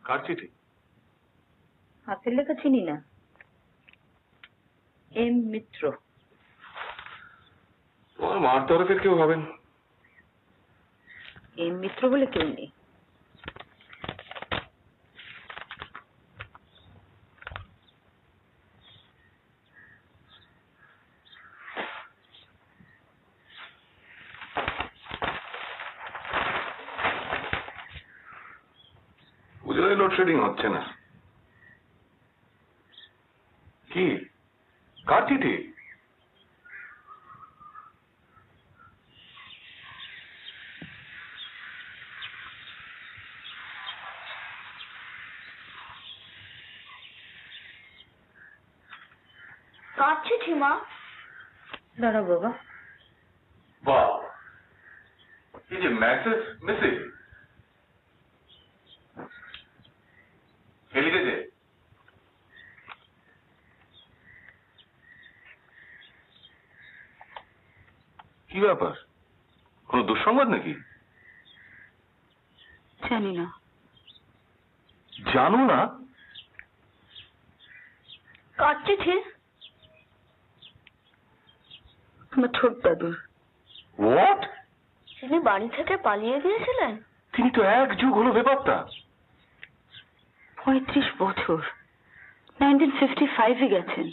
কার চিঠি? হাতের লেখা চিনি না। এম মিত্র। তোমার মার তরফের কেউ হবেন। এম মিত্র বলে কেউ নেই। পুজোয় লোডশেডিং হচ্ছে না। কি কার চিঠি? কার চিঠি মা? দাঁড়াও বাবা। বাহ, এই যে মেসেজ মেসেজ কে লিখেছে? কি ব্যাপার, কোন দুঃসংবাদ নাকি? জানি না। জানো না? কার চিঠি? আমার ছোট দাদুর। হোয়াট? তিনি বাড়ি থেকে পালিয়ে গিয়েছিলেন? তিনি তো এক যুগ হলো বেপাত্তা। 35 বছর। 1955-এ গেছেন।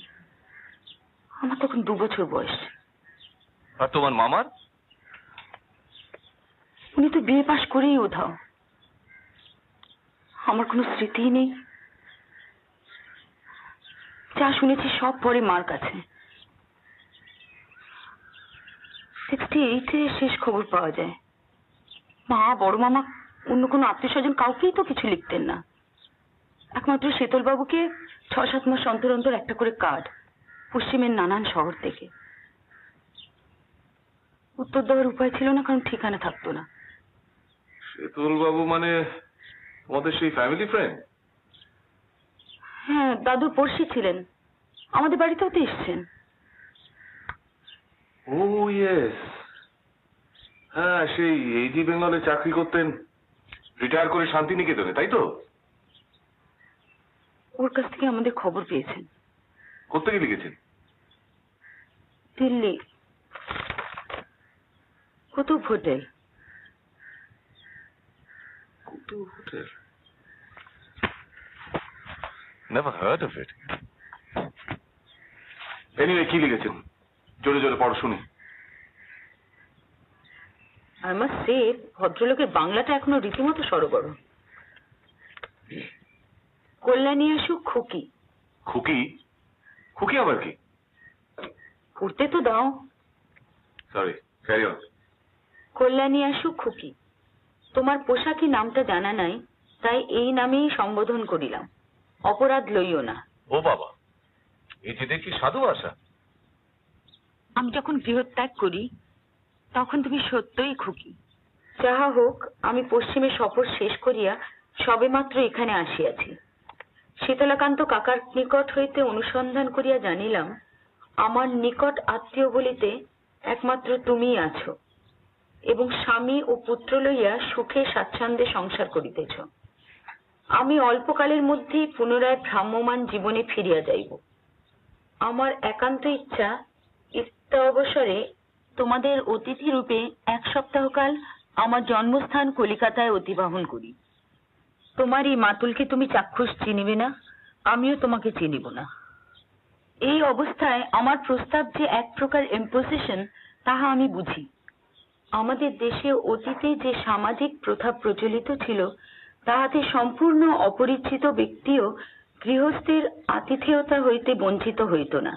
আমার তখন 2 বছর বয়স। আর তোমার মামার? উনি তো বিয়ে পাশ করেই উধাও। আমার কোনো স্মৃতিই নেই। যা শুনেছি সব পরে মার কাছে। 68-এ শেষ খবর পাওয়া যায়। মা, বড় মামা, অন্য কোনো আত্মীয় স্বজন কাউকেই তো কিছু লিখতেন না। একমাত্র শীতলবাবুকে 6-7 মাস অন্তর অন্তর একটা করে কার্ড, পশ্চিমের নানান শহর থেকে। উত্তর দেওয়ার উপায় ছিল না, কারণ ঠিকানা থাকতো না। শীতল বাবু মানে তোমাদের সেই ফ্যামিলি ফ্রেন্ড? হ্যাঁ, দাদুর পড়শি ছিলেন। আমাদের বাড়িতেও তো এসছেন। ও ইয়েস, হ্যাঁ, সেই এইজি বেঙ্গলে চাকরি করতেন, রিটায়ার করে শান্তিনিকেতনে, তাই তো? ওর কাছ থেকে আমাদের খবর পেয়েছেন। কোত্থেকে লিখেছেন? Delhi, Qutub hotel. Qutub hotel? Never heard of it. Anyway, কি লিখেছেন? জোরে জোরে পড়ো শুনি। আই মাস্ট সে, ভদ্রলোকের বাংলাটা এখনো রীতিমতো সরগর। কল্যাণী আসুক খুকি। খুকি? খুকি আবার কি? পড়তে তো দাও। Sorry, carry on. কল্যাণী আসুক খুকি, তোমার পোশাকি নামটা জানা নাই, তাই এই নামেই সম্বোধন করিলাম। অপরাধ লইও না। ও বাবা, এই যে দেখি সাধু ভাষা। আমি যখন গৃহত্যাগ করি তখন তুমি সত্যই খুকি। যাহা হোক, আমি পশ্চিমে সফর শেষ করিয়া সবেমাত্র এখানে আসিয়াছি। শীতলাকান্ত কাকার নিকট হইতে অনুসন্ধান করিয়া জানিলাম, আমার নিকট আত্মীয় বলিতে একমাত্র তুমিই আছো, এবং স্বামী ও পুত্র লইয়া সুখে স্বাচ্ছন্দ্যে সংসার করিতেছ। আমি অল্পকালের মধ্যেই পুনরায় ভ্রাম্যমান জীবনে ফিরিয়া যাইব। আমার একান্ত ইচ্ছা, ইত্যা অবসরে তোমাদের অতিথি রূপে 1 সপ্তাহকাল আমার জন্মস্থান কলিকাতায় অতিবাহন করি। তোমার এই মাতুলকে তুমি চাক্ষুষ চিনিবে না, আমিও তোমাকে চিনিব না। এই অবস্থায় আমার প্রস্তাব যে এক প্রকার ইম্পোজিশন, তাহা আমি বুঝি। আমাদের দেশে অতীতে যে সামাজিক প্রথা প্রচলিত ছিল, তাহাতে সম্পূর্ণ অপরিচিত ব্যক্তিও গৃহস্থের আতিথেয়তা হইতে বঞ্চিত হইত না।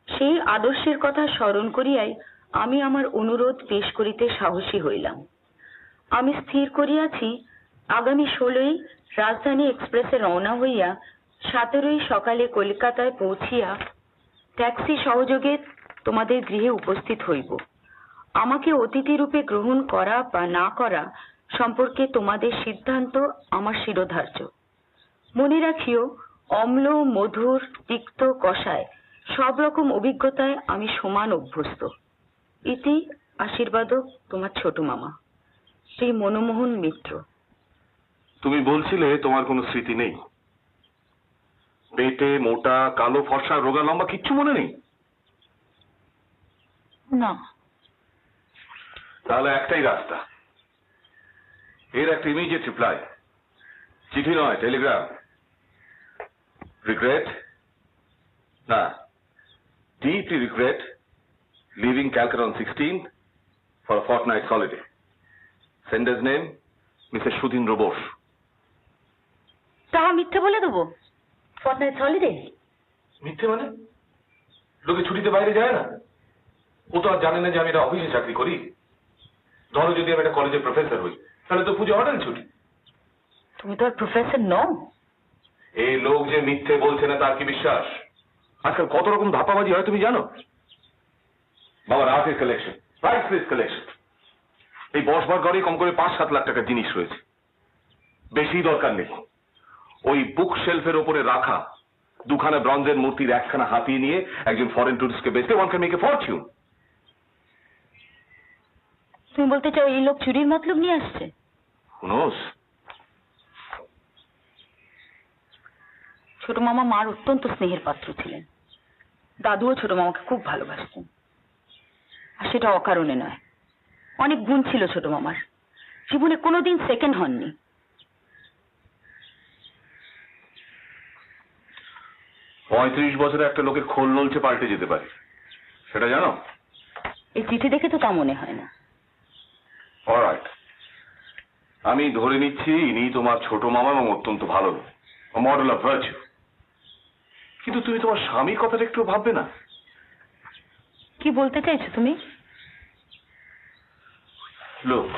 সেই আদর্শের কথা স্মরণ করিয়াই আমি আমার অনুরোধ পেশ করিতে সাহসী হইলাম। আমি স্থির করিয়াছি, আগামী 16ই রাজধানী এক্সপ্রেসে রওনা হইয়া 17ই সকালে কলকাতায় পৌঁছিয়া ট্যাক্সি সহযোগে তোমাদের গৃহে উপস্থিত হইব। আমাকে অতিথি রূপে গ্রহণ করা বা না করা সম্পর্কে তোমাদের সিদ্ধান্ত আমার শিরোধার্য। মনে রাখিও, অম্ল, মধুর, তিক্ত, কষায় সব রকম অভিজ্ঞতায় আমি সমান অভ্যস্ত। ইতি আশীর্বাদ, তোমার ছোট মামা শ্রী মনমোহন মিত্র। তুমি বলছিলে তোমার কোনো স্মৃতি নেই, পেটে মোটা, কালো, ফর্সা, রোগা, লম্বা কিচ্ছু মনে নেই? না। তাহলে একটাই রাস্তা, এর একটা ইমিডিয়েট রিপ্লাই, চিঠি নয় টেলিগ্রাম। রিগ্রেট, না, deeply regret leaving Calcutta on 16th for a fortnight's holiday. Sender's name, Mrs. Sudhindra Bose. তাহা মিথ্যে বলে দেবো? Fortnite holiday? মিথ্যে মানে? লোকে ছুটিতে বাইরে যায় না? ও তো আর জানে না যে আমি একটা অফিসে চাকরি করি। ধরো যদি আমি একটা কলেজের প্রফেসর হই, তাহলে তো পুজো অর্ডার ছুটি। তুমি তো আর প্রফেসর নও। এই লোক যে মিথ্যে বলছে না তার কি বিশ্বাস? আজকাল কত রকম ধাপাবাজি হয় তুমি জানো? বাবার আর্টের কালেকশন, প্রাইসলেস কালেকশন। এই বসবার ঘরে কম করে 5-7 লাখ টাকার জিনিস রয়েছে, বেশি দরকার নেই। ওই বুক শেলফের ওপরে রাখা দুখানা ব্রঞ্জের মূর্তির একখানা হাতিয়ে নিয়ে একজন ফরেন টুরিস্টকে বেচতে one can make a Fortune. তুমি বলতে চাও এই লোক চুরির মতলব নিয়ে আসছে? Who knows? ছোট মামা মার অত্যন্ত স্নেহের পাত্র ছিলেন। দাদুও ছোট মামাকে খুব ভালোবাসতেন, আর সেটা অকারণে নয়। অনেক গুণ ছিল ছোট মামার, জীবনে কোনোদিন সেকেন্ড হননি। পঁয়ত্রিশ বছরে একটা লোকের খোল নলছে পাল্টে যেতে পারে, সেটা জানো? এই চিঠি দেখে তো তা মনে হয় না। অলরাইট, আমি ধরে নিচ্ছি ইনি তোমার ছোট মামা এবং অত্যন্ত ভালো মডেল অফ ভার্চু। কিন্তু তুমি তোমার স্বামীর কথাটা একটু ভাববে না? কি বলতে চাইছো তুমি? লোক,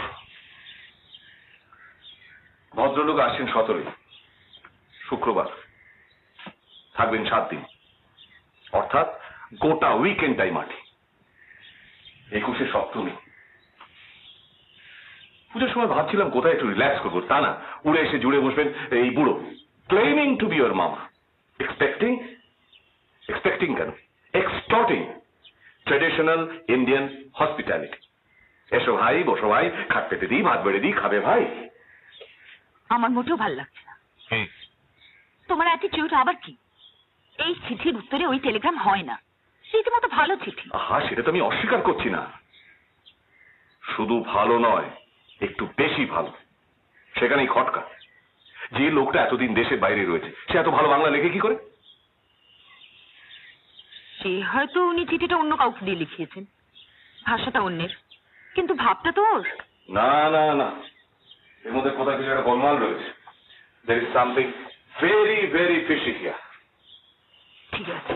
ভদ্রলোক আসছেন 17, শুক্রবার, থাকবেন 7 দিন, অর্থাৎ গোটা উইকেন্ডটাই মাটি। 21শে সপ্তমী। পুজোর সময় ভাবছিলাম কোথায় একটু রিল্যাক্স করবো, তা না, উড়ে এসে জুড়ে বসবেন এই বুড়ো, ক্লেমিং টু বি ইয়োর মামা, এক্সপেক্টিং কেন, এক্সটর্টিং ট্রেডিশনাল ইন্ডিয়ান হসপিটালিটি। এসো ভাই, বসো ভাই, খাট পেতে দিই, ভাত বেড়ে দিই, খাবে ভাই। আমার মোটেও ভাল লাগছে না তোমার অ্যাটিটিউড। আবার কি? এই চিঠির উত্তরে ওই টেলিগ্রাম হয় না, রীতিমতো ভালো চিঠি। হ্যাঁ, সেটা তো আমি অস্বীকার করছি না, শুধু ভালো নয়, একটু বেশি ভালো। সেখানেই খটকা, যে লোকটা এতদিন দেশের বাইরে রয়েছে সে এত ভালো বাংলা লেখে কি করে? সে হয়তো উনি চিঠিটা অন্য কাউকে দিয়ে লিখিয়েছেন, ভাষাটা অন্যের, কিন্তু ভাবটা তো ওর। না না না, এর মধ্যে কোথাও কিছু একটা গোলমাল রয়েছে। There is something very very fishy here. ঠিক আছে,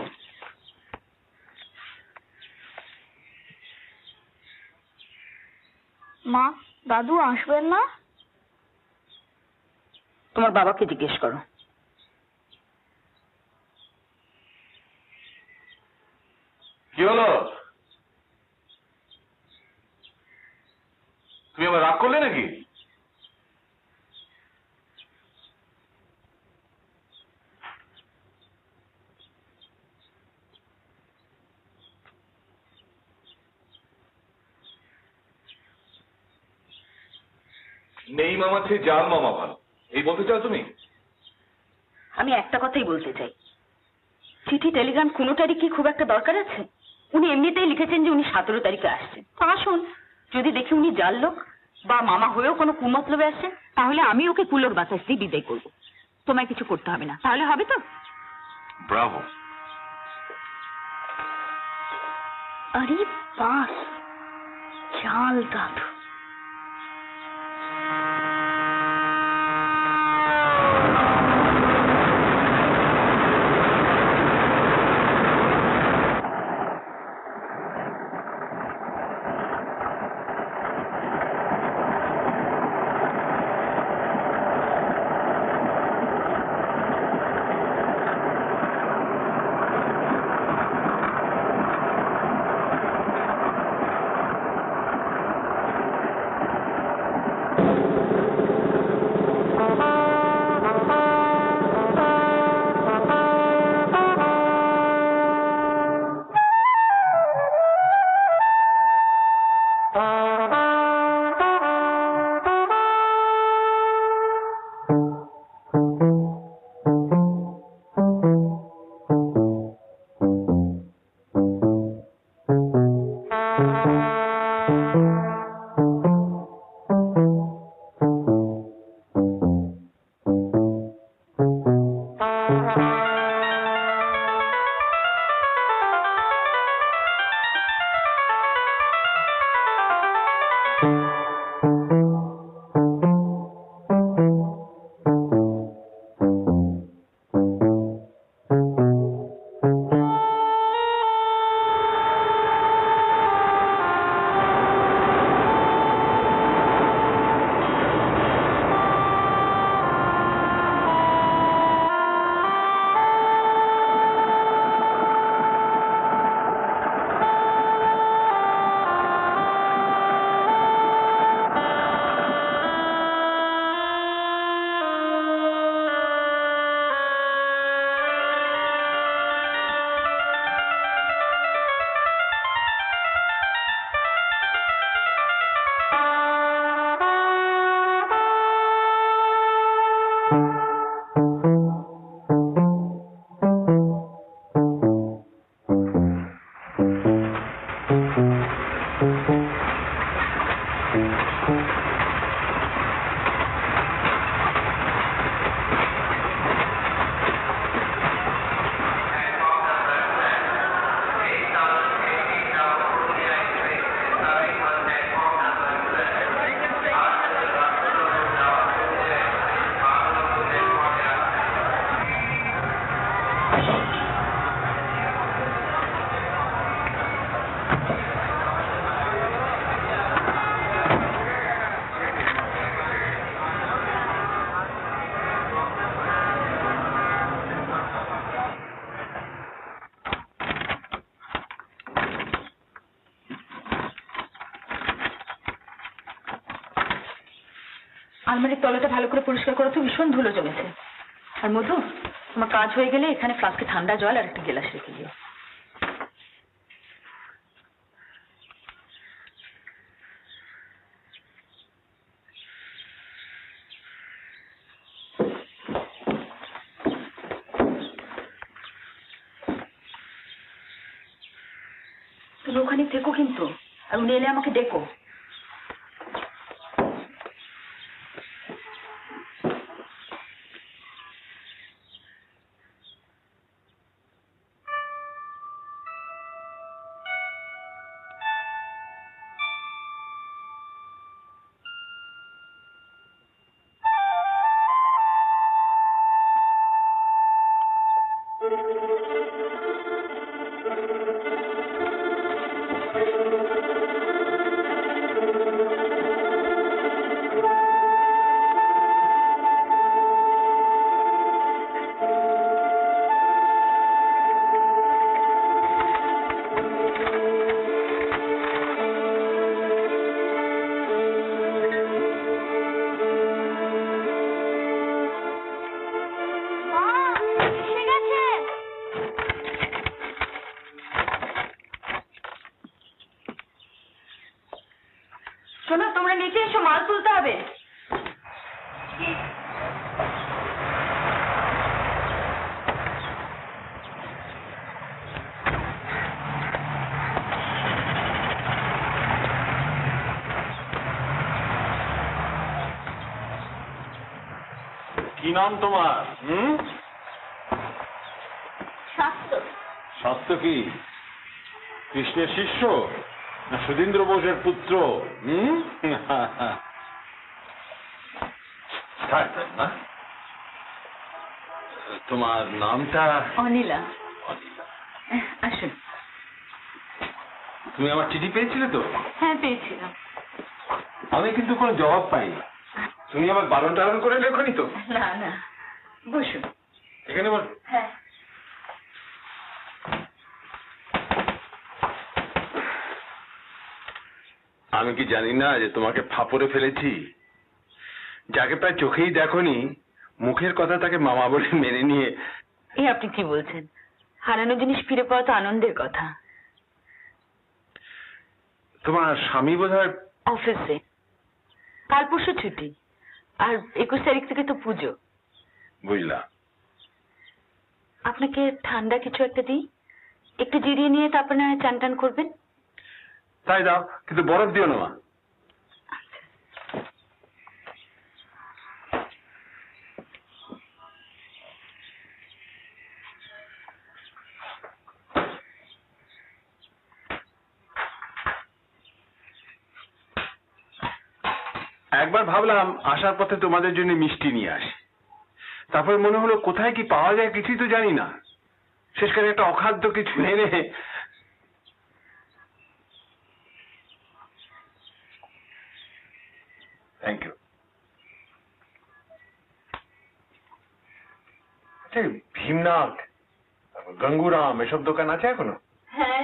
মা, দাদু আসবেন না? তোমার বাবাকে জিজ্ঞেস করো। কি হলো? তুমি আবার রাগ করলে নাকি? নেই মামা চেয়ে জাল মামা ভালো, এই বলতে চাও তুমি? আমি একটা কথাই বলতে চাই, চিঠি টেলিগ্রাম কোনোটারই কি খুব একটা দরকার আছে? উনি এমনিতেই লিখেছেন যে উনি 17 তারিখে আসছেন। তো আসুন, যদি দেখি উনি জাল লোক বা মামা হয়েও কোনো কুমতলবে আসছেন, তাহলে আমি ওকে কুলোর বাতাস দিয়ে বিদায় করবো। তোমায় কিছু করতে হবে না, তাহলে হবে তো? ব্রাভো। আরে বাস, চাল দাদু। আলমারির তলাটা ভালো করে পরিষ্কার করো তো, ভীষণ ধুলো জমেছে। আর মধু, তোমার কাজ হয়ে গেলে এখানে ফ্লাস্কে ঠান্ডা জল আর একটা গেলাস রেখে দিও। তুমি ওখানে থেকো কিন্তু, আর উনি এলে আমাকে ডেকো। শোনো, তোমরা নিচে এসো, মাল তুলতে হবে। কি নাম তোমার? সত্য। সত্য কি কৃষ্ণের শিষ্য না সুধীন্দ্র বোসের পুত্র? তোমার নামটা? অনিলা। আসুন। তুমি আমার চিঠি পেয়েছিলে তো? হ্যাঁ, পেয়েছিলাম। আমি কিন্তু কোনো জবাব পাইনি। তুমি আমার বারণ টারণ করে লেখনি তো? না না, বসুন। এখানে বল। হ্যাঁ। আমি কি জানি না যে তোমাকে ফাপড়ে ফেলেছি? যাকে প্রায় চোখেই দেখোনি, মুখের কথা তাকে মামা বলে মেনে নিয়ে। এই আপনি কি বলছেন? হারানো জিনিস ফিরে পাওয়া তো আনন্দের কথা। তোমার স্বামী বোধহয় অফিসে, কাল পরশু ছুটি, আর 21 তারিখ থেকে তো পুজো। বুঝলাম। আপনাকে ঠান্ডা কিছু একটা দিই, একটু জিরিয়ে নিয়ে তারপর না হয় চান টান করবেন। তাই দাও, কিন্তু বরফ দিও না মা। একবার ভাবলাম আসার পথে তোমাদের জন্য মিষ্টি নিয়ে আসি, তারপর মনে হলো কোথায় কি পাওয়া যায় কিছুই তো জানি না, শেষকালে একটা অখাদ্য কিছু এনে। Thank you. আচ্ছা, ভীমনাথ, গঙ্গুরাম এসব দোকান আছে এখনো? হ্যাঁ,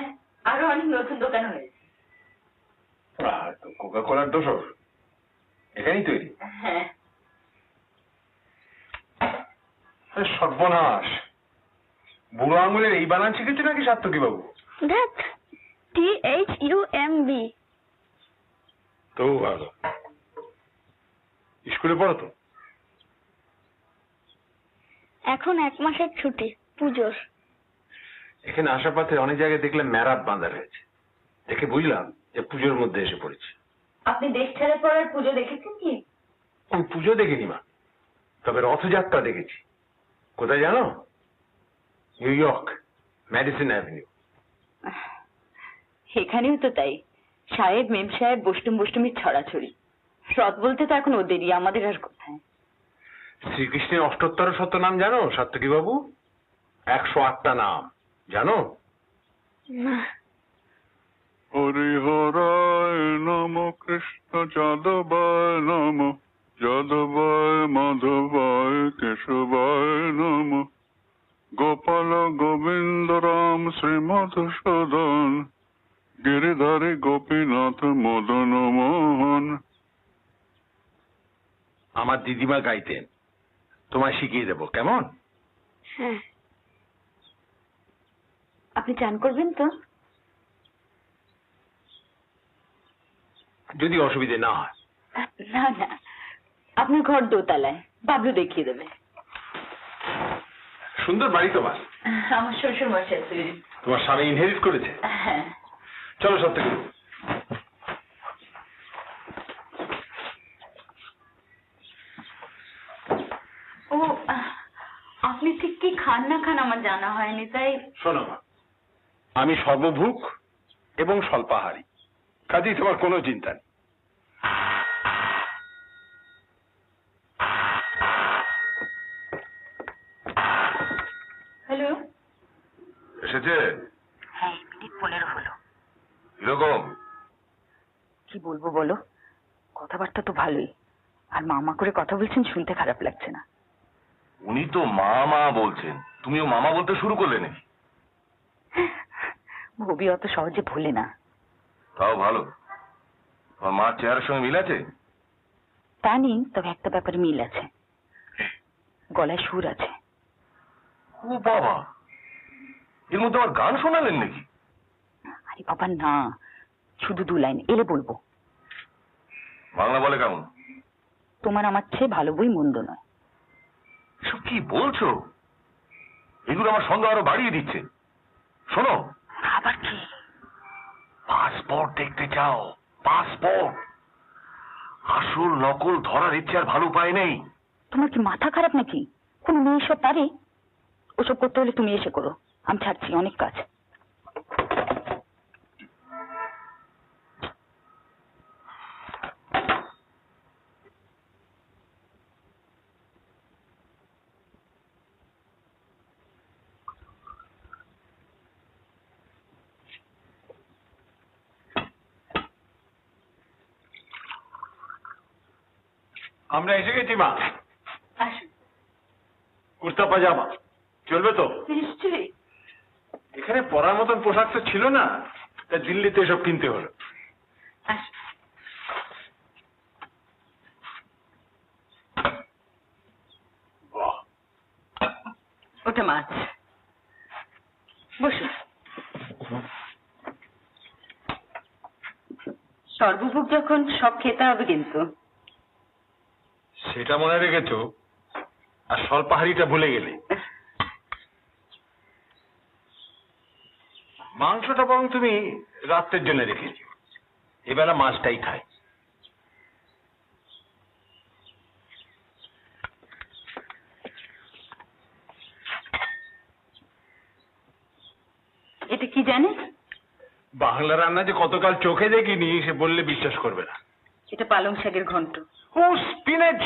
আরো অনেক নতুন দোকান হয়েছে। কোকা কোলার দোসর এখানেই তৈরি? হ্যাঁ। সর্বনাশ, বুড়ো আঙুলের এই বানান শিখেছো নাকি সাত্তকী বাবু? That THUMB। তো ভালো। স্কুলে পড়ো তো? এখন 1 মাসের ছুটি, পুজোর। এখানে আসার পথে অনেক জায়গায় দেখলাম ম্যারাপ বাঁধা রয়েছে, দেখে বুঝলাম যে পুজোর মধ্যে এসে পড়েছি। আপনি দেশ ছেড়ে পর আর পুজো দেখেছেন কি? আমি পুজো দেখিনি মা, তবে রথযাত্রা দেখেছি। কোথায় জানো? New York, Madison avenue. এখানেও তো তাই, সাহেব মেম সাহেব বষ্টুমির ছড়াছড়ি। রথ বলতে তো এখন ওদেরই, আমাদের আর কোথায়। শ্রীকৃষ্ণের 78 শত নাম জানো সাত্তকী বাবু? 108টা নাম জানো? না। হরিহরায় নম, কৃষ্ণ যাদবায় নম, যাদবায় মাধবায় কেশবায় নম, গোপাল গোবিন্দ রাম শ্রীমধুসূদন, গিরিধারী গোপীনাথ মদন মোহন। আমার দিদিমা গাইতেন, তোমায় শিখিয়ে দেবো, কেমন? হ্যাঁ। আপনি চান করবেন তো? যদি অসুবিধে না হয়। না না, আপনার ঘর দোতলায়, বাবলু দেখিয়ে দেবে। সুন্দর বাড়ি তোমার। আমার শ্বশুর মশাই তৈরি। তোমার স্বামী ইনহেরিট করেছে? হ্যাঁ। চলো সব থেকে। ও, আপনি ঠিক কি খান না খান আমার জানা হয়নি, তাই। শোনো মা, আমি সর্বভুক এবং স্বল্পাহারী, কাজেই তোমার কোনো চিন্তা নেই। হ্যালো। এসেছে? হ্যাঁ, মিনিট 15 হলো। কিরকম? কি বলবো বলো, কথাবার্তা তো ভালোই, আর মামা করে কথা বলছেন, শুনতে খারাপ লাগছে না। উনি তো মা মা বলছেন, তুমিও মামা বলতে শুরু করলে নাকি? ভবি অত সহজে ভুলে না। তাও ভালো। তোমার মার চেহারার সঙ্গে মিল আছে? তা নেই, তবে একটা ব্যাপারে মিল আছে, গলায় সুর আছে। ও বাবা, এর মধ্যে আমার গান শোনালেন নাকি? আরে বাবা না, শুধু 2 লাইন, এলে বলবো। বাংলা বলে কেমন? তোমার আমার চেয়ে ভালো বই মন্দ নয়। সব কি বলছো? এগুলো আমার সন্দেহ আরো বাড়িয়ে দিচ্ছে। শোনো, আবার কি? পাসপোর্ট দেখতে চাও? পাসপোর্ট। আসল নকল ধরার ইচ্ছে আর ভালো উপায় নেই। তোমার কি মাথা খারাপ নাকি? কোনো মেয়ে সব পারে? ওসব করতে হলে তুমি এসে করো, আমি ছাড়ছি, অনেক কাজ। আমরা এসে গেছি মা। আসুন। কুর্তা পাজামা চলবে তো? নিশ্চয়ই। এখানে পরার মতন পোশাক তো ছিল না, তাই দিল্লিতে এসব কিনতে হলো। আসুন। বাহ, ওটা মাছ। বসুন। সর্বভোগ যখন সব খেতে হবে কিন্তু। সেটা মনে রেখেছো, আর স্বল্পাহারিটা ভুলে গেলে। মাংসটা বরং তুমি রাত্রের জন্য রেখে দিও, এবেলা মাছটাই খাই। এটা কি জানেন? বাংলা রান্না যে কতকাল চোখে দেখিনি সে বললে বিশ্বাস করবে না। এটা পালং শাকের ঘন্ট। ও স্পিনাচ,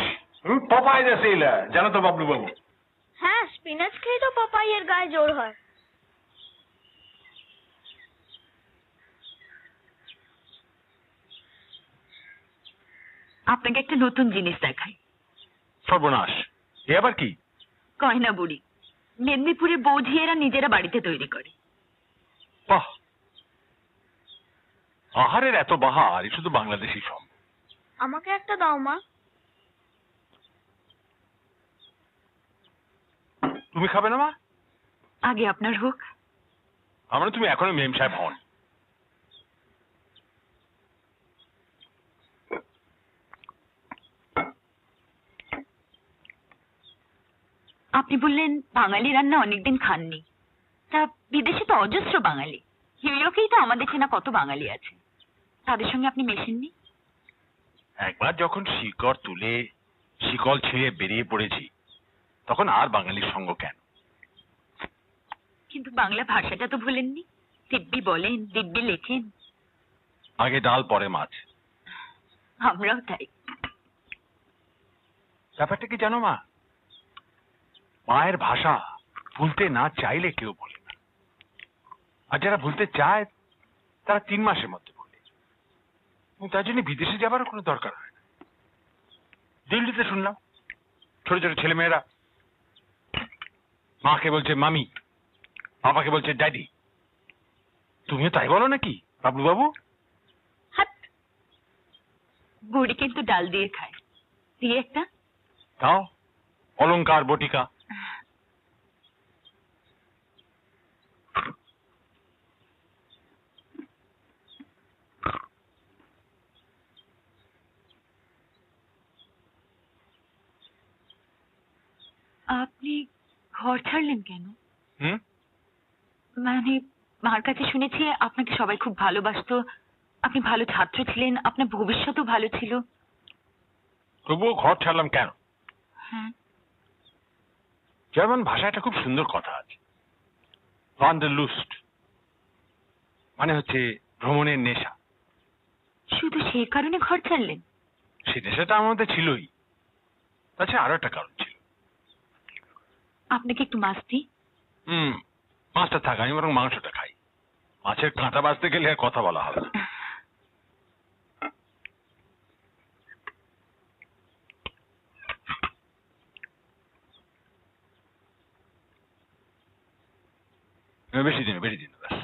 পপাই দেশিলা, জানো তো বাবলু বাবু? হ্যাঁ, স্পিনাচ খেয়ে তো পাপাইয়ের গায়ে জোর হয়। আপনাকে একটা নতুন জিনিস দেখাই। সর্বনাশ, এ আবার কি? গয়না বুড়ি, মেদিনীপুরে বৌঝিয়েরা নিজেরা বাড়িতে তৈরি করে। বাহ, আহারের এত বাহার এ শুধু বাংলাদেশই সম্ভব। আমাকে একটা দাও মা। তুমি খাবে না মা? আগে আপনার হোক। আমরা তুমি এখনো মেম সাহেব হন। আপনি বললেন বাঙালি রান্না অনেকদিন খাননি, তা বিদেশে তো অজস্র বাঙালি, নিউইয়র্কেই তো আমাদের চেনা কত বাঙালি আছে, তাদের সঙ্গে আপনি মেশেননি? একবার যখন শিকড় তুলে শিকল ছিঁড়ে বেরিয়ে পড়েছি, তখন আর বাঙালির সঙ্গ কেন? কিন্তু বাংলা ভাষাটা তো ভুলেননি, দিব্যি বলেন, দিব্যি লেখেন। আগে ডাল পরে মাছ। আমরাও তাই। ব্যাপারটা কি জানো মা, মায়ের ভাষা ভুলতে না চাইলে কেউ বলে না, আর যারা ভুলতে চায় তারা 3 মাসের মধ্যে বলে, এবং তার জন্য বিদেশে যাবারও কোনো দরকার হয় না। দিল্লিতে শুনলাম ছোট ছোট ছেলেমেয়েরা মাকে বলছে মামি, বাবাকে বলছে ড্যাডি। তুমিও তাই বলো নাকি বাবলু বাবু? হাত। বুড়ি কিন্তু ডাল দিয়ে খায়, দিয়ে একটা তাও অলংকার বটিকা। আপনি ঘর ছাড়লেন কেন? হুম? মানে মার কাছে শুনেছি আপনাকে সবাই খুব ভালোবাসতো, আপনি ভালো ছাত্র ছিলেন, আপনার ভবিষ্যৎও ভালো ছিল। তবুও ঘর ছাড়লাম কেন? হ্যাঁ। জার্মান ভাষায় একটা খুব সুন্দর কথা আছে, ওয়ান্ডারলুস্ট, মানে হচ্ছে ভ্রমণের নেশা। শুধু সেই কারণে ঘর ছাড়লেন? সেই নেশাটা আমার মধ্যে ছিলই, তাছাড়া আরো একটা কারণ ছিল। আপনাকে একটু মাছ দিই? মাছটা থাক, আমি বরং মাংসটা খাই। মাছের কাঁটা বাঁচতে গেলে আর কথা বলা হবে না। বেশি দিন ব্যাস।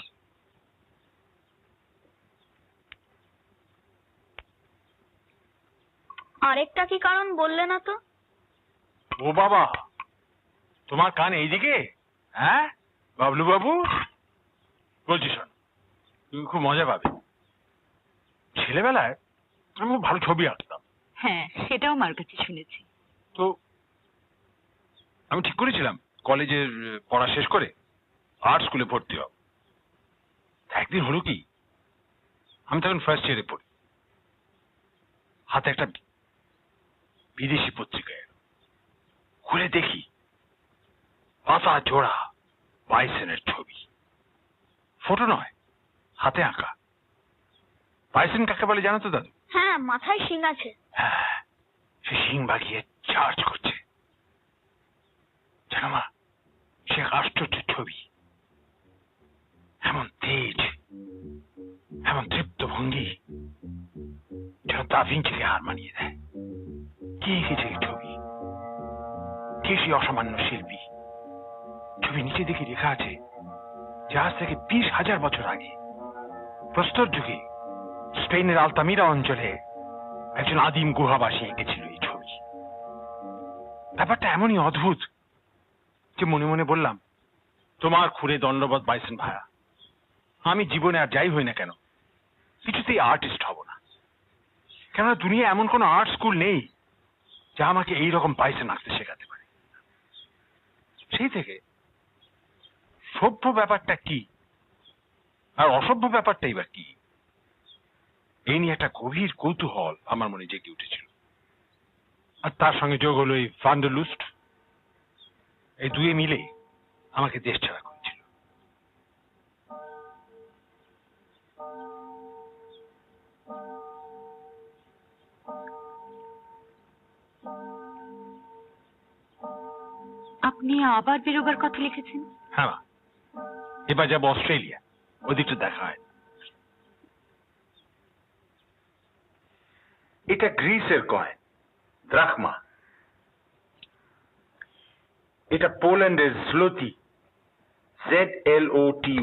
আরেকটা কি কারণ বললে না তো? ও বাবা, তোমার কান এইদিকে? হ্যাঁ বাবলু বাবু, বলছি শোন, তুমি খুব মজা পাবে। ছেলেবেলায় আমি খুব ভালো ছবি আঁকতাম। হ্যাঁ, সেটাও মার কাছে শুনেছি। তো আমি ঠিক করেছিলাম কলেজের পড়া শেষ করে আর্ট স্কুলে ভর্তি হব। একদিন হলো কি, আমি তখন ফার্স্ট ইয়ারে পড়ি, হাতে একটা বিদেশি পত্রিকা এলো। খুলে দেখি পাতা জোড়া বাইসনের ছবি, ফটো নয়, হাতে আঁকা। বাইসন কাকে বলে জানো তো দাদু? হ্যাঁ, মাথায় শিং আছে। হ্যাঁ, সে শিং বাগিয়ে চার্জ করছে। জানো মা, সে এক আশ্চর্য ছবি, এমন তেজ, এমন তৃপ্ত ভঙ্গি, যেন দা ভিঞ্চিকে হার মানিয়ে দেয়। কে এঁকেছে এই ছবি? কে সেই অসামান্য শিল্পী? ছবি নিচে দেখে লেখা আছে যে আজ থেকে 20,000 বছর আগে প্রস্তর যুগে স্পেনের আলতামিরা অঞ্চলে একজন আদিম গুহাবাসী এঁকেছিল এই ছবি। ব্যাপারটা এমনই অদ্ভুত যে মনে মনে বললাম, তোমার খুঁড়ে দণ্ডবত বাইসন ভায়া, আমি জীবনে আর যাই হই না কেন কিছুতেই আর্টিস্ট হব না। কেননা দুনিয়া এমন কোন আর্ট স্কুল নেই যা আমাকে এইরকম বাইসন আঁকতে শেখাতে পারে। সেই থেকে সভ্য ব্যাপারটা কি আর অসভ্য ব্যাপারটাই বা কি, এই নিয়ে একটা গভীর কৌতূহল আমার মনে জেগে উঠেছিল। আর তার সঙ্গে যোগ হলো এই ভান্ডারলুস্ট, এই দুয়ে মিলে আমাকে দেশ ছাড়া করেছিল। আপনি আবার বেরোবার কথা লিখেছেন? হ্যাঁ মা, এবার যাবো অস্ট্রেলিয়া, ওদিকটা দেখা হয়। এটা গ্রিসের কয়েন, দ্রাখমা। এটা পোল্যান্ডের স্লোতি, ZLOTY।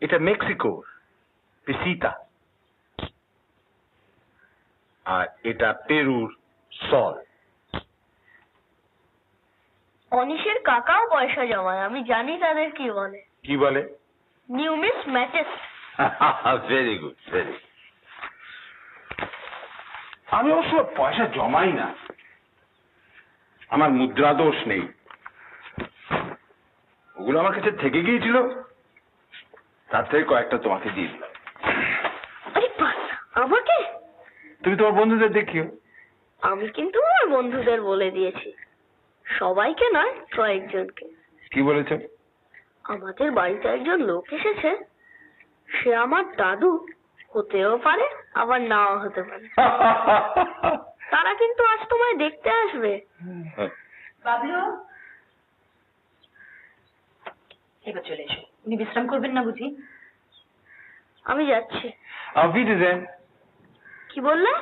এটা মেক্সিকোর পেসিতা, আর এটা পেরুর সল। অনিশের কাকাও পয়সা জমায়, আমি জানি তাদের কি বলে। কি বলে? নিউমিস ম্যাচেস। Very good, very. আমি অবশ্য পয়সা জমাই না, আমার মুদ্রা দোষ নেই, ওগুলো আমার কাছে থেকে গিয়েছিল, তার থেকে কয়েকটা তোমাকে দিয়ে দিলাম। আরে বাস, আমাকে? তুমি তোমার বন্ধুদের দেখিও। আমি কিন্তু আমার বন্ধুদের বলে দিয়েছি, সবাইকে নয়, কয়েকজনকে। কি বলেছ? আমাদের বাড়িতে একজন লোক এসেছে, সে আমার দাদু হতেও পারে আবার নাও হতে পারে। তারা কিন্তু আজ তোমায় দেখতে আসবে। বাবলু, এবার চলে এসো। উনি বিশ্রাম করবেন না বুঝি? আমি যাচ্ছি। Auf Wiedersehen. কি বললে?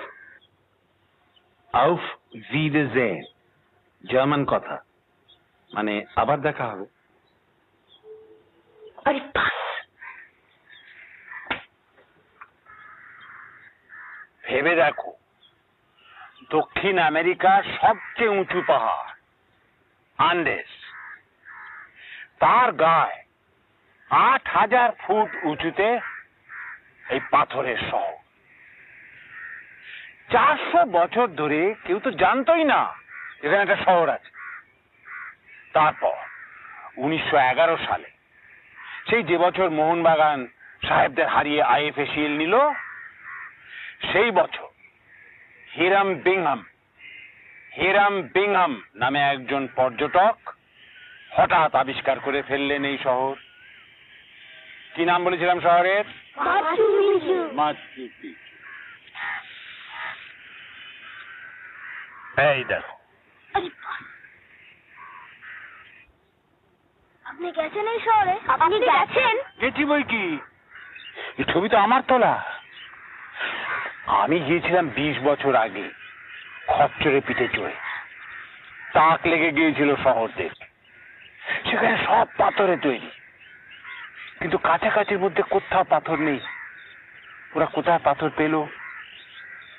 Auf Wiedersehen, জার্মান কথা, মানে আবার দেখা হবে। আরে বাস, ভেবে দেখো, দক্ষিণ আমেরিকার সবচেয়ে উঁচু পাহাড় আন্ডেস, তার গায়ে ৮,০০০ ফুট উঁচুতে এই পাথরের শহর। ৪০০ বছর ধরে কেউ তো জানতোই না এখানে একটা শহর আছে। তারপর ১৯১১ সালে, সেই যে বছর মোহনবাগান সাহেবদের হারিয়ে IFA নিল, সেই বছর হিরাম বিংহাম নামে একজন পর্যটক হঠাৎ আবিষ্কার করে ফেললেন এই শহর। কি নাম বলেছিলাম শহরের? Machu Picchu. এই দেখো, আপনি গেছেন এই শহরে? আপনি গেছেন? গেছি বই কি, এই ছবি তো আমার তোলা। আমি গিয়েছিলাম ২০ বছর আগে খচ্চরে পিঠে চড়ে। তাক লেগে গিয়েছিল শহর দেখে। সেখানে সব পাথরে তৈরি, কিন্তু কাছাকাছির মধ্যে কোথাও পাথর নেই। ওরা কোথায় পাথর পেল,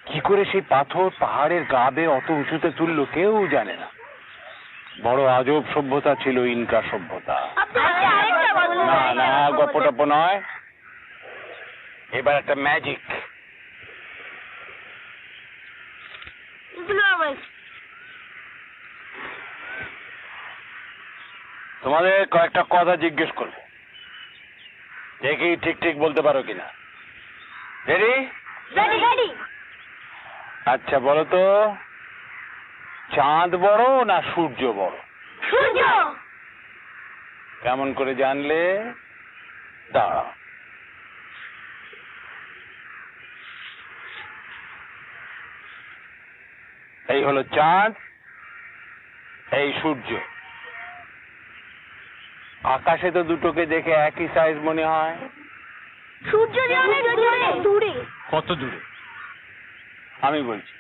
কি করে সেই পাথর পাহাড়ের গা বেয়ে অত উঁচুতে তুললো, কেউ জানে না। বড় আজব সভ্যতা ছিল ইনকা সভ্যতা। না না, গপ্প টপ্প নয়, এবার একটা ম্যাজিক। তোমাদের কয়েকটা কথা জিজ্ঞেস করবো, দেখি ঠিক ঠিক বলতে পারো কিনা। রেডি? আচ্ছা বলো তো, চাঁদ বড় না সূর্য বড়? সূর্য। কেমন করে জানলে? দাঁড়াও, এই হলো চাঁদ, এই সূর্য। আকাশে তো দুটোকে দেখে একই সাইজ মনে হয়। সূর্য যে অনেক দূরে। কত দূরে? আমি বলছি,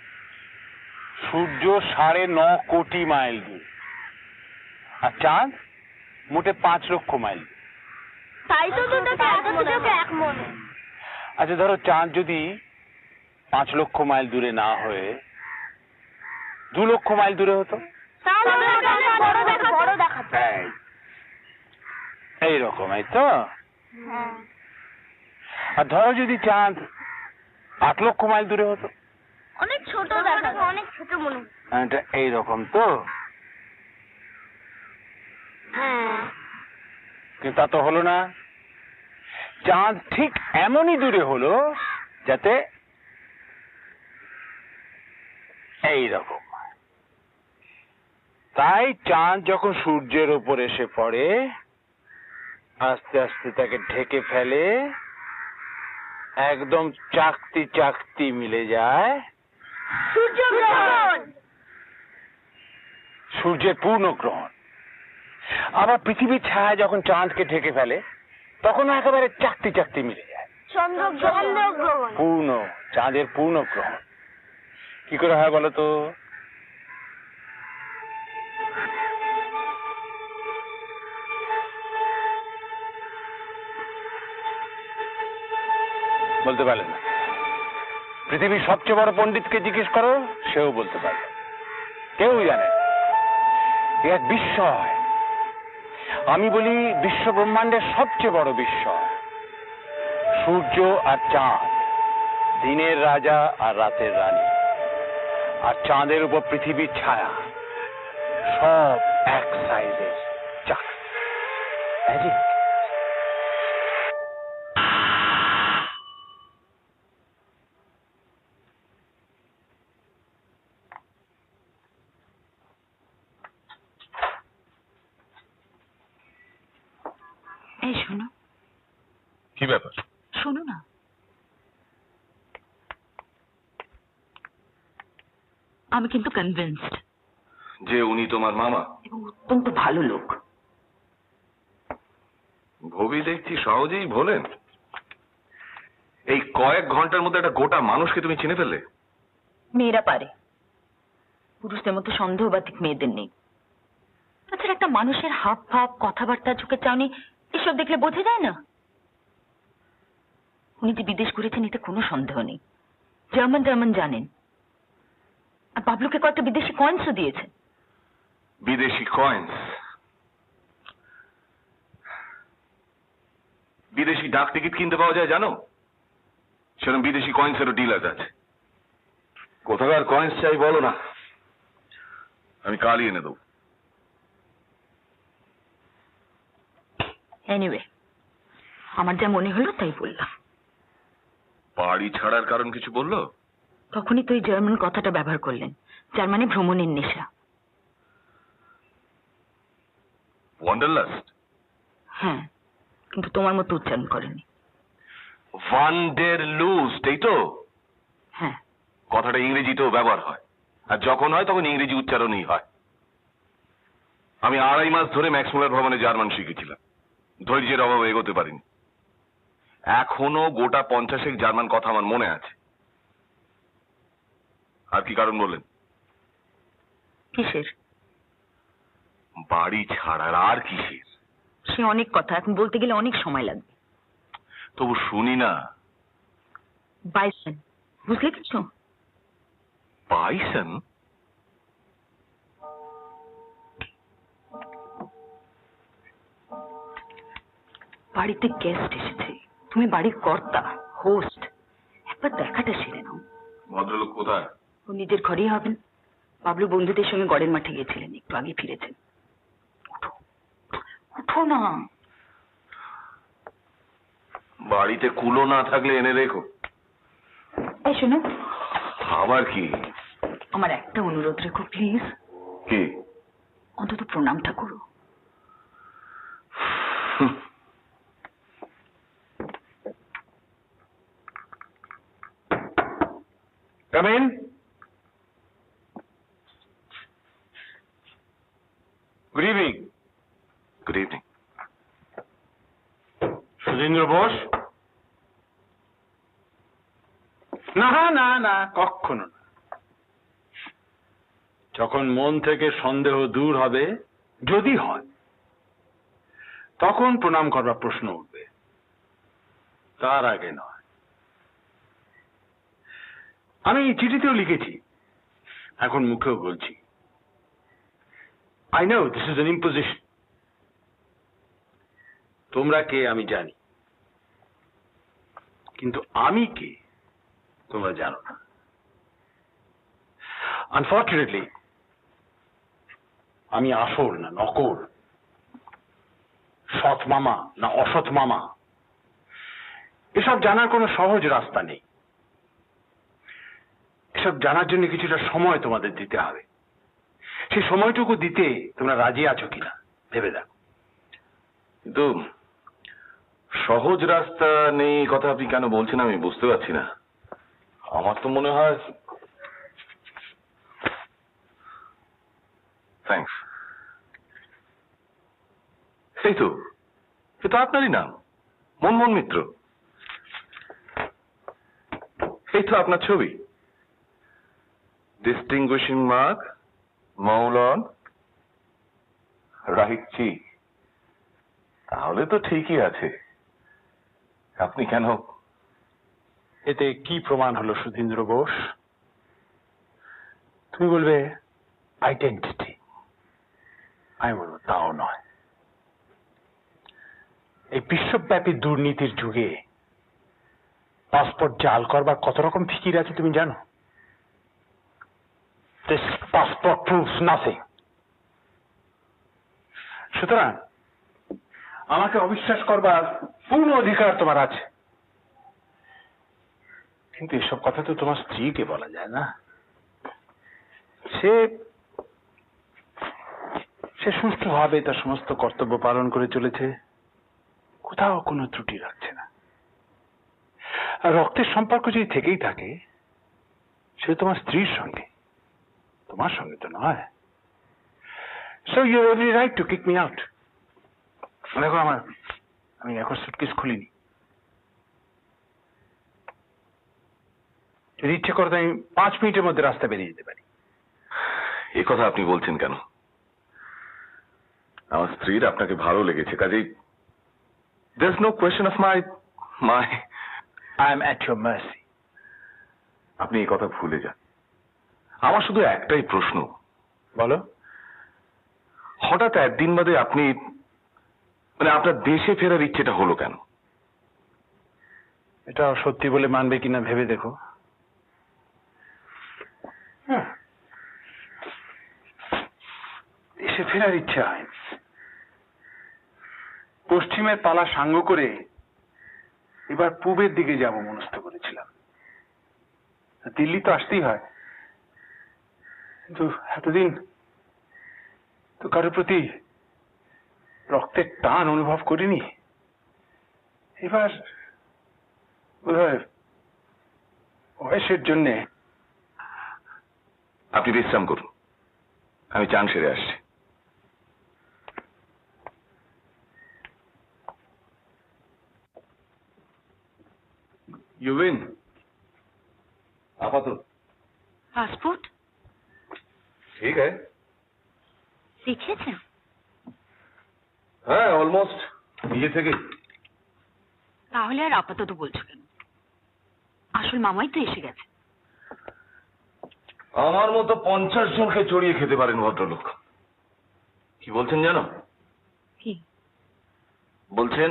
সূর্য ৯.৫ কোটি মাইল দূরে, আর চাঁদ মোটে ৫ লক্ষ মাইল। তাই তো দুটোকে এক মনে। আচ্ছা ধরো, চাঁদ যদি ৫ লক্ষ মাইল দূরে না হয়ে ২ লক্ষ মাইল দূরে হতো, বড় দেখাতো। এইরকম, এই তো। আর ধরো যদি চাঁদ ৮ লক্ষ মাইল দূরে হতো, অনেক ছোট দেখাতো, অনেক ছোট মনে। এটা এইরকম তো। কিন্তু তা তো হলো না। চাঁদ ঠিক এমনই দূরে হলো যাতে এইরকম। তাই চাঁদ যখন সূর্যের ওপর এসে পড়ে, আস্তে আস্তে তাকে ঢেকে ফেলে, একদম চাকতি মিলে যায় সূর্যগ্রহণ। সূর্যের পূর্ণগ্রহণ। আবার পৃথিবীর ছায়া যখন চাঁদকে ঢেকে ফেলে, তখন একেবারে চাকতি মিলে যায় চন্দ্রগ্রহণ। পূর্ণ, চাঁদের পূর্ণগ্রহণ। কি করে হয় বলো তো? বলতে পারলেন না? পৃথিবীর সবচেয়ে বড় পণ্ডিতকে জিজ্ঞেস করো, সেও বলতে পারবে। কেউ জানে না। এ এক বিস্ময়। আমি বলি বিশ্ব ব্রহ্মাণ্ডের সবচেয়ে বড় বিস্ময়। সূর্য আর চাঁদ, দিনের রাজা আর রাতের রানী, আর চাঁদের উপর পৃথিবীর ছায়া, সব এক সাইজের চাক। ম্যাজিক। এই শোনো। কি ব্যাপার? শোনো না। আমি কিন্তু কনভিন্সড যে উনি তোমার মামা, এবং অত্যন্ত ভালো লোক। ভবি দেখছি সহজেই ভোলেন। এই কয়েক ঘন্টার মধ্যে একটা গোটা মানুষকে তুমি চিনে ফেললে। মেয়েরা পারে, পুরুষদের মতো সন্দেহবাতিক মেয়েদের নেই। তাছাড়া একটা মানুষের হাব ভাব, কথাবার্তা, চোখের চাউনি, এসব দেখলে বোঝা যায় না? উনি যে বিদেশ ঘুরেছেন এতে কোনো সন্দেহ নেই। জার্মান জানেন। আর বাবলুকে কয়েকটা বিদেশি কয়েন্সও দিয়েছে। বিদেশি কয়েন্স? বিদেশি ডাক টিকিট কিনতে পাওয়া যায় জানো? সেরকম বিদেশি কয়েন্সেরও ডিলার আছে। কোথাকার কয়েন্স চাই বলো না, আমি কালই এনে দেবো। এনিওয়ে, আমার যা মনে হলো তাই বললাম। বাড়ি ছাড়ার কারণ কিছু বললো? তখনই তো এই জার্মান কথাটা ব্যবহার করলেন, যার মানে ভ্রমণের নেশা। ওয়ান্ডারলাস্ট? হ্যাঁ, কিন্তু তোমার মতো উচ্চারণ করেনি। ওয়ান্ডারলুস্ট, এই তো? হ্যাঁ। কথাটা ইংরেজিতেও ব্যবহার হয়, আর যখন হয় তখন ইংরেজি উচ্চারণই হয়। আমি 2.5 মাস ধরে ম্যাক্সমুলার ভবনে জার্মান শিখেছিলাম, ধৈর্যের অভাবে এগোতে পারিনি। এখনো গোটা 50 জার্মান কথা আমার মনে আছে। আর কি কারণ বললেন? কিসের? বাড়ি ছাড়ার আর কিসের? সে অনেক কথা, এখন বলতে গেলে অনেক সময় লাগবে। তবু শুনি না। বাইসন, বুঝলে কিছু? বাইসন? বাড়িতে গেস্ট এসেছে, তুমি বাড়ির কর্তা, হোস্ট, একবার দেখাটা সেরে নাও। ভদ্রলোক কোথায়? ও নিজের ঘরেই হবেন। বাবলু বন্ধুদের সঙ্গে গড়ের মাঠে গেছিলেন, একটু আগে ফিরেছেন। উঠো, উঠো না। বাড়িতে কুলো না থাকলে এনে রেখো। এই শোনো, আবার কি? আমার একটা অনুরোধ রেখো প্লিজ। কি? অন্তত প্রণামটা করো। Come in. Good evening. Good evening. Sudhindra Bose? না না না, কখনো না। যখন মন থেকে সন্দেহ দূর হবে, যদি হয়, তখন প্রণাম করবার প্রশ্ন উঠবে, তার আগে নয়। আমি চিঠিতেও লিখেছি, এখন মুখেও বলছি, I know this is an imposition. তোমরা কে আমি জানি, কিন্তু আমি কে তোমরা জানো না। আনফর্চুনেটলি আমি আসল না নকল, সৎ মামা না অসৎ মামা, এসব জানার কোনো সহজ রাস্তা নেই। এসব জানার জন্য কিছুটা সময় তোমাদের দিতে হবে। সেই সময়টুকু দিতে তোমরা রাজি আছো কিনা ভেবে দেখো। কিন্তু সহজ রাস্তা নেই কথা আপনি কেন বলছেন আমি বুঝতে পারছি না। আমার তো মনে হয়। থ্যাঙ্কস। এই তো, এ তো আপনারই নাম, মনমোহন মিত্র। এই তো আপনার ছবি, ডিস্টিংগুইশিং মার্ক, মৌলন, রাইট চিক। তাহলে তো ঠিকই আছে। আপনি কেন? এতে কি প্রমাণ হলো সুধীন্দ্র বোস? তুমি বলবে আইডেন্টিটি, আমি বলবো তাও নয়। এই বিশ্বব্যাপী দুর্নীতির যুগে পাসপোর্ট জাল করবার কত রকম ফিকির আছে তুমি জানো? This passport proves nothing. সুতরাং আমাকে অবিশ্বাস করবার পূর্ণ অধিকার তোমার আছে, কিন্তু এসব কথা তো তোমার স্ত্রীকে বলা যায় না। সে সুষ্ঠুভাবে তার সমস্ত কর্তব্য পালন করে চলেছে, কোথাও কোনো ত্রুটি রাখছে না। আর রক্তের সম্পর্ক যদি থেকেই থাকে, সে তোমার স্ত্রীর সঙ্গে, তোমার সঙ্গে তো নয়। So you have every right to kick me out. দেখো আমি এখন সুটকেস খুলিনি। যদি ইচ্ছে করতে আমি 5 মিনিটের মধ্যে রাস্তা বেরিয়ে যেতে পারি। এ কথা আপনি বলছেন কেন? আমার স্ত্রীর আপনাকে ভালো লেগেছে, কাজেই there's no question of my I am at your mercy. আপনি এই কথা ভুলে যান। আমার শুধু একটাই প্রশ্ন, বলো। হঠাৎ একদিন বাদে আপনি মানে আপনার দেশে ফেরার ইচ্ছেটা হলো কেন? এটা সত্যি বলে মানবে কিনা ভেবে দেখো। দেশে ফেরার ইচ্ছা হয়। পশ্চিমের পালা সাঙ্গ করে এবার পূবের দিকে যাব মনস্থ করেছিলাম। দিল্লি তো আসতেই হয়, কিন্তু এতদিন তো কারোর প্রতি রক্তের টান অনুভব করিনি। এবার বোধহয় বয়সের জন্যে। আপনি বিশ্রাম করুন, আমি চান সেরে আসছি। ইউবিন আপাতত পাসপোর্ট ঠিক আছে। শিখেছেন? হ্যাঁ, অলমোস্ট নিজে থেকে। তাহলে আর আপাতত বলছো কেন? আসল মামাই তো এসে গেছে। আমার মতো 50 জনকে চড়িয়ে খেতে পারেন ভদ্রলোক। কি বলছেন জানো? কি বলছেন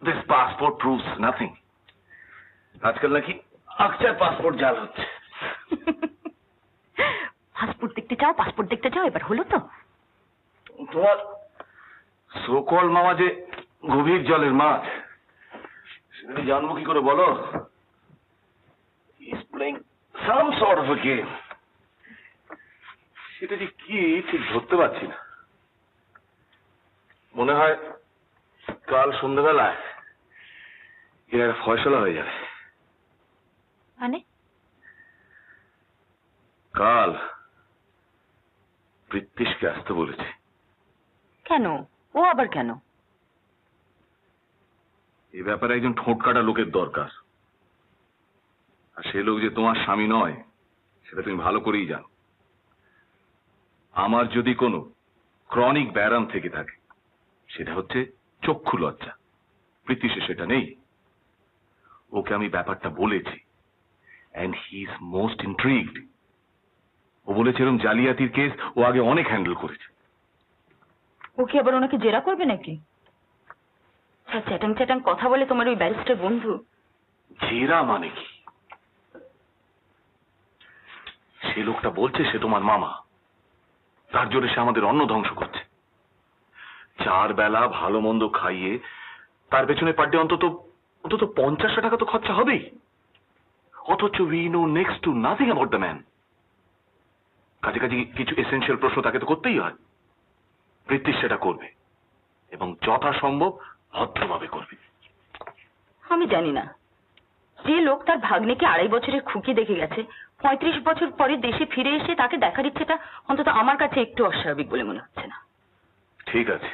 দিস পাসপোর্ট প্রুভস নাথিং। আজকাল নাকি আকচার পাসপোর্ট জাল হচ্ছে। পাসপোর্ট দেখতে চাও, পাসপোর্ট দেখতে চাও, এবার হলো তো? তোমার সকল মামা যে গভীর জলের মাছ সেটা আমি জানবো কি করে বলো? He's playing some sort of a game. সেটা যে কি ঠিক ধরতে পারছি না। মনে হয় কাল সন্ধ্যাবেলায় এর ফয়সলা হয়ে যাবে। মানে? কাল প্রীতিশকে আসতে বলেছে। কেন? ও আবার কেন? এই ব্যাপারে একজন ঠোঁট কাটা লোকের দরকার। আর সে লোক যে তোমার স্বামী নয় সেটা তুমি ভালো করেই জানো। আমার যদি কোনো ক্রনিক ব্যারাম থেকে থাকে সেটা হচ্ছে চক্ষু লজ্জা। প্রীতিশে সেটা নেই। ওকে আমি ব্যাপারটা বলেছি and he is most intrigued. ও বলেছে এরকম জালিয়াতির কেস ও আগে অনেক হ্যান্ডেল করেছে। ও কি আবার ওনাকে জেরা করবে নাকি? চ্যাটাং চ্যাটাং কথা বলে তোমার ওই ব্যারিস্টার বন্ধু। জেরা মানে কি? সে লোকটা বলছে সে তোমার মামা, তার জোরে সে আমাদের অন্ন ধ্বংস করছে। 4 বেলা ভালো মন্দ খাইয়ে তার পেছনে পার ডে অন্তত 50 টাকা তো খরচা হবেই। অথচ we know next to nothing about the man. কাজে কাজে কিছু এসেনশিয়াল প্রশ্ন তাকে তো করতেই হয়। প্রীতিশ সেটা করবে এবং যথাসম্ভব ভদ্রভাবে করবে। আমি জানি না, যে লোক তার ভাগ্নেকে 2.5 বছরের খুকি দেখে গেছে, 35 বছর পরে দেশে ফিরে এসে তাকে দেখার ইচ্ছেটা অন্তত আমার কাছে একটু অস্বাভাবিক বলে মনে হচ্ছে না। ঠিক আছে,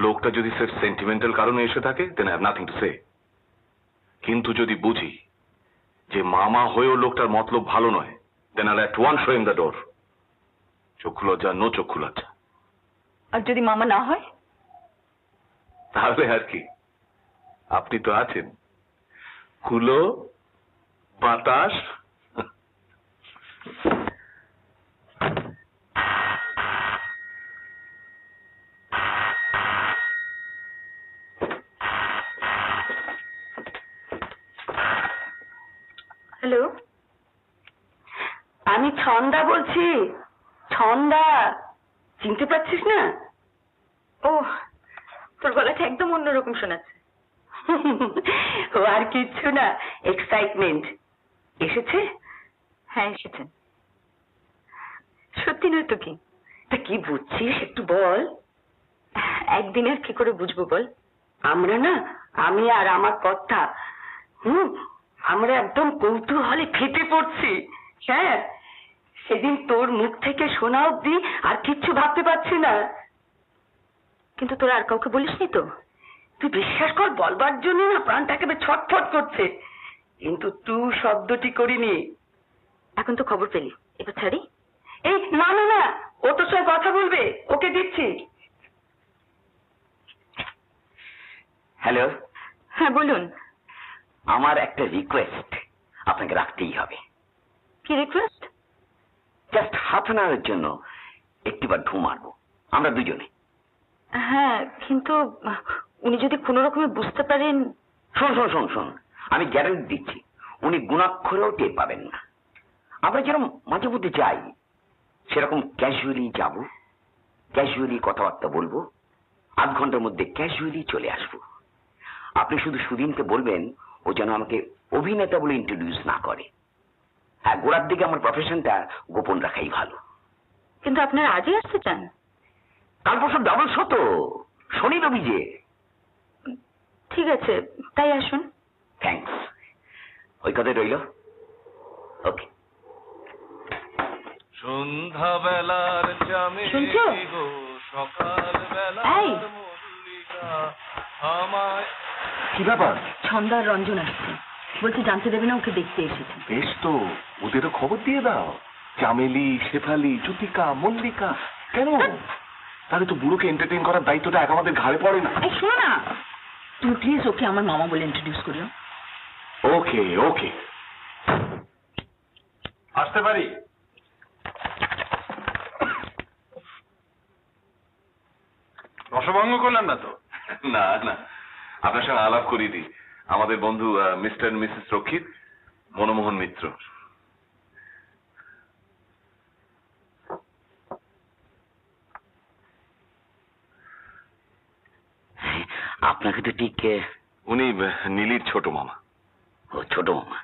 লোকটা যদি স্যার সেন্টিমেন্টাল কারণে এসে থাকে then I have nothing to say. কিন্তু যদি বুঝি যে মামা হয়েও লোকটার মতলব ভালো নয় then I at once show him the door. চক্ষু লজ্জা, নো চক্ষু লজ্জা। আর যদি মামা না হয়? তাহলে আর কি, আপনি তো আছেন। কুলো, বাতাস। হ্যালো, আমি ছন্দা বলছি। ছন্দা, চিনতে পারছিস না? ও, তোর গলাটা একদম অন্যরকম শোনাচ্ছে। ও আর কিচ্ছু না, এক্সাইটমেন্ট। এসেছে? হ্যাঁ এসেছে। সত্যি নয় তো কি? তা কি বুঝছিস একটু বল। একদিন আর কি করে বুঝবো বল? আমরা না, আমি আর আমার কর্তা, আমরা একদম কৌতূহলে ফেটে পড়ছি। হ্যাঁ, সেদিন তোর মুখ থেকে শোনা অব্দি আর কিচ্ছু ভাবতে পারছি না। কিন্তু তোরা আর কাউকে বলিসনি তো? তুই বিশ্বাস কর, বলবার জন্য না প্রাণটা একেবারে ছটফট করছে, কিন্তু তুই শব্দটি করিনি। এখন তো খবর পেলি, এবার ছাড়ি? এই না না না, ও তোর সঙ্গে কথা বলবে, ওকে দিচ্ছি। হ্যালো, হ্যাঁ বলুন। আমার একটা রিকোয়েস্ট আপনাকে রাখতেই হবে। কি রিকোয়েস্ট? হাফ অ্যান আওয়ারের জন্য একটিবার ঢু মারবো আমরা দুজনে। হ্যাঁ, কিন্তু উনি যদি কোনো রকমে বুঝতে পারেন। শোন শোন শোন শোন, আমি গ্যারান্টি দিচ্ছি উনি গুণাক্ষরেও টের পাবেন না। আমরা যেরকম মাঝে মধ্যে যাই সেরকম ক্যাজুয়ালি যাব, ক্যাজুয়ালি কথাবার্তা বলবো, আধ ঘন্টার মধ্যে ক্যাজুয়ালি চলে আসবো। আপনি শুধু সুদিনকে বলবেন ও যেন আমাকে অভিনেতা বলে ইন্ট্রোডিউস না করে। হ্যাঁ, গোড়ার দিকে আমার প্রফেশনটা গোপন রাখাই ভালো। কিন্তু আপনারা আজই আসতে চান? কাল পরশু ডাবল শো তো, শনি রবি যে। ঠিক আছে, তাই আসুন। থ্যাঙ্কস, ওই কথাই রইল। ওকে। সন্ধ্যা বেলার শুনছো? এই, কি ব্যাপার? ছন্দা আর রঞ্জন আসছে, বলছি জানতে দেবে না ওকে দেখতে এসেছে। বেশ তো, ওদেরও খবর দিয়ে দাও। চামেলি, শেফালি, জ্যোতিকা, মল্লিকা। কেন? তাহলে তো বুড়োকে এন্টারটেইন করার দায়িত্বটা এক আমাদের ঘাড়ে পড়ে না। এই শোনো না, তুমি প্লিজ ওকে আমার মামা বলে ইন্ট্রোডিউস করিও। ওকে ওকে, আসতে পারি? রসভঙ্গ করলেন না তো? না না, আপনার সঙ্গে আলাপ করিয়ে দিই। আমাদের বন্ধু মিস্টার মিসেস রক্ষিত, মনমোহন মিত্র। আপনাকে তো ঠিক উনি নীলির ছোট মামা। ও ছোট মামা।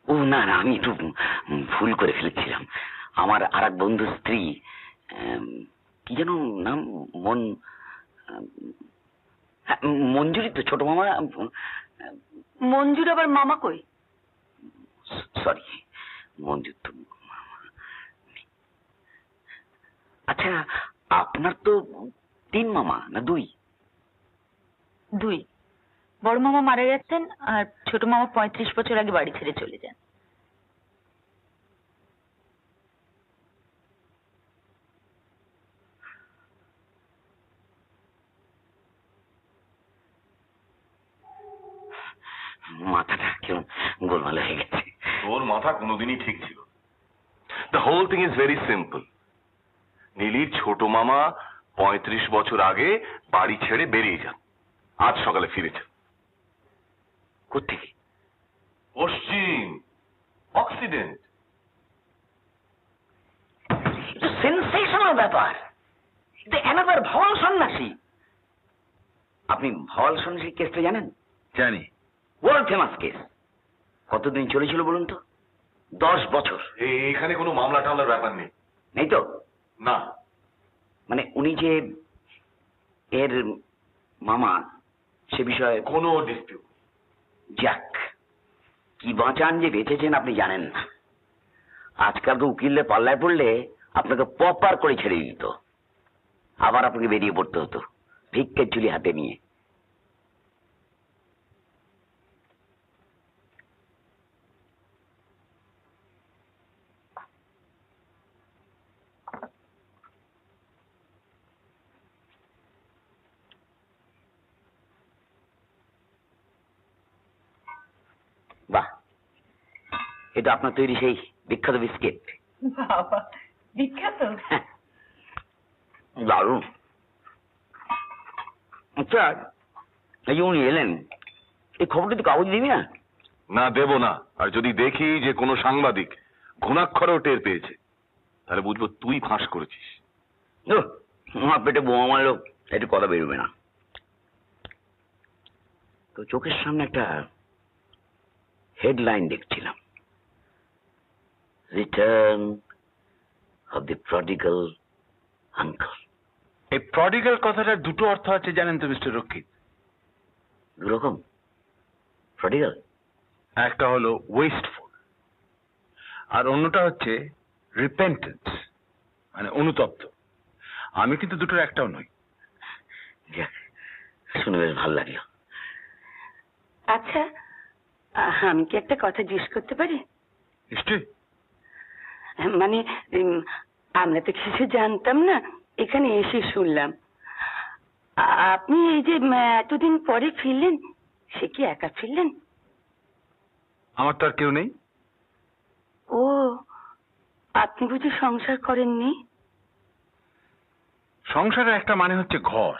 ও না না, আমি একটু ভুল করে ফেলেছিলাম। আমার আর এক বন্ধুর স্ত্রী, কি যেন নাম, মঞ্জুরি তো ছোট মামা। মঞ্জুর আবার মামা কই? সরি, মঞ্জুর তো আচ্ছা, আপনার তো 3 মামা না 2? 2। বড় মামা মারা গেছেন আর ছোট মামা 35 বছর আগে বাড়ি ছেড়ে চলে যান। মাথাটা কেমন গোলমাল হয়ে গেছে। তোর মাথা কোনোদিনই ঠিক ছিল। The whole thing is very simple. নীলির ছোট মামা 35 বছর আগে বাড়ি ছেড়ে বেরিয়ে যান, আজ সকালে ফিরেছেন। কোত্থেকে? পশ্চিম, অক্সিডেন্ট। সেন্সেশনাল ব্যাপার। অ্যানাদার ভল সন্ন্যাসী। আপনি ভল সন্ন্যাসী কেসটা জানেন? জানি। World famous case. কতদিন চলেছিল বলুন তো? 10 বছর। এখানে কোনো মামলা টামলার ব্যাপার নেই। নেই তো? না। মানে উনি যে এর মামা, সে বিষয়ে কোনো ডিসপিউট। যাক, কি বাঁচান যে বেঁচেছেন আপনি জানেন না। আজকাল তো উকিলদের পাল্লায় পড়লে আপনাকে প্রপার করে ছেড়ে দিত, আবার আপনাকে বেরিয়ে পড়তে হতো ভিক্ষের ঝুলি হাতে নিয়ে। বাহ, এটা আপনার তৈরি সেই বিখ্যাত বিস্কিট। বাবা, বিখ্যাত? দারুণ। আচ্ছা, এই যে উনি এলেন, এই খবরটা তো কাগজ দিবি না? না, দেব না। আর যদি দেখি যে কোনো সাংবাদিক ঘুণাক্ষরেও টের পেয়েছে, তাহলে বুঝবো তুই ফাঁস করেছিস। আমার পেটে বোমা মারলো, একটু কথা বেরোবে না তো। চোখের সামনে একটা হেডলাইন দেখছিলাম, রিটার্ন অফ দি প্রডিগাল আঙ্কল। এই প্রডিগাল কথাটার দুটো অর্থ আছে জানেন তো মিস্টার রক্ষিত? দুরকম প্রডিগাল। একটা হলো ওয়েস্টফুল, আর অন্যটা হচ্ছে রিপেন্টেন্স, মানে অনুতপ্ত। আমি কিন্তু দুটোর একটাও নই। যাক, শুনে বেশ ভালো লাগলো। আচ্ছা, আমি কি একটা কথা জিজ্ঞেস করতে পারি? নিশ্চয়ই। মানে আমরা তো কিছু জানতাম না, এখানে এসে শুনলাম। আপনি এই যে এতদিন পরে ফিরলেন, সে কি একা ফিরলেন? আমার তো আর কেউ নেই। ও, আপনি বুঝি সংসার করেননি? সংসারের একটা মানে হচ্ছে ঘর।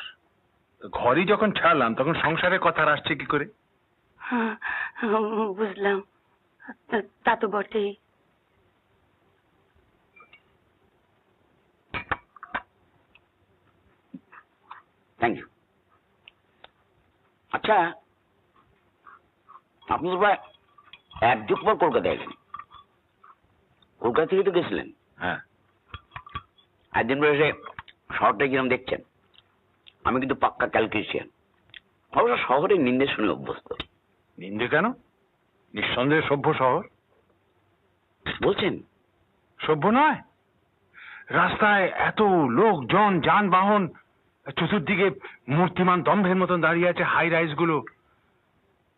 ঘরই যখন ছাড়লাম তখন সংসারের কথা আর আসছে কি করে? হ্যাঁ, বুঝলাম, তা তো বটেই। Thank you. আচ্ছা, আপনি তো প্রায় 1 যুগ পর কলকাতায় এলেন। কলকাতা থেকে তো গেছিলেন। হ্যাঁ। একদিন পরে এসে শহরটা কিরম দেখছেন? আমি কিন্তু পাক্কা ক্যালকুলেশন। অবশ্য শহরের নিন্দে শুনে অভ্যস্ত। নিন্দে কেন? নিঃসন্দেহে সভ্য শহর। বলছেন? সভ্য নয়? রাস্তায় এত লোকজন, যানবাহন, চতুর্দিকে মূর্তিমান দম্ভের মতন দাঁড়িয়ে আছে হাই রাইজ গুলো।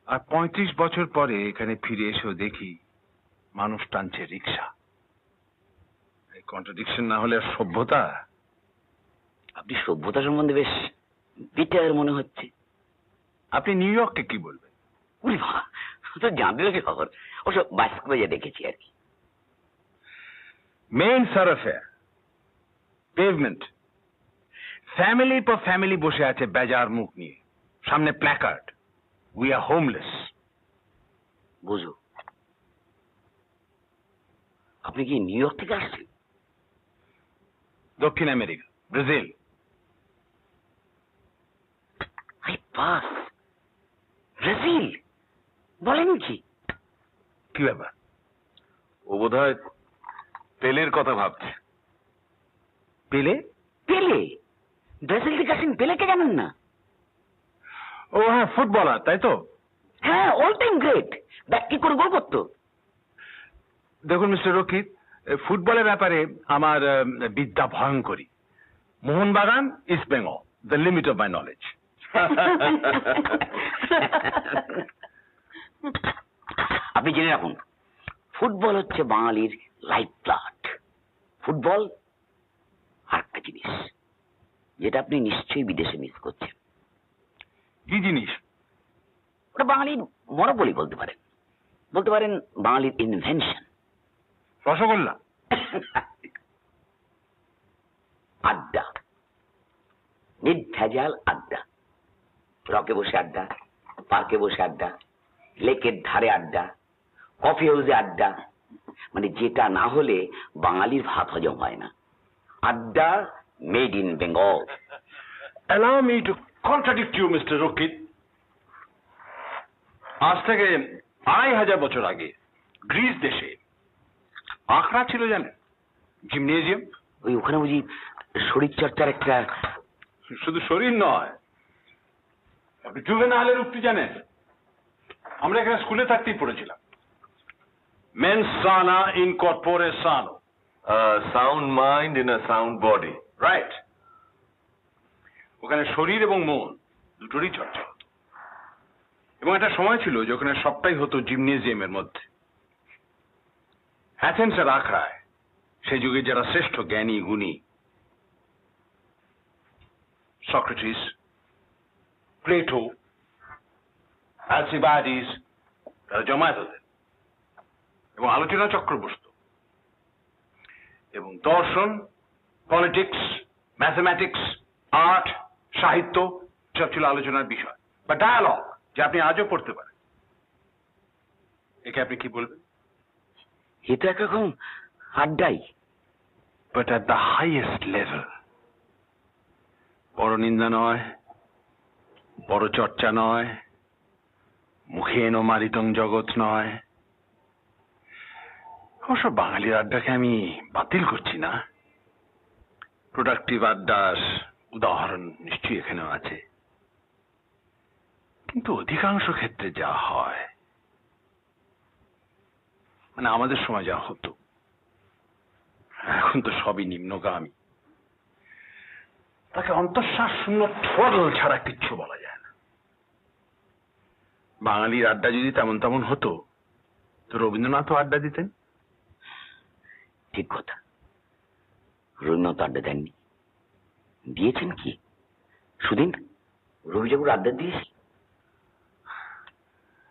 আর 35 বছর পরে এখানে ফিরে এসেও দেখি মানুষ টানছে রিক্সা। এই কন্ট্রাডিকশন না হলে আর সভ্যতা? আপনি সভ্যতা সম্বন্ধে বেশ বিটার মনে হচ্ছে। আপনি নিউ ইয়র্ককে কি বলবেন? উরি বাবা, তো জানতে লাগে খবর। অবশ্য বাস্কোয়ে দেখেছি আর কি। মেইন সারাফেয়ার, পেভমেন্ট, ফ্যামিলি পর ফ্যামিলি বসে আছে বেজার মুখ নিয়ে, সামনে প্ল্যাকার্ড, উই আর হোমলেস। বুঝো, আপনি কি নিউ ইয়র্ক থেকে আসছেন? দক্ষিণ আমেরিকা, ব্রাজিল। বাস, ব্রাজিল বলেন কি? কি ব্যাপার? ও বোধহয় পেলের কথা ভাবছে। পেলে? পেলে? ব্রাজিল থেকে আসেন, পেলেকে জানেন না? ও হ্যাঁ, ফুটবলার, তাই তো? হ্যাঁ, অল টাইম গ্রেট। ব্যাক কি করে গোল করতো? দেখুন মিস্টার রকিত, ফুটবলের ব্যাপারে আমার বিদ্যা ভয়ঙ্করী। Mohun Bagan, east Bengal, the limit of my knowledge. আপনি জেনে রাখুন, ফুটবল হচ্ছে বাঙালির লাইফ ব্লাড। ফুটবল আর একটা জিনিস যেটা আপনি নিশ্চয়ই বিদেশে মিস করছেন। কি জিনিস? ওটা বাঙালির মনোবলি বলতে পারেন, বলতে পারেন বাঙালির ইনভেনশন। রসগোল্লা? আড্ডা, নির্ভেজাল আড্ডা। রকে বসে আড্ডা, পার্কে বসে আড্ডা, লেকের ধারে আড্ডা, কফি হাউসে আড্ডা। মানে যেটা না হলে বাঙালির ভাত হজম হয় না। আড্ডা made in Bengal. Allow me to contradict you, Mr. Rokit. আজ থেকে 2500 বছর আগে গ্রিস দেশে আখড়া ছিল, জানেন? জিমনেজিয়াম। ওই ওখানে বুঝি শরীর চর্চার একটা... শুধু শরীর নয়, আপনি জুভেনাইলের উক্তি জানেন? আমরা এখানে স্কুলে থাকতেই পড়েছিলাম, মেন্স সানা ইন কর্পোরে সানো। Sound mind in a sound body. Right. ওখানে শরীর এবং মন দুটোরই চর্চা হতো। এবং একটা সময় ছিল যখন সবটাই হতো জিমনেজিয়ামের মধ্যে। অ্যাথেন্সের আখড়ায় সেই যুগে যারা শ্রেষ্ঠ জ্ঞানী গুণী, সক্রেটিস, প্লেটো, অ্যালসিবাডিস, তারা জমায়েত হতেন এবং আলোচনা চক্র বসত। এবং দর্শন, পলিটিক্স, ম্যাথমেটিক্স, আর্ট, সাহিত্য সব ছিল আলোচনার বিষয় বা ডায়ালগ, যা আপনি আজও পড়তে পারেন। একে আপনি কি বলবেন? এ তো একরকম আড্ডাই, but at the highest level. বড় নিন্দা নয়, বড় চর্চা নয়, মুখে এনো মারিতং জগৎ নয়। অবশ্য বাঙালির আড্ডাকে আমি বাতিল করছি না। প্রোডাক্টিভ আড্ডার উদাহরণ নিশ্চয়ই এখানেও আছে, কিন্তু অধিকাংশ ক্ষেত্রে যা হয়, মানে আমাদের সময় যা হতো, এখন তো সবই নিম্নগামী। তাকে অন্তঃশ্বাস শূন্য ঠোঁটল ছাড়া কিচ্ছু বলা যায় না। বাঙালির আড্ডা যদি তেমন তেমন হতো তো রবীন্দ্রনাথও আড্ডা দিতেন। ঠিক কথা। রবীন্দ্রনাথ আড্ডা দেননি? দিয়েছেন কি সুদিন? রবিবাবুর আড্ডা দিয়েছি।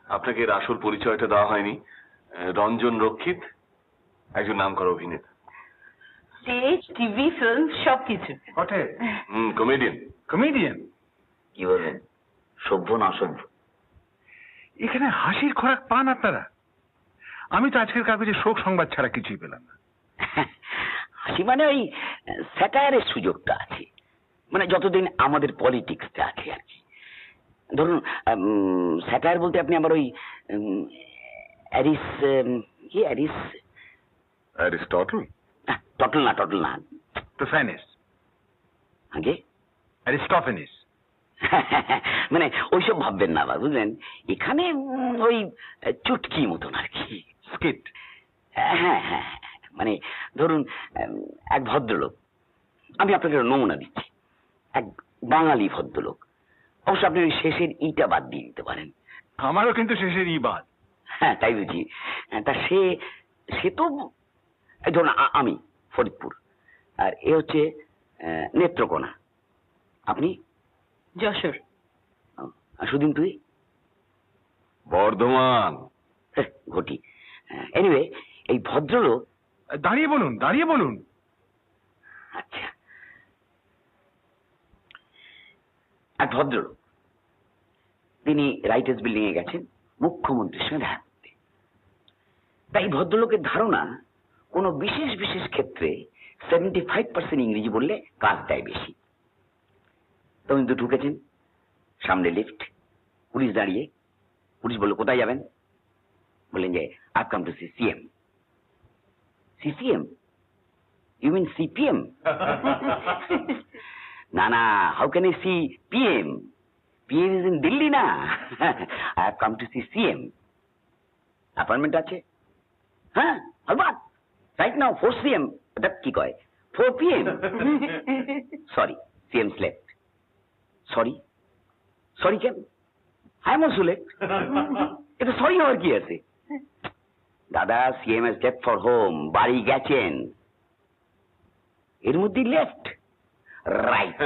আপনাকে এর আসল পরিচয়টা দেওয়া হয়নি। রঞ্জন রক্ষিত একজন নামকরা অভিনেতা। স্টেজ, টিভি, ফিল্ম সবকিছু। বটে? কমেডিয়ান। কমেডিয়ান? কি বলবেন, সভ্য না অসভ্য? এখানে হাসির খোরাক পান আপনারা? আমি তো আজকের কাগজে শোক সংবাদ ছাড়া কিছুই পেলাম না। হাসি মানে ওই স্যাটায়ারের সুযোগটা আছে, মানে যতদিন আমাদের পলিটিক্সটা আছে আর কি। ধরুন স্যাটায়ার বলতে আপনি আমার ওই অ্যারিস্টটল? টটল না টোফ্যানিস? আগে অ্যারিস্টোফেনিস? মানে ওইসব ভাববেন না, বুঝলেন? এখানে ওই চুটকি মতন আর কি, স্কিট? হ্যাঁ, মানে ধরুন এক ভদ্রলোক, আমি আপনাকে নমুনা দিচ্ছি, এক বাঙালি ভদ্রলোক, অবশ্য আপনি ওই শেষের ইটা বাদ দিয়ে দিতে পারেন। আমারও কিন্তু শেষের ই বাদ। হ্যাঁ তাই বুঝি। তা সে তো ধরুন আমি ফরিদপুর, আর এ হচ্ছে নেত্রকোনা, আপনি যশোর। সুদিন তুই? বর্ধমান। ঘটি। এনিওয়ে, এই ভদ্রলোক, দাঁড়িয়ে বলুন। আচ্ছা, এক ভদ্রলোক, তিনি রাইটার্স বিল্ডিং এ গেছেন মুখ্যমন্ত্রীর সঙ্গে দেখা করতে। তাই ভদ্রলোকের ধারণা কোনো বিশেষ ক্ষেত্রে 75% ইংরেজি বললে কাজ দেয় বেশি। তো কিন্তু ঢুকেছেন, সামনে লিফট, পুলিশ দাঁড়িয়ে। পুলিশ বলল, কোথায় যাবেন? বললেন যে I come to see CM. CCM? You mean CPM? না, how can I see PM? PM is in Delhi না। I have come to see CM. Appointment আছে? হ্যাঁ, অলবাত রাইট নাও 4 সিএম। এটা কি কয়, 4 PM? Sorry, CM slept. Sorry কেন? I am also late. এটা sorry হওয়ার কি আছে? দাদা, CM has left for home, বাড়ি গেছেন, এর মধ্যে লেফট রাইট।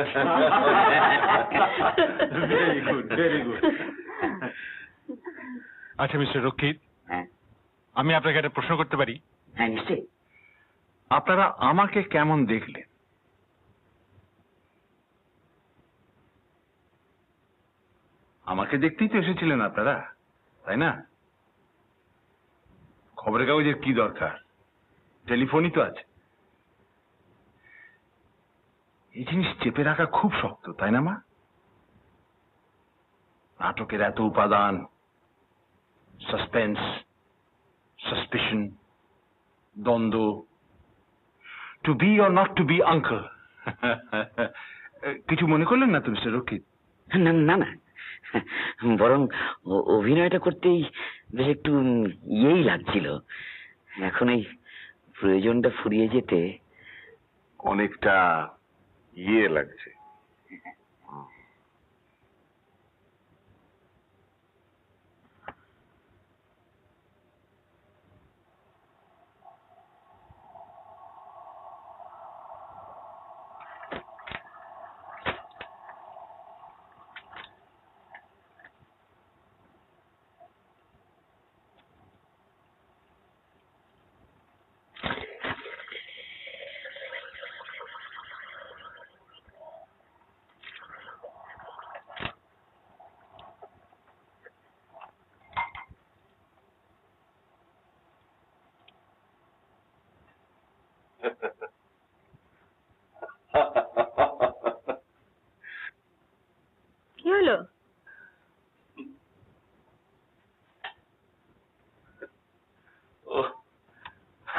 Very good. আচ্ছা মিস্টার রক্ষিত, হ্যাঁ আমি আপনাকে একটা প্রশ্ন করতে পারি? হ্যাঁ নিশ্চয়ই। আপনারা আমাকে কেমন দেখলেন? আমাকে দেখতেই তো এসেছিলেন আপনারা, তাই না? খবরের কাগজের কি দরকার, টেলিফোনই তো আছে। এই জিনিস চেপে রাখা খুব শক্ত, তাই না মা? নাটকের এত উপাদান, সাসপেন্স, সাসপিশন, দ্বন্দ্ব, to be or not to be uncle. কিছু মনে করলেন না তো মিস্টার রক্ষিত? না, বরং অভিনয়টা করতেই বেশ একটু ইয়েই লাগছিল। এখন এই প্রয়োজনটা ফুরিয়ে যেতে অনেকটা ইয়ে লাগছে। কি হলো?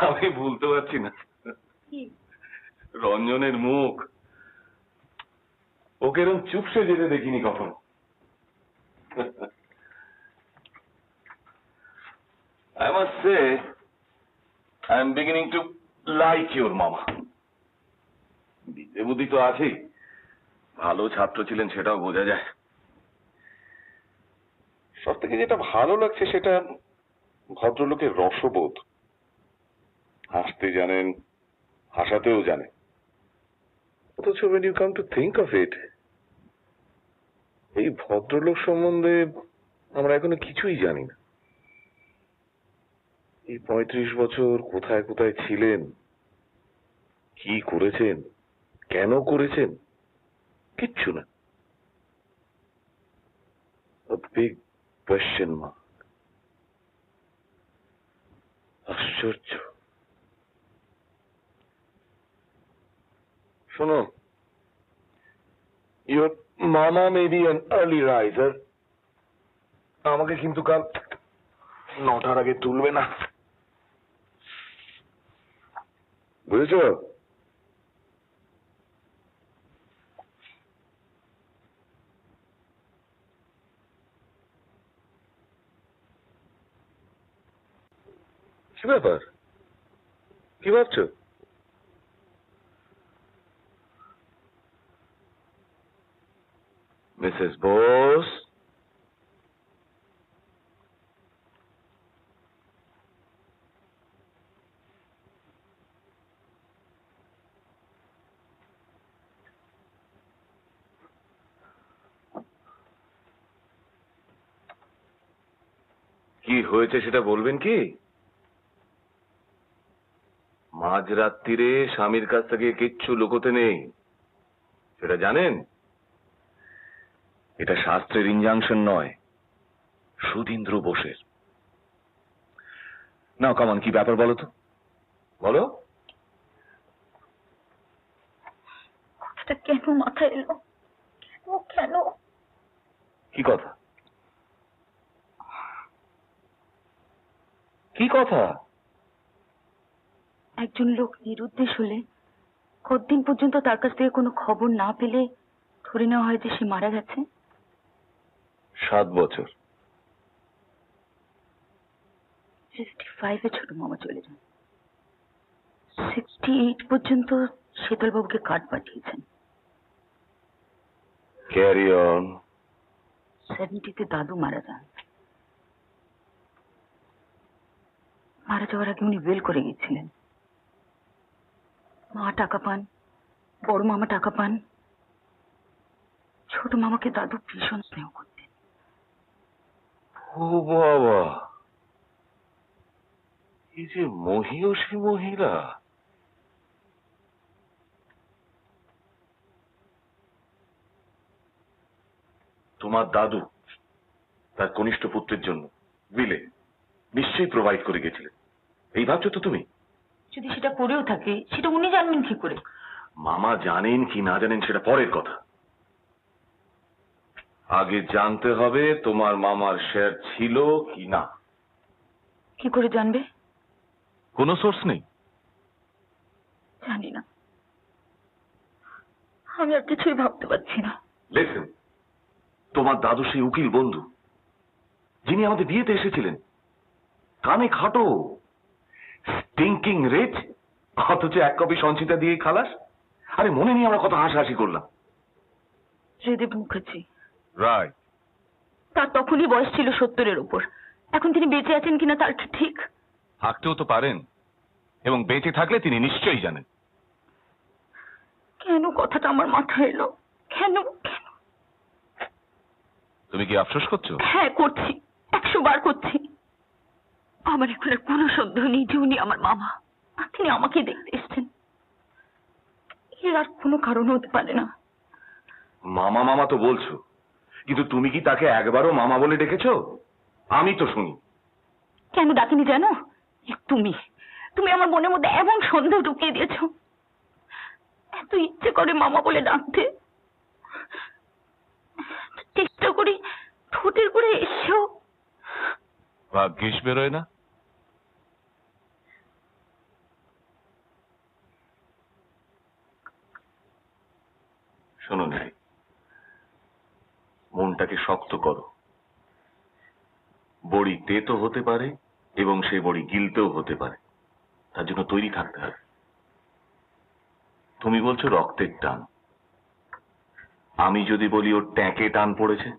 আমি ভুলতে পারছি না রঞ্জনের মুখ। ওকে এরকম চুপসে যেতে দেখিনি কখনো। I must say, I am beginning to like your mama. বিদ্যে বুদ্ধি তো আছেই, ভালো ছাত্র ছিলেন সেটাও বোঝা যায়। সব থেকে যেটা ভালো লাগছে সেটা ভদ্রলোকের রসবোধ। হাসতে জানেন, হাসাতেও জানেন। অথচ when you come to think of it, এই ভদ্রলোক সম্বন্ধে আমরা এখনো কিছুই জানি না। এই 35 বছর কোথায় কোথায় ছিলেন, কি করেছেন, কেন করেছেন, কিচ্ছু না। A big question mark. আশ্চর্য। শোনো, your mama may be an early riser, আমাকে কিন্তু কাল 9টার আগে তুলবে না, বুঝেছ? কি ব্যাপার, কি ভাবছো? মিসেস বোস, কি হয়েছে সেটা বলবেন কি? মাঝরাত্রিরে স্বামীর কাছ থেকে কিচ্ছু লুকোতে নেই, সেটা জানেন? এটা শাস্ত্রের ইনজাংশন নয়, সুধীন্দ্র বোসের। না কামান, কি ব্যাপার বলো তো, বলো। কথাটা কেন মাথায় এলো? কেন? কি কথা, কি কথা? একজন লোক নিরুদ্দেশ হলে কতদিন পর্যন্ত তার কাছ থেকে কোনো খবর না পেলে ধরে নেওয়া হয় যে সে মারা গেছে? 7 বছর। 65-এ ছোট মামা চলে যান। 68 পর্যন্ত শীতল বাবুকে কার্ড পাঠিয়েছেন। Carry on. 70-তে দাদু মারা যান। মারা যাওয়ার আগে উনি ওয়েল করে গেছিলেন। মা টাকা পান, বড় মামা টাকা পান, ছোট মামাকে দাদু ভীষণ স্নেহ করতেন। ও বাবা, এই যে মহিয়সী মহিলা। তোমার দাদু তার কনিষ্ঠ পুত্রের জন্য বিলে নিশ্চয়ই প্রোভাইড করে গেছিলেন, এই ভাবছো তো তুমি? যদি সেটা করেও থাকে, সেটা উনি জানবেন কি করে? মামা জানেন কি না জানেন সেটা পরের কথা, আগে জানতে হবে তোমার মামার শেয়ার ছিল কি না। কি করে জানবে? কোনো সোর্স নেই? জানি না, আমি আর কিছুই ভাবতে পারছি না। লিসেন, তোমার দাদু সেই উকিল বন্ধু যিনি আমাদের বিয়েতে এসেছিলেন, কানে খাটো, স্টিঙ্কিং রিচ, অথচ 1 কপি সঞ্চিতা দিয়ে খালাস। আরে মনে নিয়ে আমরা কত হাসাহাসি করলাম। জয়দেব মুখার্জি। রাইট। তার তখনই বয়স ছিল 70-এর উপর। এখন তিনি বেঁচে আছেন কিনা তার কি ঠিক? থাকতেও তো পারেন, এবং বেঁচে থাকলে তিনি নিশ্চয়ই জানেন। কেন কথাটা আমার মাথায় এলো? কেন কেন? তুমি কি আফসোস করছো? হ্যাঁ করছি, 100 বার করছি। আমার এখন আর কোনো সন্দেহ নেই যে উনি আমার মামা, আর তিনি আমাকে দেখতে এসেছেন। এর আর কোনো কারণ হতে পারে না। মামা মামা তো বলছো, কিন্তু তুমি কি তাকে একবারও মামা বলে ডেকেছো? আমি তো শুনি। কেন ডাকিনি জানো? তুমি তুমি আমার মনের মধ্যে এমন সন্দেহ ঢুকিয়ে দিয়েছো, এত ইচ্ছে করে মামা বলে ডাকতে, চেষ্টা করি ঠোঁটের করে এসেও ভাগ্যিস বেরোয় না। শোনো নি, মনটাকে শক্ত করো। বড়ি তেতো হতে পারে এবং সেই বড়ি গিলতেও হতে পারে, তার জন্য তৈরি থাকতে হবে। তুমি বলছো রক্তের টান, আমি যদি বলি ওর ট্যাঁকে টান পড়েছে।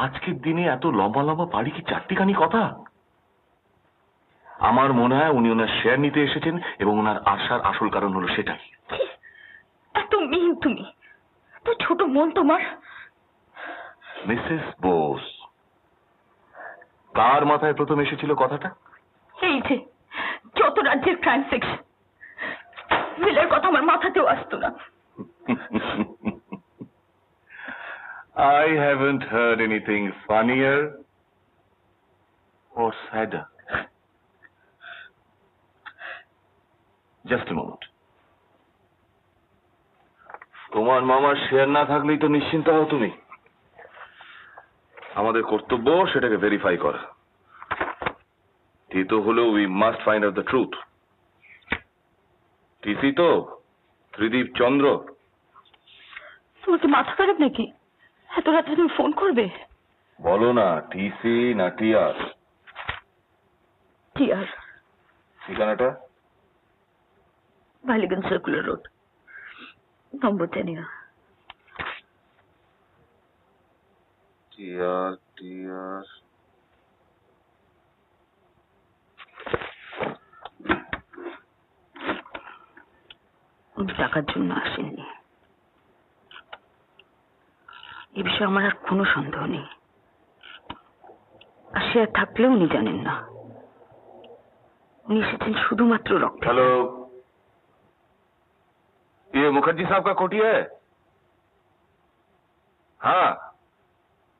আজকের দিনে এত লম্বা লম্বা বাড়ি কি চারটিখানি কথা? আমার মনে হয় উনি ওনার শেয়ার নিতে এসেছেন এবং ওনার আসার আসল কারণ হলো সেটাই। তুমি, তো ছোট মন তোমার। মিসেস বোস, কার মাথায় প্রথম এসেছিল কথাটা? এই যে যত রাজ্যের ক্রাইম সেকশন, বিলের কথা আমার মাথাতেও আসতো না। I haven't heard anything funnier or sadder. Just a moment. তোমার মামার শেয়ার না থাকলেই তো নিশ্চিন্ত হও তুমি। আমাদের কর্তব্য সেটাকে ভেরিফাই করা। তো হলো we must find out the truth. TC তো ত্রিদীপ চন্দ্র। তোমার কি মাথা খারাপ নাকি? এত রাতে তুমি ফোন করবে? বলো না, টিসি না টিআর? টিআর। ঠিকানাটা? বালিগঞ্জ সার্কুলার রোড, নম্বর জানিও। টিআর টিআর উনি টাকার জন্য আসেননি, এ বিষয়ে আমার আর কোনো সন্দেহ নেই। আর সে থাকলেও উনি জানেন না, উনি এসেছেন শুধুমাত্র রক্ত। हेलो, ये मुखर्जी साहब का कोठी है? हाँ,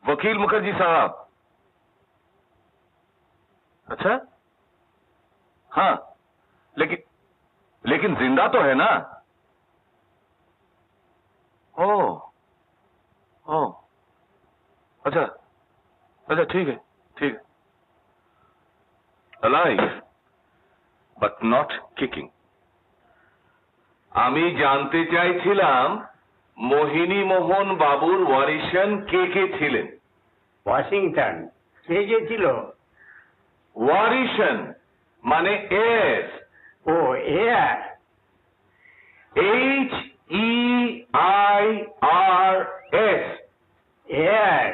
वकील मुखर्जी साहब। अच्छा, हाँ, लेकिन जिंदा तो है ना? ओ, अच्छा, अच्छा, ठीक है, ठीक है। Alive, but not kicking. আমি জানতে চাইছিলাম মোহিনী মোহন বাবুর ওয়ারিশন কে কে ছিলেন? ওয়াশিংটন। কে ছিল? ওয়ারিশন মানে এস। ও এয়ার। HEIRS। এয়ার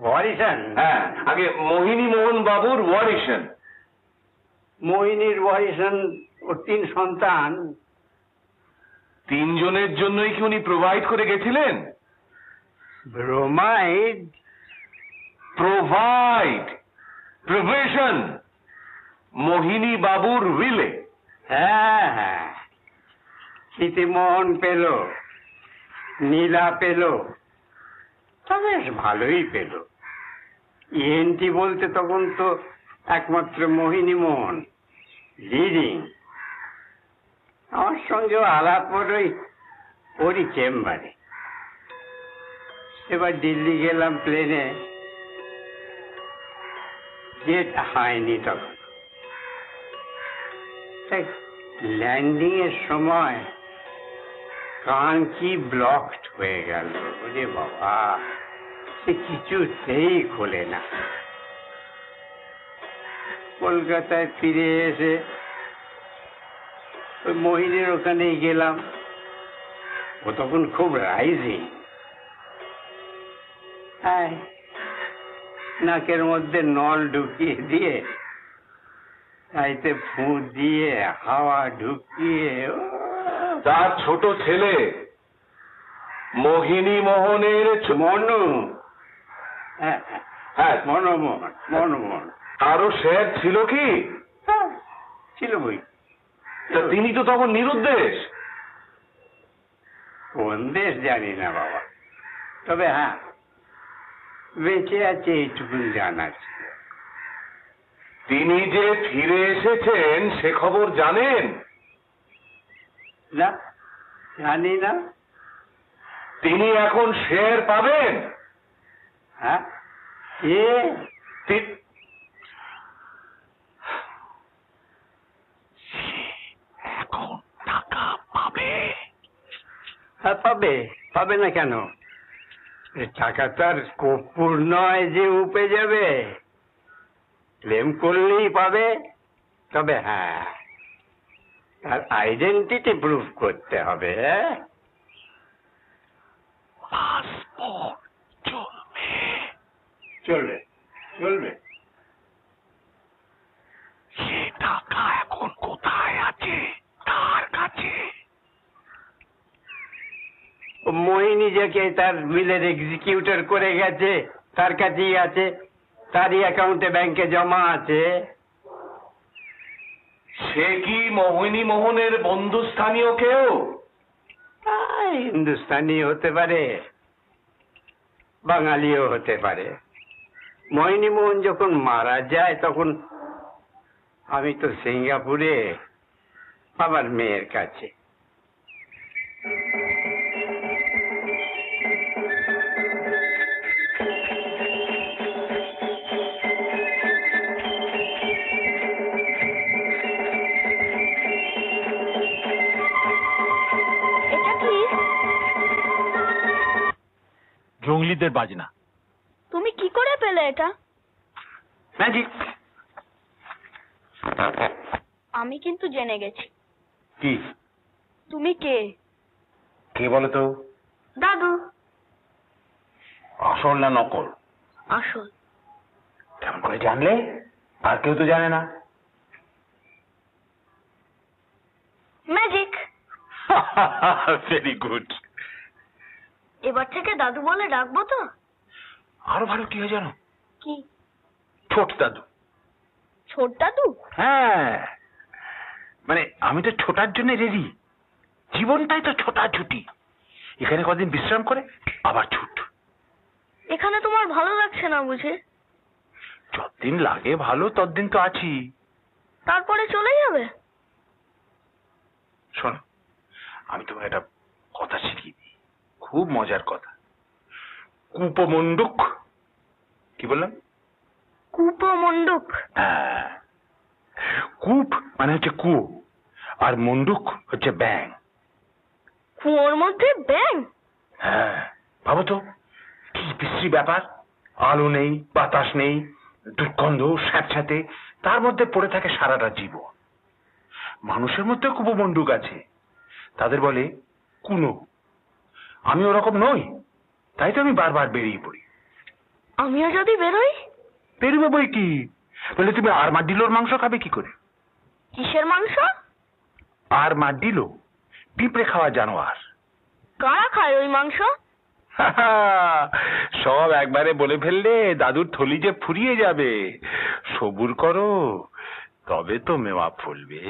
ওয়ারিশন। হ্যাঁ, আগে মোহিনী মোহন বাবুর ওয়ারিশন। মোহিনীর ওয়ারিশন ওর 3 সন্তান। 3 জনের জন্যই কি উনি প্রোভাইড করে গেছিলেন? ব্রোমাইড? প্রোভাইড, প্রভিশন মোহিনী বাবুর উইলে। হ্যাঁ হ্যাঁ, স্মৃতিমোহন পেল, নীলা পেল, তা বেশ ভালোই পেল। ইএনটি বলতে তখন তো একমাত্র মোহিনী মোহন লিডিং। আমার সঙ্গেও আলাপ ওরই চেম্বারে। এবার দিল্লি গেলাম প্লেনে, জেট হয়নি তখন। তাই ল্যান্ডিং এর সময় কান কি ব্লকড হয়ে গেল। ওরে বাবা, সে কিছুতেই খোলে না। কলকাতায় ফিরে এসে ওই মোহিনীর ওখানেই গেলাম। ও তখন খুব রাইজিং। নাকের মধ্যে নল ঢুকিয়ে দিয়ে, তাইতে ফু দিয়ে হাওয়া ঢুকিয়ে তার ছোট ছেলে মোহিনী মোহনের মনু। হ্যাঁ, মনমোহন আরো শেয়ার ছিল কি? ছিল বই। তা তিনি তো তখন নিরুদ্দেশ। কোন দেশ জানি না বাবা, তবে হ্যাঁ বেঁচে আছে এইটুকুন জানা ছিল। তিনি যে ফিরে এসেছেন সে খবর জানেন? না, জানি না। তিনি এখন শেয়ার পাবেন? হ্যাঁ, এখন টাকা পাবে? হ্যাঁ পাবে, পাবে না কেন? টাকা তার কর্পূর নয় যে উপে যাবে। ক্লেম করলেই পাবে। তবে হ্যাঁ, তার আইডেন্টিটি প্রুফ করতে হবে। পাসপোর্ট চলবে? চলবে, চলবে। সে টাকা এখন কোথায় আছে? কার কাছে? মোহিনী যাকে তার মিলের এক্সিকিউটর করে গেছে তার কাছেই আছে, তারই অ্যাকাউন্টে ব্যাংকে জমা আছে। সে কি মোহিনী মোহনের বন্ধুস্থানীয় কেউ? হিন্দুস্তানি হতে পারে, বাঙালিও হতে পারে। মোহিনী মোহন যখন মারা যায় তখন আমি তো সিঙ্গাপুরে আমার মেয়ের কাছে। এটা কি? জঙ্গলিদের বাজনা। তুমি কি করে পেলে এটা? ম্যাজিক। আমি কিন্তু জেনে গেছি কি? তুমি কে। কে বলো তো? দাদু। আসল না নকল? আসল। কেমন করে জানলে? আর কেউ তো জানে না। ম্যাজিক। Very good. এবার থেকে দাদু বলে ডাকবো তো? আরো ভালো কি হয় জানো? কি? ছোট দাদু। ছোট দাদু? হ্যাঁ, মানে আমি তো ছোটার জন্য রেডি। জীবনটাই তো ছোটাছুটি। এখানে কদিন বিশ্রাম করে আবার ছুট। এখানে তোমার ভালো লাগছে না বুঝি? যতদিন লাগে ভালো ততদিন তো আছি। তারপরে চলে যাবে? শোনো, আমি তোমাকে একটা কথা শিখিয়ে দিই, খুব মজার কথা। কূপমণ্ডুক। কি বললাম? কূপমণ্ডুক। হ্যাঁ, কূপ মানে হচ্ছে কুয়ো, আর মণ্ডুক হচ্ছে ব্যাং। কুয়োর মধ্যে ব্যাং? হ্যাঁ, ভাবো তো কি বিশ্রী ব্যাপার। আলো নেই, বাতাস নেই, দুর্গন্ধ, স্যাঁতস্যাঁতে, তার মধ্যে পড়ে থাকে সারাটা জীবন। মানুষের মধ্যে কূপমণ্ডুক আছে, তাদের বলে কুনো। আমি ওরকম নই, তাই তো আমি বারবার বেরিয়ে পড়ি। আমিও যদি বেরোই? বেরোবে বই কি, বলে তুমি আরমাডিলোর মাংস খাবে কি করে? কিসের মাংস? আরমাডিলো পিঁপড়ে খাওয়া জানোয়ার। কারা খায় ওই মাংস? সব একবারে বলে ফেললে দাদুর থলি যে ফুরিয়ে যাবে। সবুর করো, তবে তো মেওয়া ফলবে।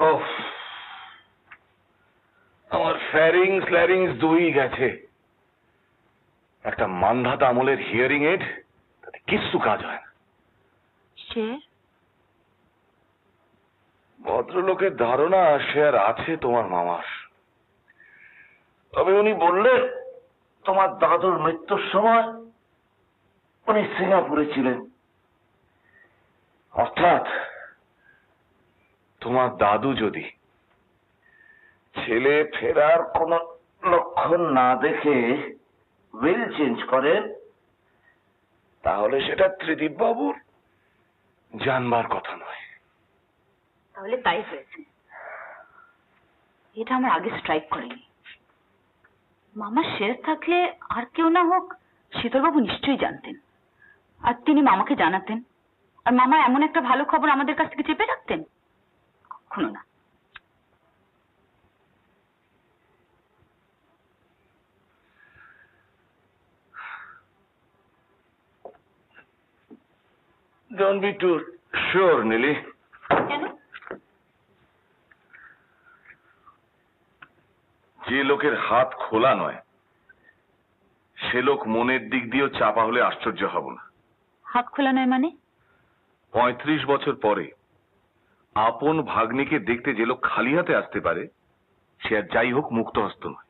ওহ, আমার ফ্ল্যারিংস দুই গেছে। একটা মান্ধাতা আমলের হিয়ারিং এড, তাতে কিচ্ছু কাজ হয় না। সে ভদ্রলোকের ধারণা সে আর আছে তোমার মামার। তবে উনি বললেন তোমার দাদুর মৃত্যুর সময় উনি সিঙ্গাপুরে ছিলেন। অর্থাৎ তোমার দাদু যদি ছেলে ফেরার কোন লক্ষণ না দেখে উইল চেঞ্জ করেন, তাহলে সেটা ত্রিদীপ বাবুর জানবার কথা নয়। তাহলে তাই হয়েছে। এটা আমার আগে স্ট্রাইক করেনি। মামার শেষ থাকলে আর কেউ না হোক শীতলবাবু নিশ্চয়ই জানতেন, আর তিনি মামাকে জানাতেন, আর মামা এমন একটা ভালো খবর আমাদের কাছ থেকে চেপে রাখতেন? কখনো না। Don't be too sure, Neeli. কেন? যে লোকের হাত খোলা নয়, সে লোক মনের দিক দিয়েও চাপা হলে আশ্চর্য হব না। হাত খোলা নয় মানে? 35 বছর পরে আপন ভাগ্নিকে দেখতে যে লোক খালি হাতে আসতে পারে, সে আর যাই হোক মুক্ত হস্ত নয়।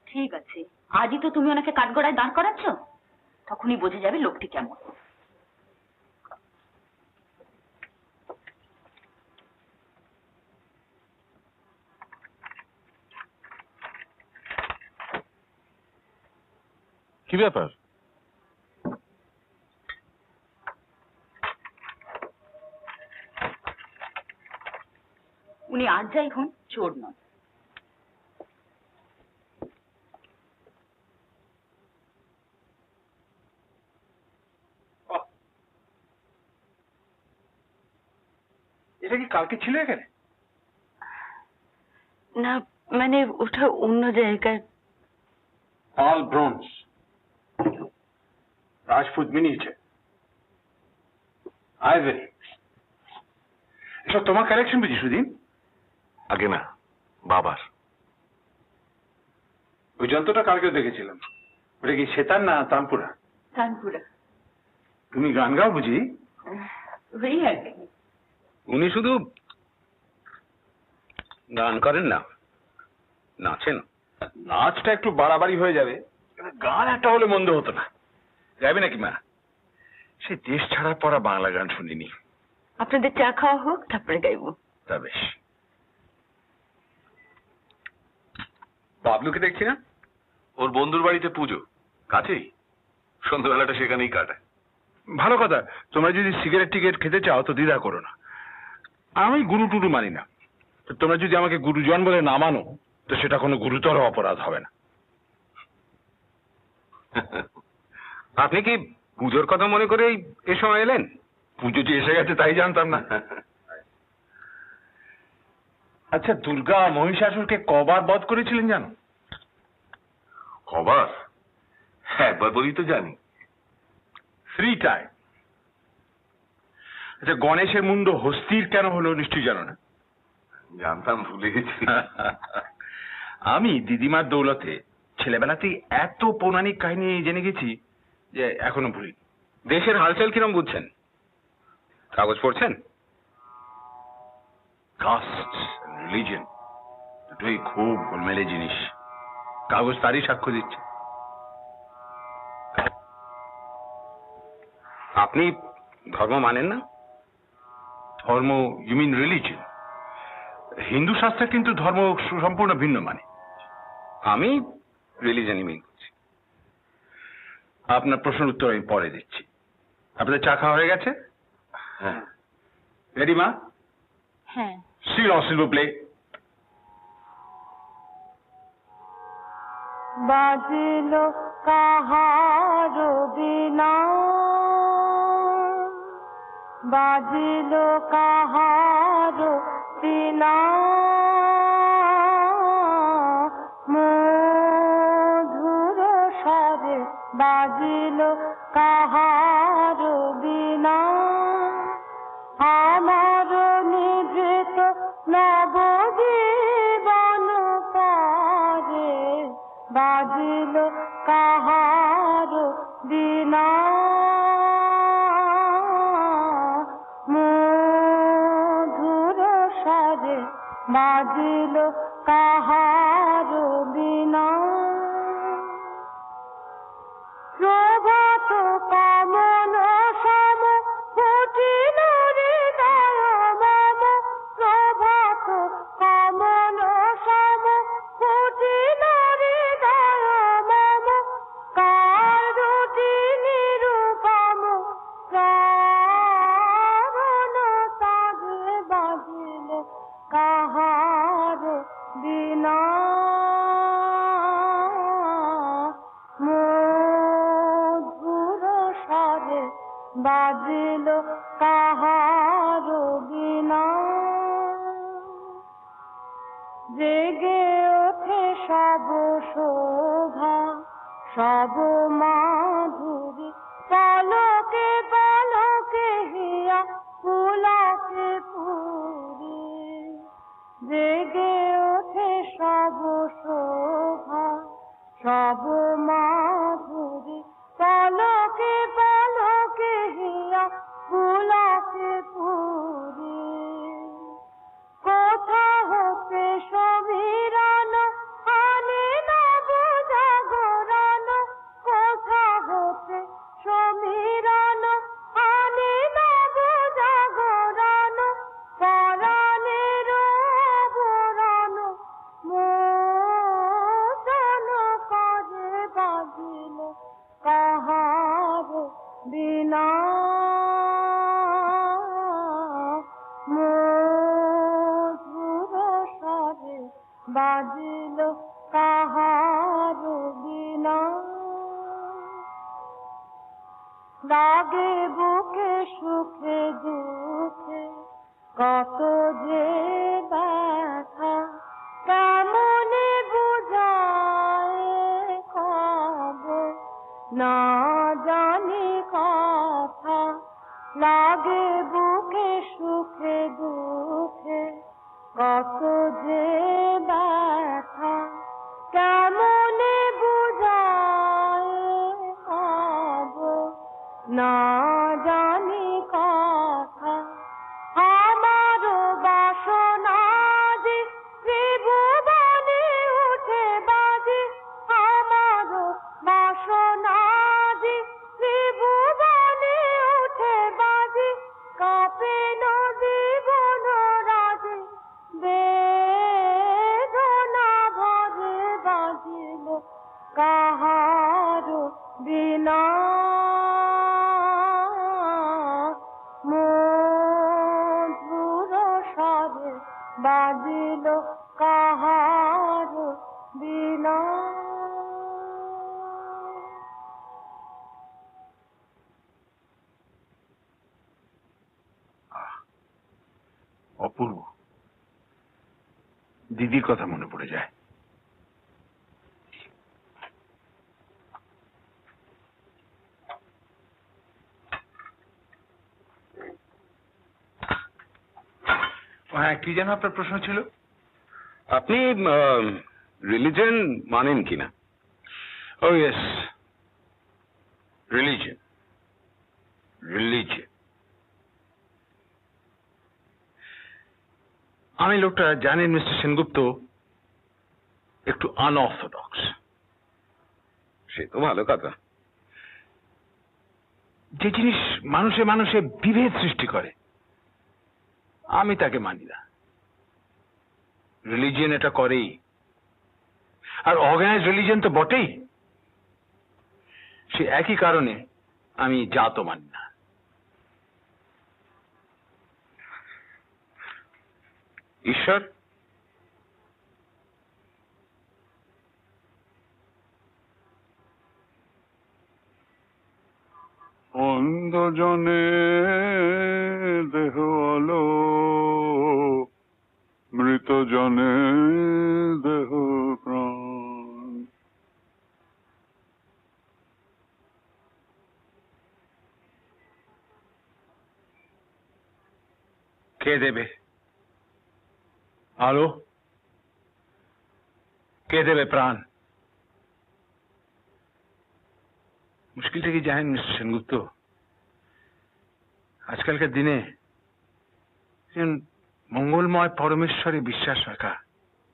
ঠিক আছে, আজই তো তুমি ওনাকে কাঠগড়ায় দাঁড় করাচ্ছ, তখনই বোঝা যাবে লোকটি কেমন। কি ব্যাপার? উনি আর যাই হন চোর নন। এটা কি কালকে ছিল এখানে? না মানে ওটা অন্য জায়গায়। পাল ব্রোঞ্জ, রাজপুত মিনিয়েচার, আইভরি, এসব তোমার কালেকশন বুঝি সুদিন? আগে না, বাবার। ওই যন্ত্রটা কালকেও দেখেছিলাম। ওটা কি সেতার না তানপুরা? কানপুরা। তুমি গান গাও বুঝি? ওই আর কি। উনি শুধু গান করেন না, নাচেন। নাচটা একটু বাড়াবাড়ি হয়ে যাবে, কিন্তু গান একটা হলে মন্দ হতো না। গাইবে নাকি মা? সে দেশ ছাড়ার পর আর বাংলা গান শুনিনি। আপনাদের চা খাওয়া হোক, তারপরে গাইবো। তা বেশ। বাবলুকে দেখছি না? ওর বন্ধুর বাড়িতে পুজো, কাছেই, সন্ধ্যাবেলাটা সেখানেই কাটায়। ভালো কথা। তোমরা যদি সিগারেট টিকেট খেতে চাও তো দ্বিধা করো না। আমি গুরু টুরু মানি না। তো তোমরা যদি আমাকে গুরুজন বলে না মানো তো সেটা কোনো গুরুতর অপরাধ হবে না। আপনি কি পুজোর কথা মনে করেই এ সময় এলেন? পুজো যে এসে গেছে তাই জানতাম না। আচ্ছা, দুর্গা মহিষাসুরকে কবার বধ করেছিলেন জানো? কবার? একবার বলি তো জানি। 3 টাইম। আচ্ছা, গণেশের মুন্ড হস্তির কেন হলো নিশ্চয়ই জানো না? জানতাম, ভুলে গেছি। আমি দিদিমার দৌলতে ছেলেবেলাতেই এত পৌরাণিক কাহিনী জেনে গেছি যে এখনো ভুলি। দেশের হালচাল কিরম বুঝছেন? কাগজ পড়ছেন? কাস্ট রিলিজন দুটোই খুব গোলমেলে জিনিস। কাগজ তারই সাক্ষ্য দিচ্ছে। আপনি ধর্ম মানেন না? ধর্ম, ইউ মিন রিলিজন? হিন্দু শাস্ত্রে কিন্তু ধর্ম সম্পূর্ণ ভিন্ন মানে। আমি রিলিজনই মিন করছি। আপনার প্রশ্নের উত্তর আমি পরে দিচ্ছি। আপনাদের চা খাওয়া হয়ে গেছে? হ্যাঁ। রেডি মা? হ্যাঁ। Silence, s'il vous plaît. বাজিল কাহার বিনা, বাজিল কাহার বিনা, মধুর স্বরে বাজিল কাহার বিনা, আমার নিভৃত নবজীবন পারে বাজিল কাহার বিনা, মধুর স্বরে বাজিল কাহার বিনা, প্রভাত কামন সম ফুটিল হৃদয় মম, প্রভাত কামন সম ফুটিল হৃদয় মম, কারুটি নিরূপম কারণ তারে বাজিল কাহার বিনা, মধুর স্বরে বাজিল কাহার বিনা, জেগে ওঠে সব শোভা সব মাধুরী, পলকে পলকে হিয়া পুলকে পুরি, জেগে ওঠে সব শোভা সব মাধুরী, পলকে পলকে হিয়া পুলকে পুরি, কোথা হতে সমীরণ আনে নব জাগরণ, কোথা হতে সমীরণ আনে নব জাগরণ, পরাণের আবরণ মোচন করে বাজিল কাহার বিনা, মধুর স্বরে বাজিল কাহার বিনা, লাগে বুকে সুখে দুঃখে কত যে ব্যথা কেমনে বোঝায় খবর না জানি কথা লাগে বুকে সুখে দুঃখে কত যে ব্যথা কেমনে বোঝায় খবর না জানি কথা আমারও বাসনা যে ত্রিভুবনে উঠে বাজে আমারও বাসনা যে ত্রিভুবনে উঠে বাজে কাঁপে জীবন রাজে বেদনা ভরে বাজিল কাহার বিনা মধুর স্বরে বাজিল কাহার বিনা। অপূর্ব, দিদির কথা মনে পড়ে যায়। হ্যাঁ, কি যেন আপনার প্রশ্ন ছিল? আপনি রিলিজন মানেন কিনা? ও ইয়েস, রিলিজিয়ন। রিলিজিয়ন, আমি লোকটা জানেন মিস্টার সেনগুপ্ত একটু আনঅর্থোডক্স। সে তো ভালো কথা। যে জিনিস মানুষে মানুষে বিভেদ সৃষ্টি করে আমি তাকে মানি না। রিলিজিয়ন এটা করেই, আর অর্গানাইজ রিলিজিয়ন তো বটেই। সে একই কারণে আমি জাতও মানি না। ঈশ্বর? অন্ধজনে দেহ আলো, মৃত জনে দেহ প্রাণ। কে দেবে আলো? কে দেবে প্রাণ? মুশকিলটা কি জানেন মিস্টার সেনগুপ্ত? আজকালকার দিনে মঙ্গলময় পরমেশ্বরে বিশ্বাস রাখা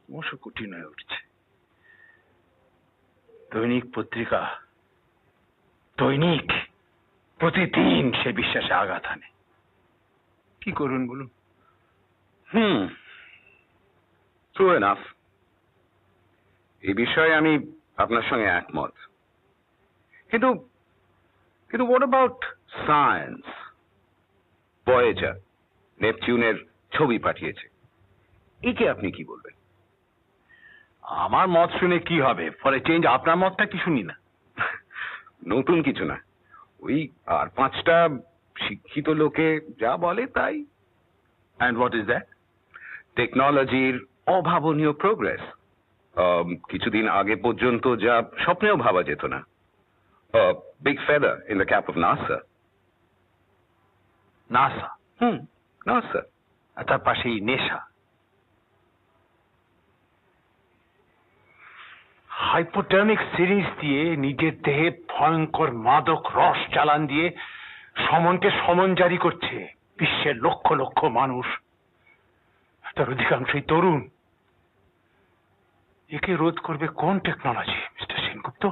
ক্রমশ কঠিন হয়ে উঠছে। দৈনিক পত্রিকা, দৈনিক প্রতিদিন সে বিশ্বাসে আঘাত আনে। কি করুন বলুন? True enough. এই বিষয়ে আমি আপনার সঙ্গে একমত। কিন্তু কিন্তু হোয়াট অ্যাবাউট সায়েন্স? ভয়েজার নেপচুনের ছবি পাঠিয়েছে, একে আপনি কি বলবেন? আমার মত শুনে কি হবে? ফর এ চেঞ্জ আপনার মতটা কি শুনি না? নতুন কিছু না, ওই আর পাঁচটা শিক্ষিত লোকে যা বলে তাই। And what is that? টেকনোলজির অভাবনীয় প্রোগ্রেস। কিছুদিন আগে পর্যন্ত যা স্বপ্নেও ভাবা যেত না। Big feather in the cap of NASA. NASA? NASA. আর তার পাশেই নেশা। হাইপোটার্মিক সিরিজ দিয়ে নিজের দেহে ভয়ঙ্কর মাদক রস চালান দিয়ে সমনকে সমন জারি করছে বিশ্বের লক্ষ লক্ষ মানুষ, তার অধিকাংশই তরুণ। একে রোধ করবে কোন টেকনোলজি মিস্টার সেনগুপ্ত?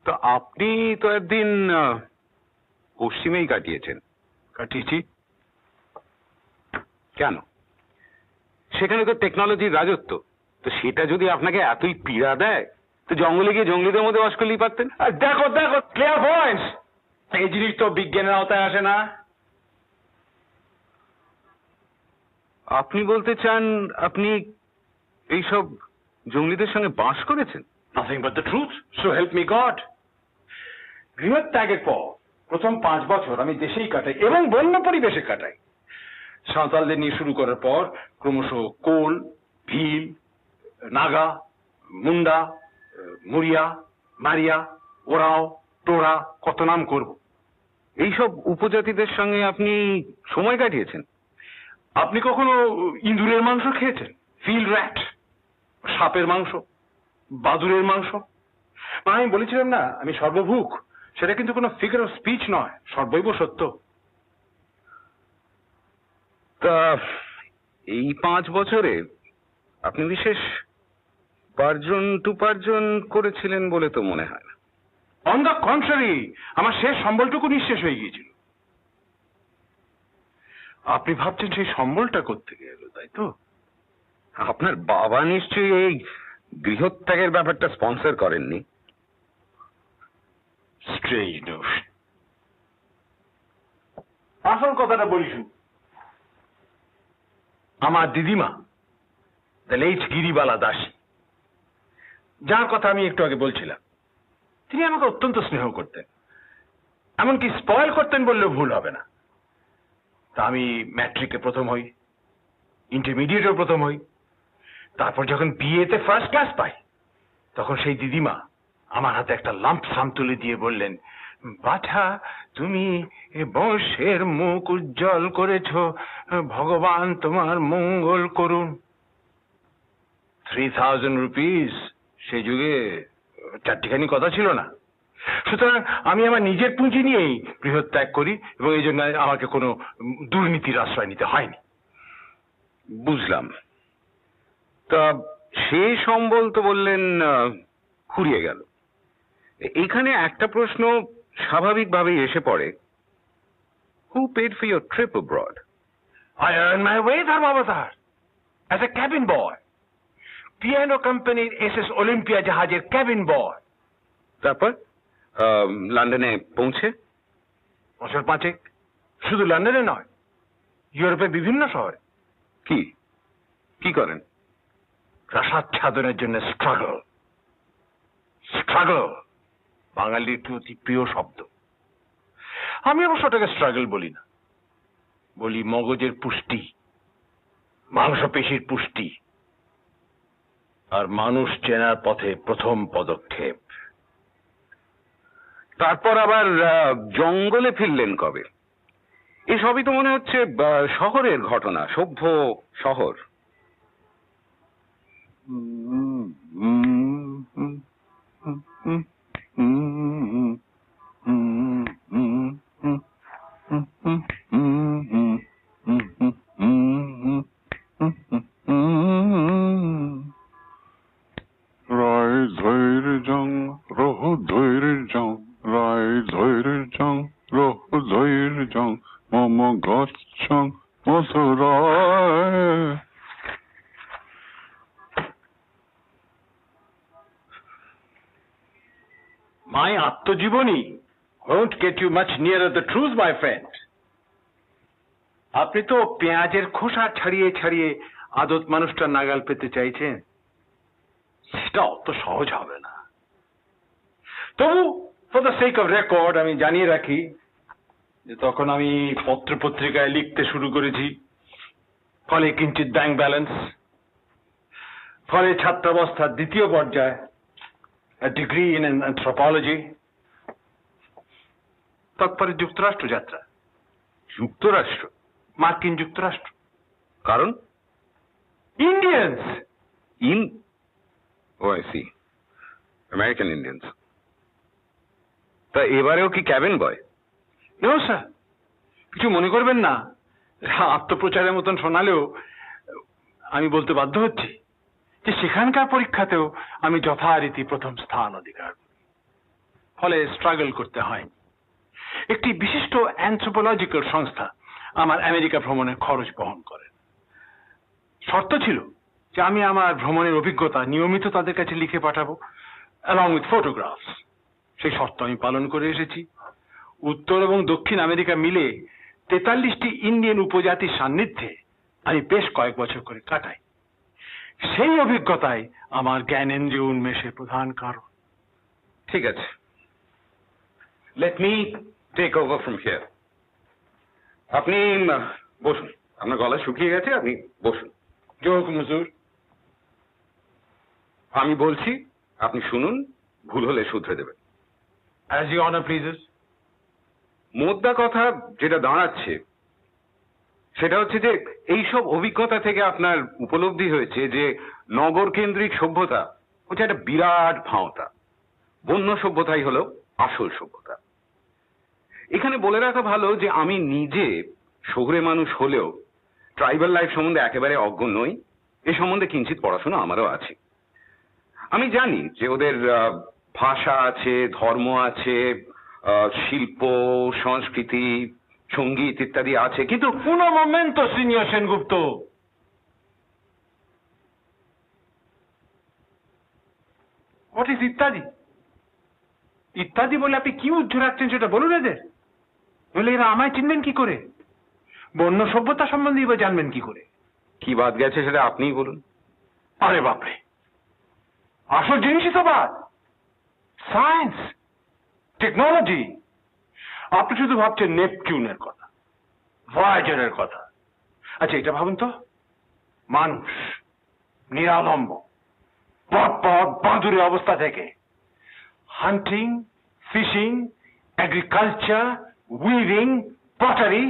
তো আপনি তো একদিন পশ্চিমেই কাটিয়েছেন। কাটিয়েছি। কেন? সেখানে তো টেকনোলজির রাজত্ব। তো সেটা যদি আপনাকে এতই পীড়া দেয়, তো জঙ্গলে গিয়ে জঙ্গলিদের মধ্যে বাস করলেই পারতেন। আর দেখো দেখো, ক্লিয়ার পয়েন্টস। এই জিনিস তো বিজ্ঞানের আওতায় আসে না। আপনি বলতে চান আপনি এইসব জঙ্গলিদের সঙ্গে বাস করেছেন? Nothing but the truth, so help me God. গৃহত্যাগের পর প্রথম 5 বছর আমি দেশেই কাটাই এবং বন্য পরিবেশে কাটাই। সাঁওতালদের নিয়ে শুরু করার পর ক্রমশ কোল, ভীল, নাগা, মুন্ডা, মুরিয়া, মারিয়া, ওরাও, টোরা, কত নাম করব। এইসব উপজাতিদের সঙ্গে আপনি সময় কাটিয়েছেন? আপনি কখনো ইঁদুরের মাংস খেয়েছেন? ফিল্ড র্যাট, সাপের মাংস, বাদুরের মাংস? আমি বলেছিলাম না আমি সর্বভুক, সেটা কিন্তু কোনো ফিগার অফ স্পিচ নয়, সর্বৈব সত্য। তা এই 5 বছরে আপনি বিশেষ উপার্জন করেছিলেন বলে তো মনে হয় না। অন দ্য কন্ট্রারি, আমার শেষ সম্বলটুকু নিঃশেষ হয়ে গিয়েছিল। আপনি ভাবছেন সেই সম্বলটা কোত্থেকে এলো, তাই তো? আপনার বাবা নিশ্চয়ই এই গৃহত্যাগের ব্যাপারটা স্পন্সর করেননি? Strange Notion. আসল কথাটা বলি শুনুন। আমার দিদিমা, দ্য লেট গিরিবালা দাসী, যার কথা আমি একটু আগে বলছিলাম, তিনি আমাকে অত্যন্ত স্নেহ করতেন, এমনকি স্পয়েল করতেন বললেও ভুল হবে না। তা আমি ম্যাট্রিকে প্রথম হই, ইন্টারমিডিয়েটেও প্রথম হই, তারপর যখন বিএতে ফার্স্ট ক্লাস পাই, তখন সেই দিদিমা আমার হাতে একটা লাম্প সাম তুলে দিয়ে বললেন, বাছা তুমি বংশের মুখ উজ্জ্বল করেছ, ভগবান তোমার মঙ্গল করুন। 3000 রুপিস সেই যুগে চারটিখানি কথা ছিল না। সুতরাং আমি আমার নিজের পুঁজি নিয়েই গৃহত্যাগ করি এবং এই জন্য আমাকে কোনো দুর্নীতির আশ্রয় নিতে হয়নি। বুঝলাম। তা সেই সম্বল তো বললেন ফুরিয়ে গেল। এখানে একটা প্রশ্ন স্বাভাবিকভাবেই এসে পড়ে, who paid for your trip abroad? I earned my way, ধর্মাবতার, as a cabin boy. Piano কোম্পানির এসএস অলিম্পিয়া জাহাজের ক্যাবিন বয়। তারপর লন্ডনে পৌঁছে? বছর 5 শুধু লন্ডনে নয়, ইউরোপের বিভিন্ন শহরে। কি করেন? প্রাসাচ্ছাদনের জন্য স্ট্রাগল। বাঙালির একটি অতি প্রিয় শব্দ। আমি অবশ্য ওটাকে স্ট্রাগল বলি না, বলি মগজের পুষ্টি, মাংসপেশির পুষ্টি আর মানুষ চেনার পথে প্রথম পদক্ষেপ। তারপর আবার জঙ্গলে ফিরলেন কবে? এসবই তো মনে হচ্ছে শহরের ঘটনা, সভ্য শহর। রায় ধৈর জং রহ ধৈর জং, রায় ধৈর জং রহ ধৈর জং, মম গচ্ছং মথুরায়। My আত্মজীবনী won't get you much nearer the truth, my friend. আপনি তো পেঁয়াজের খোসা ছাড়িয়ে ছাড়িয়ে আদত মানুষটা নাগাল পেতে চাইছেন, সেটা অত সহজ হবে না। তবু for the sake of record আমি জানিয়ে রাখি যে তখন আমি পত্র পত্রিকায় লিখতে শুরু করেছি, ফলে কিঞ্চিত ব্যাংক ব্যালেন্স, ফলে ছাত্রাবস্থার দ্বিতীয় পর্যায়ে a degree in anthropology, তারপরে যুক্তরাষ্ট্র যাত্রা। যুক্তরাষ্ট্র? মার্কিন যুক্তরাষ্ট্র। কারণ? Indians. I see. American Indians. তা এবারেও কি ক্যাবিন বয়? নো স্যার, কিছু মনে করবেন না, আত্মপ্রচারের মতন শোনালেও আমি বলতে বাধ্য হচ্ছি যে সেখানকার পরীক্ষাতেও আমি যথারীতি প্রথম স্থান অধিকার করি, ফলে স্ট্রাগল করতে হয়নি। একটি বিশিষ্ট অ্যানথ্রোপোলজিক্যাল সংস্থা আমার আমেরিকা ভ্রমণের খরচ বহন করেন। শর্ত ছিল যে আমি আমার ভ্রমণের অভিজ্ঞতা নিয়মিত তাদের কাছে লিখে পাঠাবো, অ্যালং উইথ ফটোগ্রাফস। সেই শর্ত আমি পালন করে এসেছি। উত্তর এবং দক্ষিণ আমেরিকা মিলে 43টি ইন্ডিয়ান উপজাতির সান্নিধ্যে আমি বেশ কয়েক বছর করে কাটাই। সেই অভিজ্ঞতাই আমার জ্ঞানেন্দ্রিয় উন্মেষের প্রধান কারণ। ঠিক আছে, let me take over from here. আপনি বসুন, আপনার গলা শুকিয়ে গেছে, আপনি বসুন। जो हुक्म हुजूर। আমি বলছি, আপনি শুনুন, ভুল হলে শুধরে দেবেন। As your honor pleases। মোদ্দা কথা যেটা দাঁড়াচ্ছে সেটা হচ্ছে যে এইসব অভিজ্ঞতা থেকে আপনার উপলব্ধি হয়েছে যে নগর কেন্দ্রিক সভ্যতা হচ্ছে একটা বিরাট ভাঁওতা, বন্য সভ্যতাই হলো আসল সভ্যতা। এখানে বলে রাখা ভালো যে আমি নিজে শহুরে মানুষ হলেও ট্রাইবাল লাইফ সম্বন্ধে একেবারে অজ্ঞ নই। এ সম্বন্ধে কিঞ্চিত পড়াশোনা আমারও আছে। আমি জানি যে ওদের ভাষা আছে, ধর্ম আছে, শিল্প, সংস্কৃতি, সঙ্গীত ইত্যাদি আছে, কিন্তু Un momento, señor Sengupta। What is ইত্যাদি? ইত্যাদি বলে আপনি কি উজ্জ্বলাচ্ছেন সেটা বলুন এদের। বলে এরা আমায় চিনবেন কি করে? বন্য সভ্যতা সম্বন্ধে এবার জানবেন কি করে? কি বাদ গেছে সেটা আপনিই বলুন। আরে বাপরে, আসল জিনিসই তো বাদ। Science, technology. আপনি শুধু ভাবছেন নেপচুনের কথা, ভয়েজারের কথা। আচ্ছা এটা ভাবুন তো, মানুষ নিরালম্ব পথ বাঁধুরে অবস্থা থেকে হান্টিং, ফিশিং, এগ্রিকালচার, উইভিং, পটারি,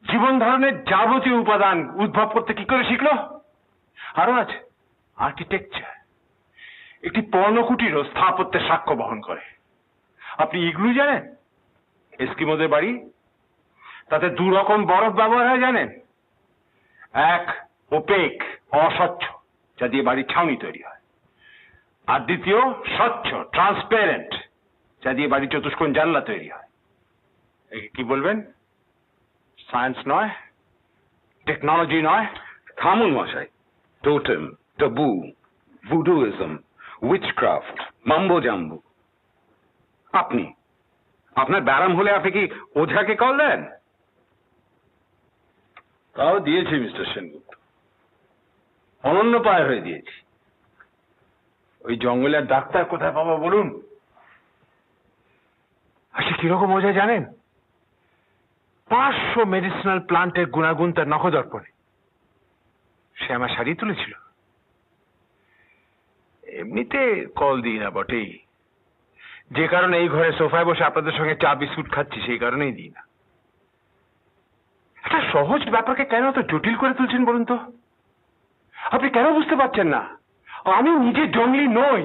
জীবন ধারণের যাবতীয় উপাদান উদ্ভব করতে কি করে শিখলো? আরো আছে আর্কিটেকচার, একটি পর্ণকুটিরও স্থাপত্যের সাক্ষ্য বহন করে। আপনি ইগলু জানেন? এস্কিমোদের বাড়ি, তাতে দু রকম বরফ ব্যবহার হয় জানেন? এক ওপেক, অস্বচ্ছ, যা দিয়ে বাড়ির ছাউনি তৈরি হয়। আর দ্বিতীয় স্বচ্ছ, ট্রান্সপারেন্ট, যা দিয়ে বাড়ির চতুষ্কোণ জানলা তৈরি হয়। একে কি বলবেন? সায়েন্স নয়, টেকনোলজি নয়। থামুন মশাই। টোটেম, টাবু, ভুডুইজম, উইচক্রাফট, মাম্বো জাম্বু। আপনার ব্যারাম হলে আপনি কি ওঝাকে কল দেন? তাও দিয়েছি মিস্টার সেনগুপ্ত, অনন্য পায় হয়ে দিয়েছি। ওই জঙ্গলের ডাক্তার কোথায় পাবো বলুন? আচ্ছা কিরকম ওঝা জানেন? 500 মেডিসিনাল প্লান্টের গুণাগুণ তার নখদর্পণে। সে আমার সারিয়ে তুলেছিল। এমনিতে কল দিই না বটেই, যে কারণে এই ঘরে সোফায় বসে আপনাদের সঙ্গে চা বিস্কুট খাচ্ছি সেই কারণেই দিই না। একটা সহজ ব্যাপারকে কেন তো জটিল করে তুলছেন বলুন তো? আপনি কেন বুঝতে পারছেন না আমি নিজে জঙ্গলি নই?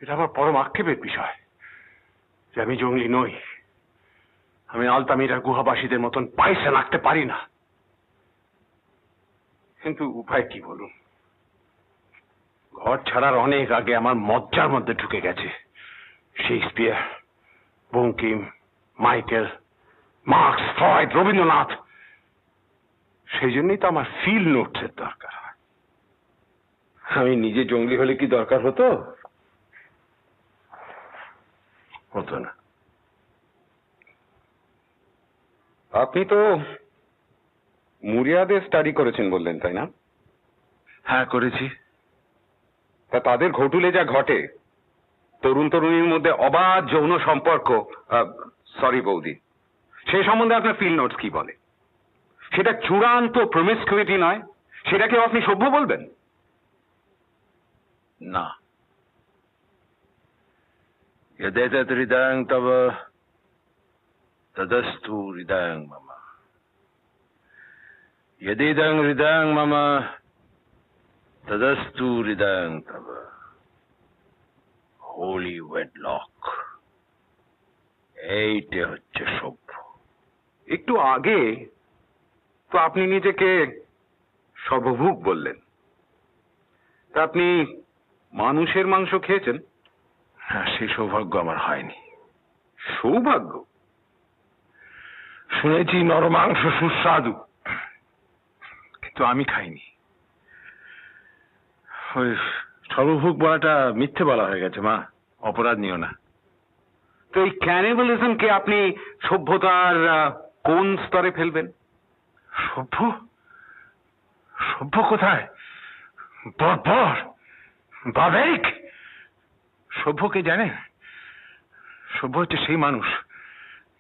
এটা আমার পরম আক্ষেপের বিষয় যে আমি জঙ্গলি নই। আমি আলতামিরার গুহাবাসীদের মতন পয়সা রাখতে পারি না, কিন্তু উপায় কি বলুন? ঘর ছাড়ার অনেক আগে আমার মজ্জার মধ্যে ঢুকে গেছে Shakespeare, Bankim, Michael, marks, Freud, Rabindranath. সেই জন্যই তো আমার ফিল নোটসের দরকার হয়। আমি নিজে জঙ্গলি হলে কি দরকার হতো? হতো না। আপনি তো মুরিয়াদের স্টাডি করেছেন বললেন, তাই না? হ্যাঁ করেছি। তা তাদের ঘটুলে যা ঘটে, তরুণ তরুণীর মধ্যে অবাধ যৌন সম্পর্ক, সরি বৌদি, সেই সম্বন্ধে আপনার ফিল নোটস কি বলে? সেটা চূড়ান্ত প্রমিসকিউইটি নয়? সেটাকে আপনি সভ্য বলবেন? না। यदेतत् हृदयं तव तदस्तु हृदयं मम, यदिदं हृदयं मम तदस्तु हृदयं तव। হোলি ওয়েডলক, এইটা হচ্ছে সভ্য। একটু আগে তো আপনি নিজেকে সর্বভুক বললেন, তা আপনি মানুষের মাংস খেয়েছেন? হ্যাঁ, সেই সৌভাগ্য আমার হয়নি। সৌভাগ্য? শুনেছি নরমাংস সুস্বাদু, কিন্তু আমি খাইনি। ওই সর্বভুক বলাটা মিথ্যে বলা হয়ে গেছে মা, অপরাধ নিও না। তো এই ক্যানিবালিজমকে আপনি সভ্যতার কোন স্তরে ফেলবেন? সভ্য? সভ্য কোথায়? বর্বর, বাবেরিক। সভ্য কে জানেন? সভ্য হচ্ছে সেই মানুষ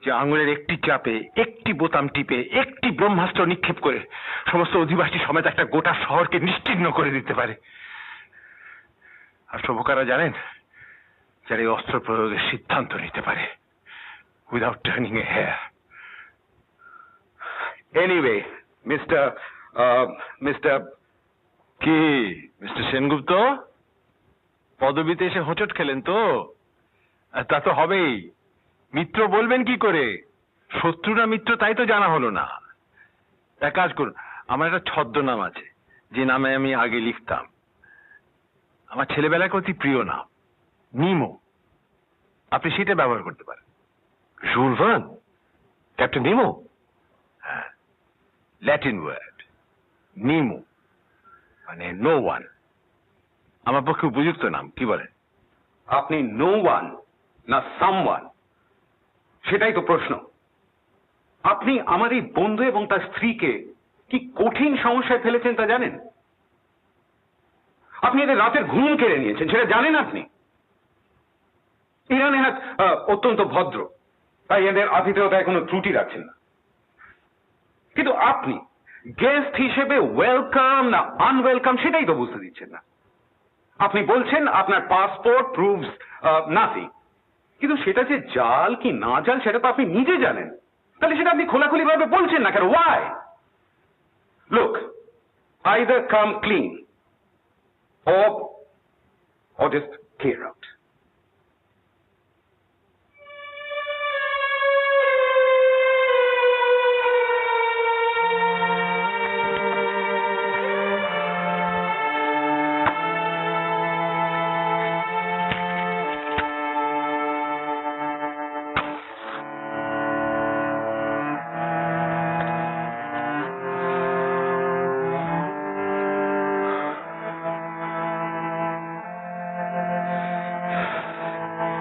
যে আঙুলের একটি চাপে, একটি বোতাম টিপে, একটি ব্রহ্মাস্ত্র নিক্ষেপ করে সমস্ত অধিবাসী সমেত একটা গোটা শহরকে নিশ্চিহ্ন করে দিতে পারে। আর সভ্যকারা জানেন যারা এই অস্ত্র প্রয়োগের সিদ্ধান্ত নিতে পারে উইদাউট টার্নিং এ হেয়ার। এনিওয়ে মিস্টার কি মিস্টার সেনগুপ্ত পদবিতে এসে হোঁচট খেলেন তো? তা তো হবেই, মিত্র বলবেন কি করে? শত্রু না মিত্র তাই তো জানা হলো না। এক কাজ করুন, আমার একটা ছদ্মনাম আছে যে নামে আমি আগে লিখতাম, আমার ছেলেবেলায় অতি প্রিয় নাম, নিমো। আপনি সেটা ব্যবহার করতে পারেন। Jules Verne, captain Nemo. হ্যাঁ, ল্যাটিন ওয়ার্ড নিমো মানে নো ওয়ান। আমার পক্ষে উপযুক্ত নাম, কি বলেন? আপনি নো ওয়ান না সামওয়ান, সেটাই তো প্রশ্ন। আপনি আমার এই বন্ধু এবং তার স্ত্রীকে কি কঠিন সমস্যায় ফেলেছেন তা জানেন? আপনি এদের রাতের ঘুম কেড়ে নিয়েছেন, সেটা জানেন আপনি? ইরানে হাত অত্যন্ত ভদ্র, তাই এদের আতিথেয়তায় কোনো ত্রুটি রাখছেন না। কিন্তু আপনি গেস্ট হিসেবে ওয়েলকাম না আনওয়েলকাম সেটাই তো বুঝতে দিচ্ছেন না। আপনি বলছেন আপনার পাসপোর্ট প্রুভস নাথিং, কিন্তু সেটা যে জাল কি না জাল সেটা তো আপনি নিজে জানেন। তাহলে সেটা আপনি খোলাখুলি ভাবে বলছেন না কেন? Why? Look, either come clean or just clear out.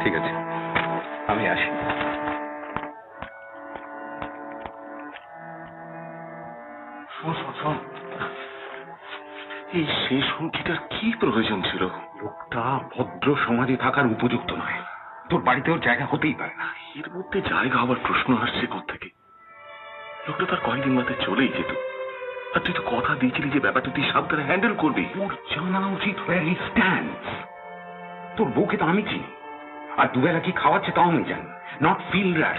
ঠিক আছে, আমি আসি। শোন, এই শেষ হুমকিটার কি প্রয়োজন ছিল? লোকটা ভদ্র সমাজে থাকার উপযুক্ত নয়। তোর বাড়িতে ওর জায়গা হতেই পারে না। এর মধ্যে জায়গা হবার প্রশ্ন আসছে কোত্থেকে? লোকটা তার কয়েকদিন বাদে চলেই যেত, আর তুই তো কথা দিয়েছিলি যে ব্যাপারটা তুই সাবধানে হ্যান্ডেল করবি। ওর জানা উচিত where he stands। তোর বউকে তো আমি চিনি, আর দুবেলা কি খাওয়াচ্ছে তাও আমি জানি। নট ফিল্ড র্যাট,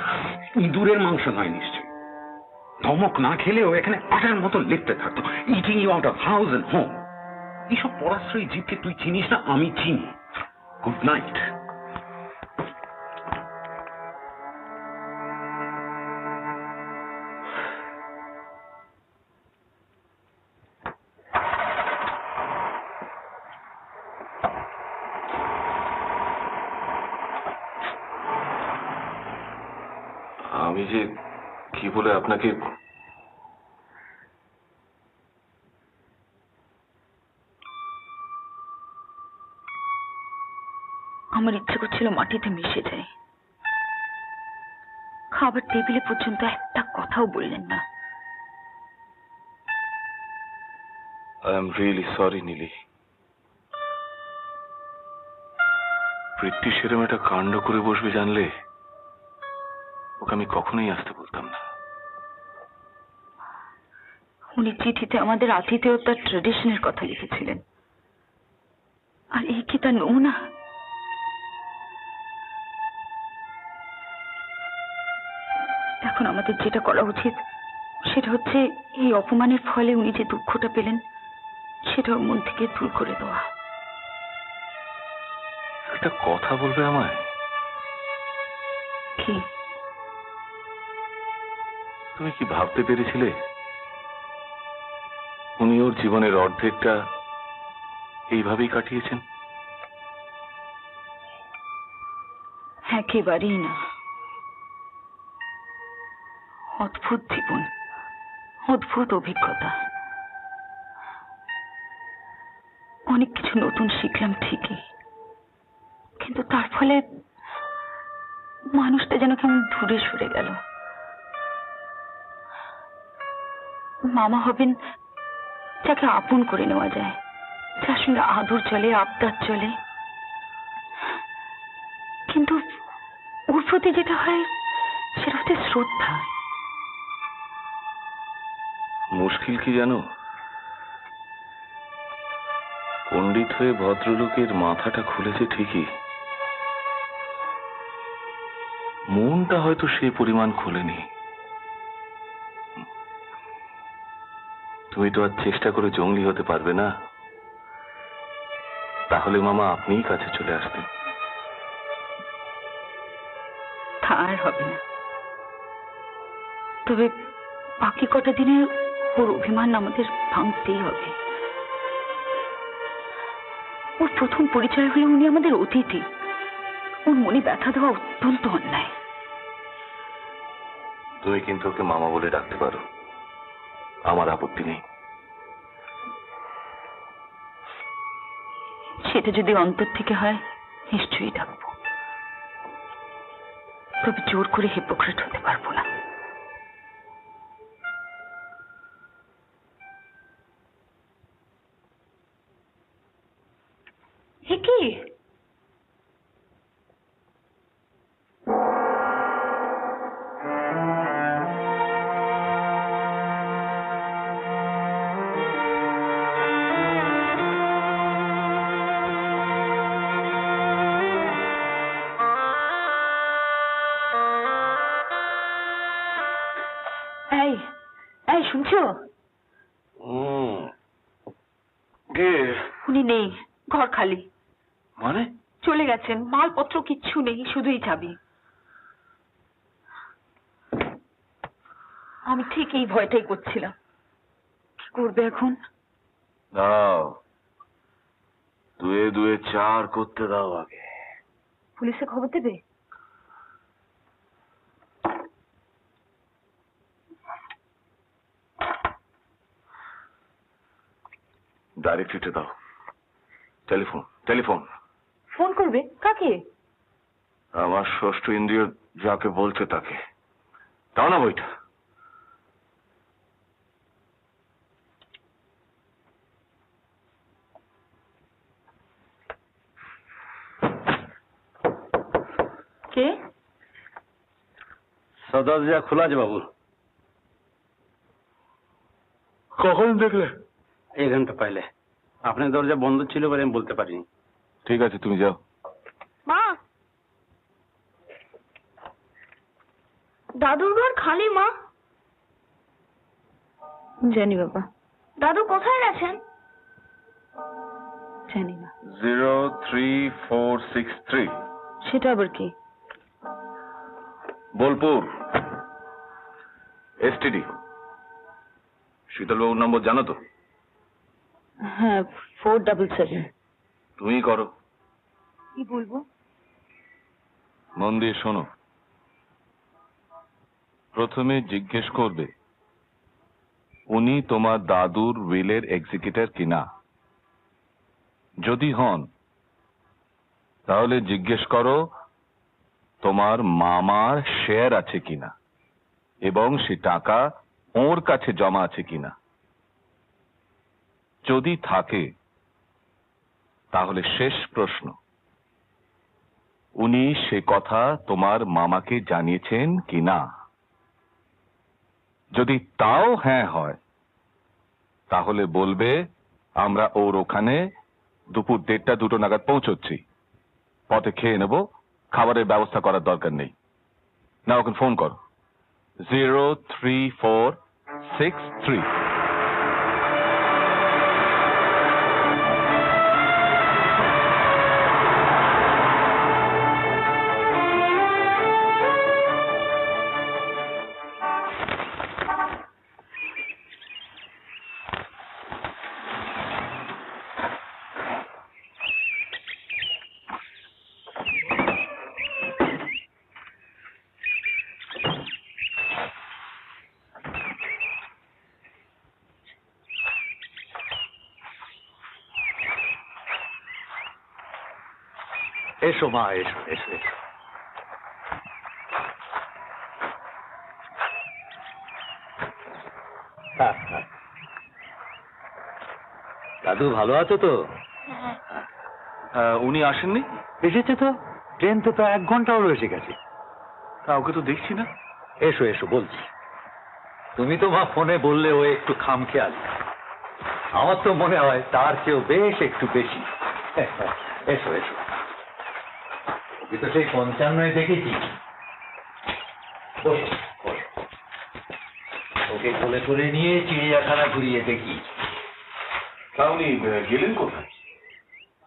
ইঁদুরের মাংস নয় নিশ্চয়। ধমক না খেলেও এখানে আটার মতো লেপতে থাকতো, eating you out of house and home. এইসব পরাশ্রয়ী জীবকে তুই চিনিস না, আমি চিনি। Good night. আমি যে কি বলে আপনাকে আমার ইচ্ছে করছিল মাটিতে মিশে যাই। খাবার টেবিলে পর্যন্ত একটা কথাও বললেন না। I am really sorry Neeli. Prithvi সেরম একটা কাণ্ড করে বসবে জানলে ওকে আমি কখনোই আসতে বলতাম না। উনি চিঠিতে আমাদের আতিথেয়তার ট্রেডিশনের কথা লিখেছিলেন, আর এই কি তা নমুনা? এখন আমাদের যেটা করা উচিত সেটা হচ্ছে এই অপমানের ফলে উনি যে দুঃখটা পেলেন সেটা ওর মন থেকে দূর করে দেওয়া। একটা কথা বলবে আমায়? কি? তুমি কি ভাবতে পেরেছিলে উনি ওর জীবনের অর্ধেকটা এইভাবেই কাটিয়েছেন? একেবারেই না। অদ্ভুত জীবন, অদ্ভুত অভিজ্ঞতা। অনেক কিছু নতুন শিখলাম ঠিকই, কিন্তু তার ফলে মানুষটা যেন কেমন দূরে সরে গেল। মামা হবেন যাকে আপন করে নেওয়া যায়, যার সঙ্গে আদর চলে, আবদার চলে, কিন্তু ওর প্রতি যেটা হয় সেটা হচ্ছে শ্রদ্ধা। মুশকিল কি জানো, পণ্ডিত হয়ে ভদ্রলোকের মাথাটা খুলেছে ঠিকই, মনটা হয়তো সে পরিমাণ খোলেনি। তুমি তো আর চেষ্টা করে জঙ্গলি হতে পারবে না, তাহলে মামা আপনিই কাছে চলে আসতেন। তা আর হবে না, তবে বাকি কটা দিনে ওর অভিমান আমাদের ভাঙতেই হবে। ওর প্রথম পরিচয় হলে উনি আমাদের অতিথি, ওর মনে ব্যথা দেওয়া অত্যন্ত অন্যায়। তুমি কিন্তু ওকে মামা বলে ডাকতে পারো, আমার আপত্তি নেই। সেটা যদি অন্তর থেকে হয় নিশ্চয়ই ডাকবো, তবে জোর করে হিপোক্রেট হতে পারবো না। কি এই এই শুনছো? উনি নেই, ঘর খালি। মানে? চলে গেছেন, মালপত্র কিচ্ছু নেই, শুধুই চাবি। আমি ঠিক এই ভয়টাই করছিলাম, কি করবে এখন? দাও, 2 এ 2 4 করতে দাও আগে। পুলিশে খবর দেবে? ডাইরেক্টরিতে দাও। Telephone telephone. ফোন করবে? কাকে? আমার ষষ্ঠ ইন্দ্রিয় যাকে বলছে তাকে। দাও না বইটা। কে? দরজা খোলা আছে বাবু। কখন দেখলে? 1 ঘন্টা পহলে। আপনার দরজা বন্ধ ছিল বলে আমি বলতে পারিনি। ঠিক আছে, তুমি যাও। মা, দাদুর ঘর খালি মা। জানি বাবা। দাদু কোথায় গেছেন? জানি না। 03463। সেটা আবার কি? বোলপুর এসটিডি। শীতলবাবুর নম্বর জানো তো? হ্যাঁ, 477। তুমি করো। কি বলবো? মন দিয়ে শোনো। প্রথমে জিজ্ঞেস করবে উনি তোমার দাদুর উইলের এক্সিকিউটর কিনা। যদি হন তাহলে জিজ্ঞেস করো তোমার মামার শেয়ার আছে কিনা এবং সে টাকা ওর কাছে জমা আছে কিনা। যদি থাকে তাহলে শেষ প্রশ্ন, উনি সে কথা তোমার মামাকে জানিয়েছেন কিনা। যদি তাও হ্যাঁ হয় তাহলে বলবে আমরা ওর ওখানে দুপুর 1:30-2 নাগাদ পৌঁছচ্ছি, পথে খেয়ে নেব, খাবারের ব্যবস্থা করার দরকার নেই। না, ওখানে ফোন করো। 03463। এসো মা, এসো এসো এসো। দাদু ভালো আছো তো? উনি আসেননি? এসেছে তো, ট্রেন তো প্রায় 1 ঘন্টা হলো এসে গেছে। তা ওকে তো দেখছি না। এসো এসো বলছি। তুমি তো মা ফোনে বললে ও একটু খামখেয়াল, আমার তো মনে হয় তার চেয়েও বেশ একটু বেশি। এসো এসো, ওকে তো সেই 55 দেখেছি। বসো বসো, ওকে কোলে করে নিয়ে চিড়িয়াখানা ঘুরিয়ে দেখি। তা উনি গেলেন কোথায়?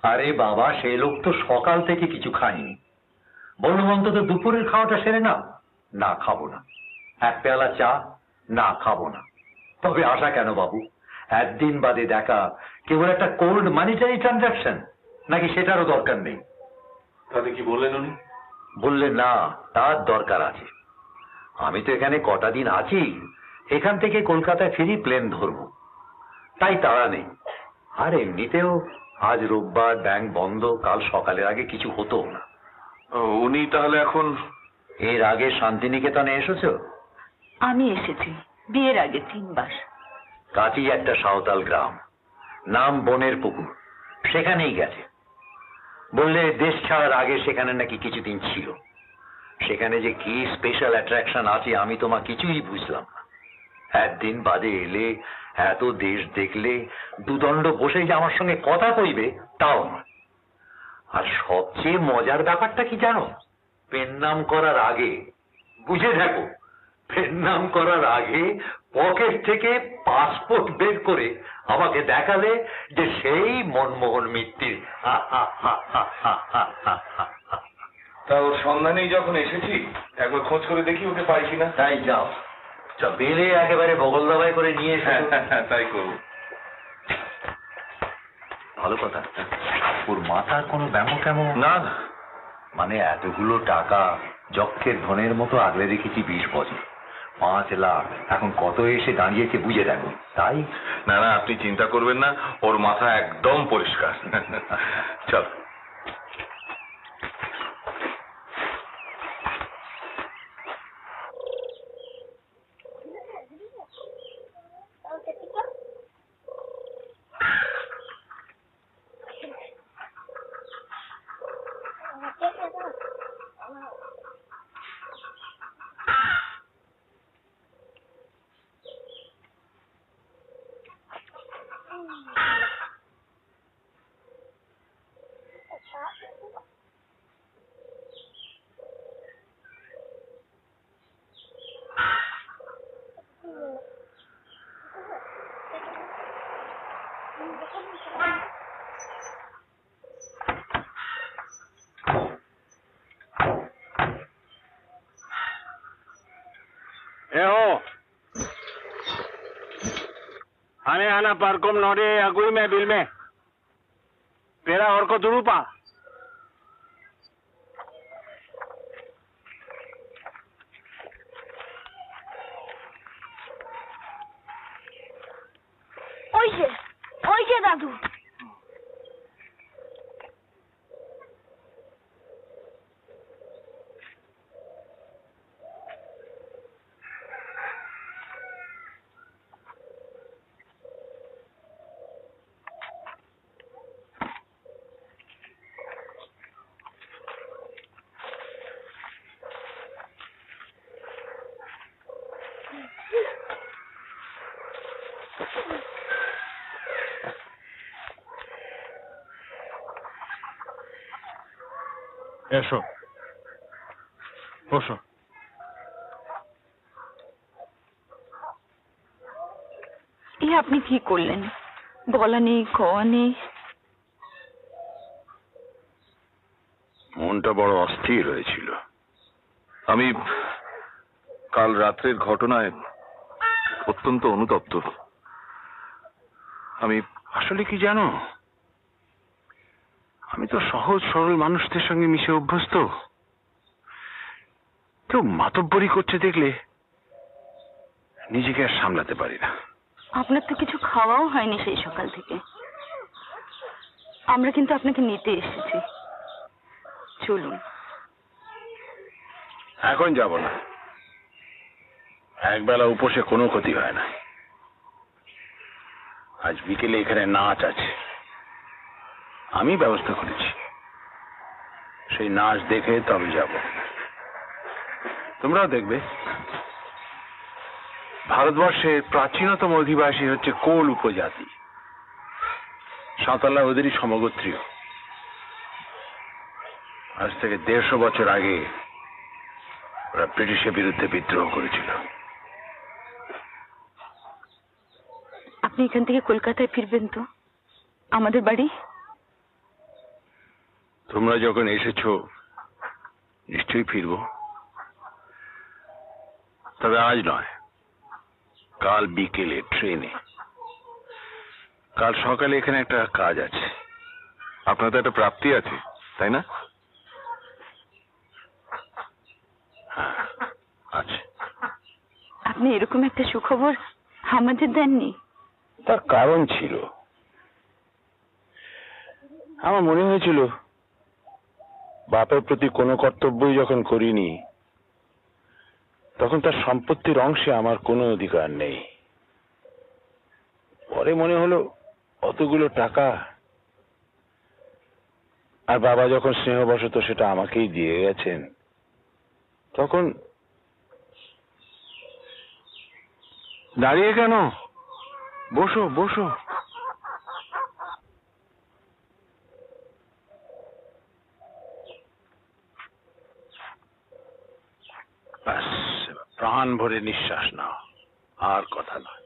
আরে বাবা, সে লোক তো সকাল থেকে কিছু খায়নি। বললাম অন্তত দুপুরের খাওয়াটা সেরে নাও। না, খাবো না। এক পেয়ালা চা? না, খাবো না। তবে আশা কেন বাবু? একদিন বাদে দেখা, কেবল একটা কোল্ড মানিটারি ট্রানজাকশন, নাকি সেটারও দরকার নেই? তাতে কি বললেন উনি? বললেন না, তার দরকার আছে। আমি তো এখানে কটা দিন আছি, এখান থেকে কলকাতায় ফিরি প্লেন ধরবো, তাই তাড়া নেই। আর এমনিতেও আজ রোববার, ব্যাংক বন্ধ, কাল সকালের আগে কিছু হতো না। উনি তাহলে এখন? এর আগে শান্তিনিকেতনে এসেছো? আমি এসেছি বিয়ের আগে 3 বার। কাছেই একটা সাঁওতাল গ্রাম, নাম বনের পুকুর, সেখানেই গেছে। বললে দেশ ছাড়ার আগে সেখানে নাকি কিছুদিন ছিল। সেখানে যে কি স্পেশাল অ্যাট্রাকশন আছে আমি তোমার কিছুই বুঝলাম না। একদিন বাদে এলে, এত দেশ দেখলে, দুদণ্ড বসে যে আমার সঙ্গে কথা কইবে তাও না। আর সবচেয়ে মজার ব্যাপারটা কি জানো? পেন নাম করার আগে, বুঝে দেখো, পেন নাম করার আগে পকেট থেকে পাসপোর্ট বের করে আমাকে দেখালে যে সেই মনমোহন মিত্তির। তা ওর সন্ধানেই যখন এসেছি, একবার খোঁজ করে দেখি ওকে পাই কিনা। তাই যাও, বেলে একেবারে বগল দাবাই করে নিয়ে এসে। তাই করবো। ভালো কথা। ওর মাথার কোনো ব্যামো কেমন? না, মানে এতগুলো টাকা যক্ষের ধনের মতো আগলে রেখেছি 20 বছর, 5 লাখ, এখন কত এসে দাঁড়িয়েছে বুঝে দেখো। তাই না না, আপনি চিন্তা করবেন না, ওর মাথা একদম পরিষ্কার। চল। Ane ana parkom nore agui me bil me. Pera और को दुरुपा. ওই যে দাদু। এসো, বসো। এ আপনি কি করলেন? বলা নেই, খাওয়া নেই। মনটা বড় অস্থির হয়েছিল। আমি কাল রাত্রের ঘটনায় অত্যন্ত অনুতপ্ত। আমি আসলে কি জানো, আমি তো সহজ সরল মানুষদের সঙ্গে মিশে অভ্যস্ত। কেউ মাতব্বরি করছে দেখলে নিজেকে আর সামলাতে পারি না। আপনার তো কিছু খাওয়াও হয়নি সেই সকাল থেকে। আমরা কিন্তু আপনাকে নিতে এসেছি, চলুন। এখন যাব না, একবেলা উপসে কোনো ক্ষতি হয় না। আজ বিকেলে এখানে নাচ আছে, আমি ব্যবস্থা করেছি। সেই নাচ দেখে তবে যাব। তোমরাও দেখবে ভারতবর্ষের প্রাচীনতম অধিবাসী হচ্ছে কোল উপজাতি। সাঁওতালরা ওদেরই সমগোত্রীয়। আজ থেকে 150 বছর আগে ওরা ব্রিটিশের বিরুদ্ধে বিদ্রোহ করেছিল। আপনি এখান থেকে কলকাতায় ফিরবেন তো? আমাদের বাড়ি? তোমরা যখন এসেছো নিশ্চয়ই ফিরবো, তবে আজ নয়, কাল বিকেলে ট্রেনে। কাল সকালে এখানে একটা কাজ আছে। আপনার তো একটা প্রাপ্তি আছে, তাই না? হ্যাঁ, আছে। আপনি এরকম একটা সুখবর আমাদের দেননি? তার কারণ ছিল। আমার মনে হয়েছিল বাপের প্রতি কোনো কর্তব্যই যখন করিনি, তখন তার সম্পত্তির অংশে আমার কোনো অধিকার নেই। পরে মনে হলো অতগুলো টাকা, আর বাবা যখন স্নেহবশত সেটা আমাকেই দিয়ে গেছেন, তখন দাঁড়িয়ে কেন, বসো বসো। ব্যাস, প্রাণ ভরে নিঃশ্বাস নাও, আর কথা নয়।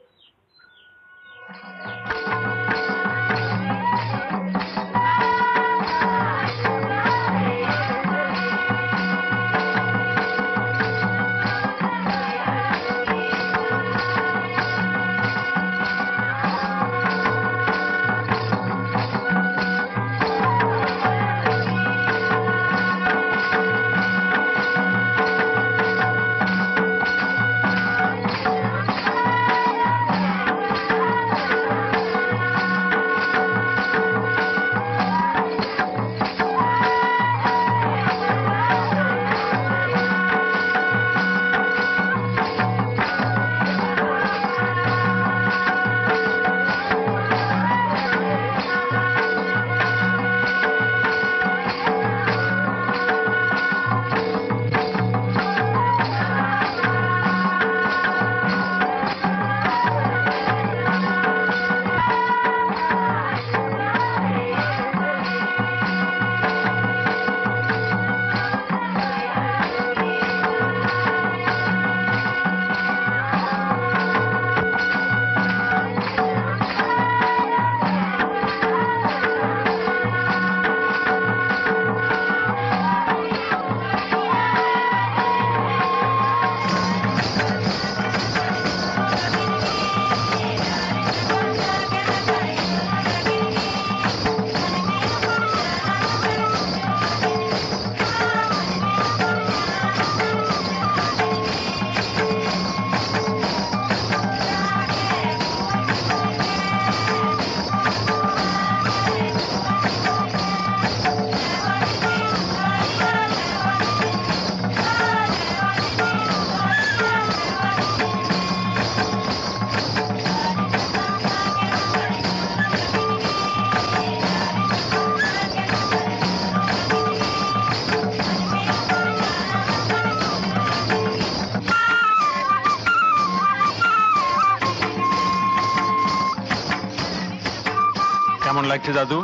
কেমন লাগছে দাদু?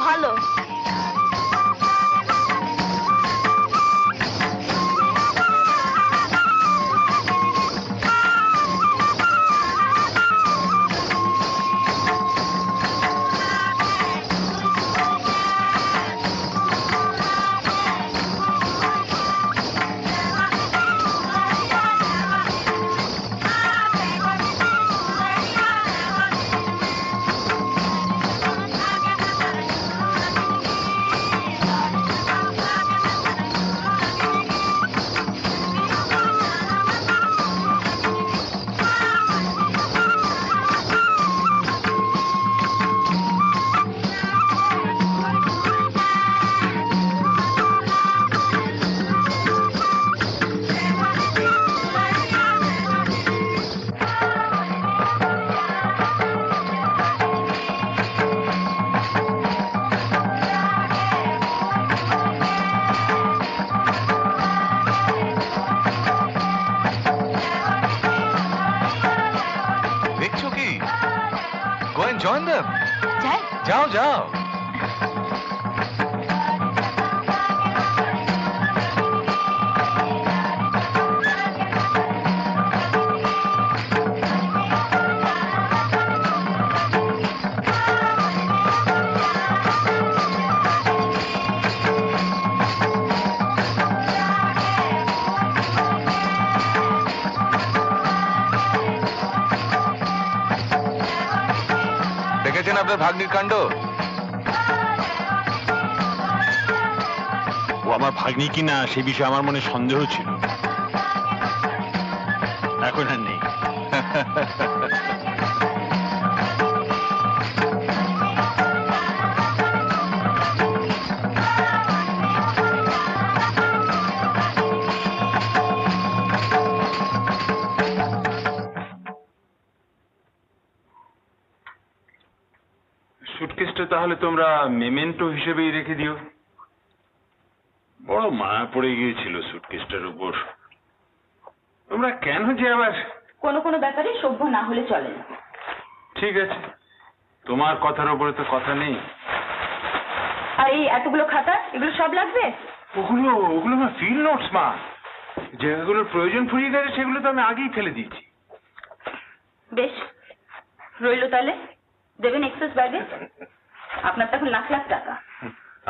ভালো। join them. যাই যাও যাও। দেখেছেন আপনার ভাগ্নির কাণ্ড? ও আমার ভাগ্নি কিনা সে বিষয়ে আমার মনে সন্দেহ ছিল, এখন আর নেই। সুটকেসটা তাহলে তোমরা মেমেন্টো হিসেবেই রেখে দিও। বড় মায়া পড়ে গিয়েছিল সুটকেসটার উপর। তোমরা কেন যে আবার। কোনো কোনো ব্যাপারে সভ্য না হলে চলে না। ঠিক আছে, তোমার কথার উপরে তো কথা নেই। আর এই এতগুলো খাতা, এগুলো সব লাগবে? ওগুলো ওগুলো আমার ফিল্ড নোটস মা। যেগুলোর প্রয়োজন ফুরিয়ে গেছে সেগুলো তো আমি আগেই ফেলে দিয়েছি। বেশ, রইলো তাহলে। দেবেন এক্সেস ব্যাগে? আপনার তো এখন লাখ লাখ টাকা।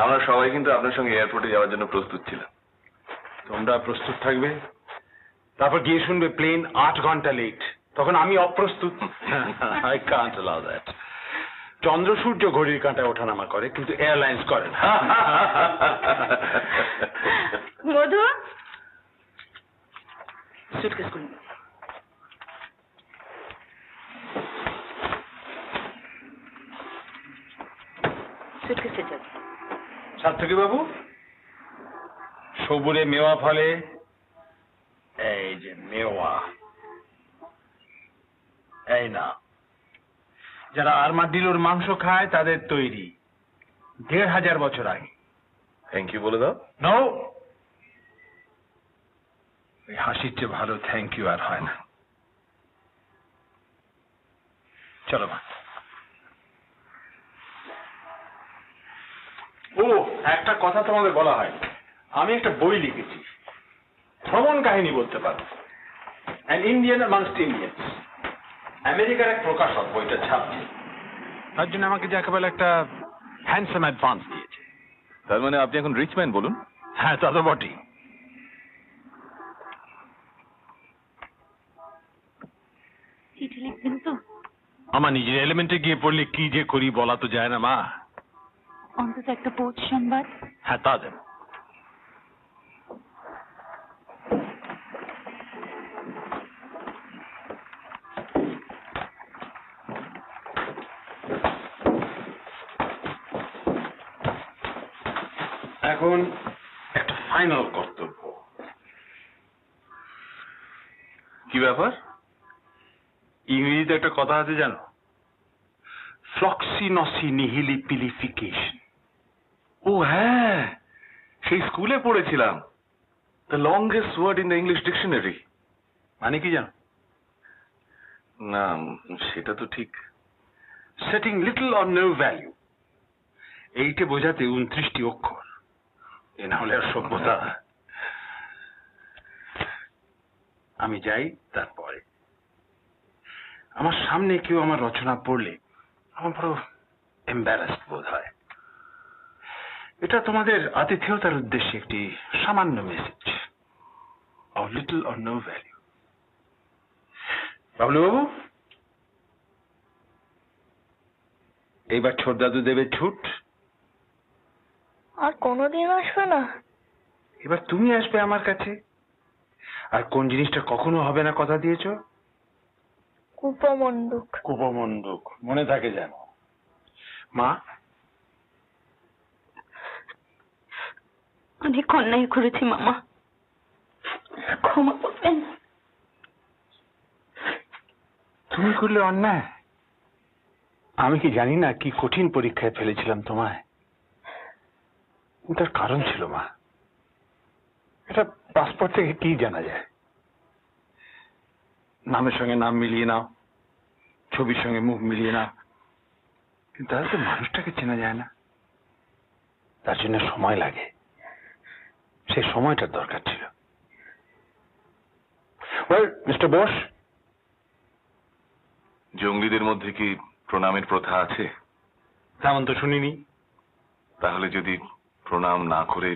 আমরা সবাই কিন্তু আপনার সঙ্গে এয়ারপোর্টে যাওয়ার জন্য প্রস্তুত ছিলাম। তোমরা প্রস্তুত থাকবে, তারপর গিয়ে শুনবে প্লেন 8 ঘন্টা লেট, তখন আমি অপ্রস্তুত। I can't allow that. চন্দ্র সূর্য ঘড়ির কাঁটায় ওঠানামা করে, কিন্তু এয়ারলাইন্স করে না। মধু, সুটকেস খুলুন। সুটকেসে যাবে। সার্থকী বাবু, সবুরে মেওয়া ফলে, এই যে মেওয়া, এই না, যারা আর্মাডিলোর মাংস খায় তাদের তৈরি, 1500 বছর আগে। থ্যাংক ইউ বলে দাও। নো, এই হাসির চেয়ে ভালো থ্যাংক ইউ আর হয় না। চলো মা। ও, একটা কথা তোমাদের বলা হয়, আমি একটা বই লিখেছি, ভ্রমণ কাহিনী বলতে পারো, অ্যান ইন্ডিয়ান অ্যামাংস্ট ইন্ডিয়ান্স। আমেরিকার এক প্রকাশক বইটা ছাপছে, তার জন্য আমাকে যে একেবারে একটা হ্যান্ডসাম অ্যাডভান্স দিয়েছে। তার মানে আপনি এখন রিচ ম্যান বলুন? হ্যাঁ, তা তো বটেই। চিঠি লিখবেন তো? আমার নিজের এলিমেন্টে গিয়ে পড়লে কি যে করি বলা তো যায় না মা। অন্তত একটা পৌঁছ সংবাদ। হ্যাঁ, তা দেব। এখন একটা ফাইনাল কর্তব্য। কি ব্যাপার? ইংরেজিতে একটা কথা আছে জানো, ফ্লক্সিনসি নিহিলি পিলিফিকেশন। ও হ্যাঁ, সেই স্কুলে পড়েছিলাম, the longest word in the English dictionary. মানে কি জানো? না, সেটা তো ঠিক। Setting little or no value, এইটা বোঝাতে 29টি অক্ষর। এ না হলে আর সভ্যতা। আমি যাই, তারপরে আমার সামনে কেউ আমার রচনা পড়লে আমার বড় এম্বারাসড বোধ হয়। এটা তোমাদের আতিথেয়তার উদ্দেশ্যে একটি সামান্য message, of little or no value. বাবলুবাবু, এইবার ছোট দাদু দেবে ছুট। আর কোনোদিন আসবে না? এবার তুমি আসবে আমার কাছে। আর কোন জিনিসটা কখনো হবে না কথা দিয়েছো? কুপমণ্ডুক। কুপমণ্ডুক, মনে থাকে যেন। মা, অনেক অন্যায় করেছি মামা, ক্ষমা করবেন। তুমি করলে অন্যায়? আমি কি জানি না কি কঠিন পরীক্ষায় ফেলেছিলাম তোমায়? তার কারণ ছিল মা, এটা পাসপোর্ট থেকে কি জানা যায়? নামের সঙ্গে নাম মিলিয়ে নাও, ছবির সঙ্গে মুখ মিলিয়ে নাও, কিন্তু তাহলে তো মানুষটাকে চেনা যায় না, তার জন্য সময় লাগে, সেই সময়টার দরকার ছিল। ওয়েল মিস্টার বোস, জঙ্গলিদের মধ্যে কি প্রণামের প্রথা আছে? তেমন তো শুনিনি। তাহলে যদি প্রণাম না করে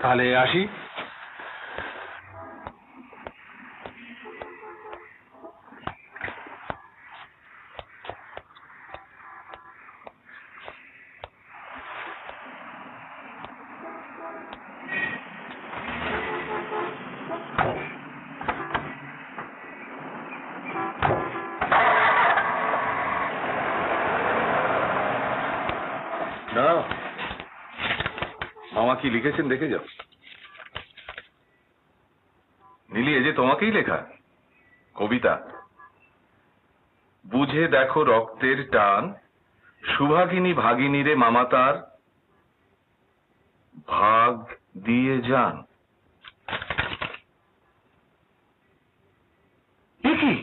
তাহলে আসি। না, মামা কি লিখেছেন দেখে যাও। নীলি, এ যে তোমাকেই লেখা কবিতা। বুঝে দেখো রক্তের টান, সুভাগিনী ভাগিনীরে মামা তার ভাগ দিয়ে যান। এ কি?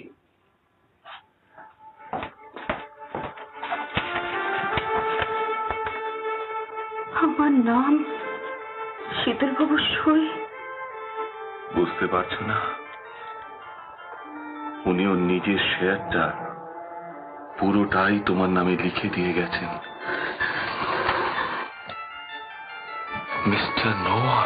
আমার নাম শীতলবাবু সই। বুঝতে পারছো না? উনি ওর নিজের শেয়ারটা পুরোটাই তোমার নামে লিখে দিয়ে গেছেন, মিস্টার নোয়া।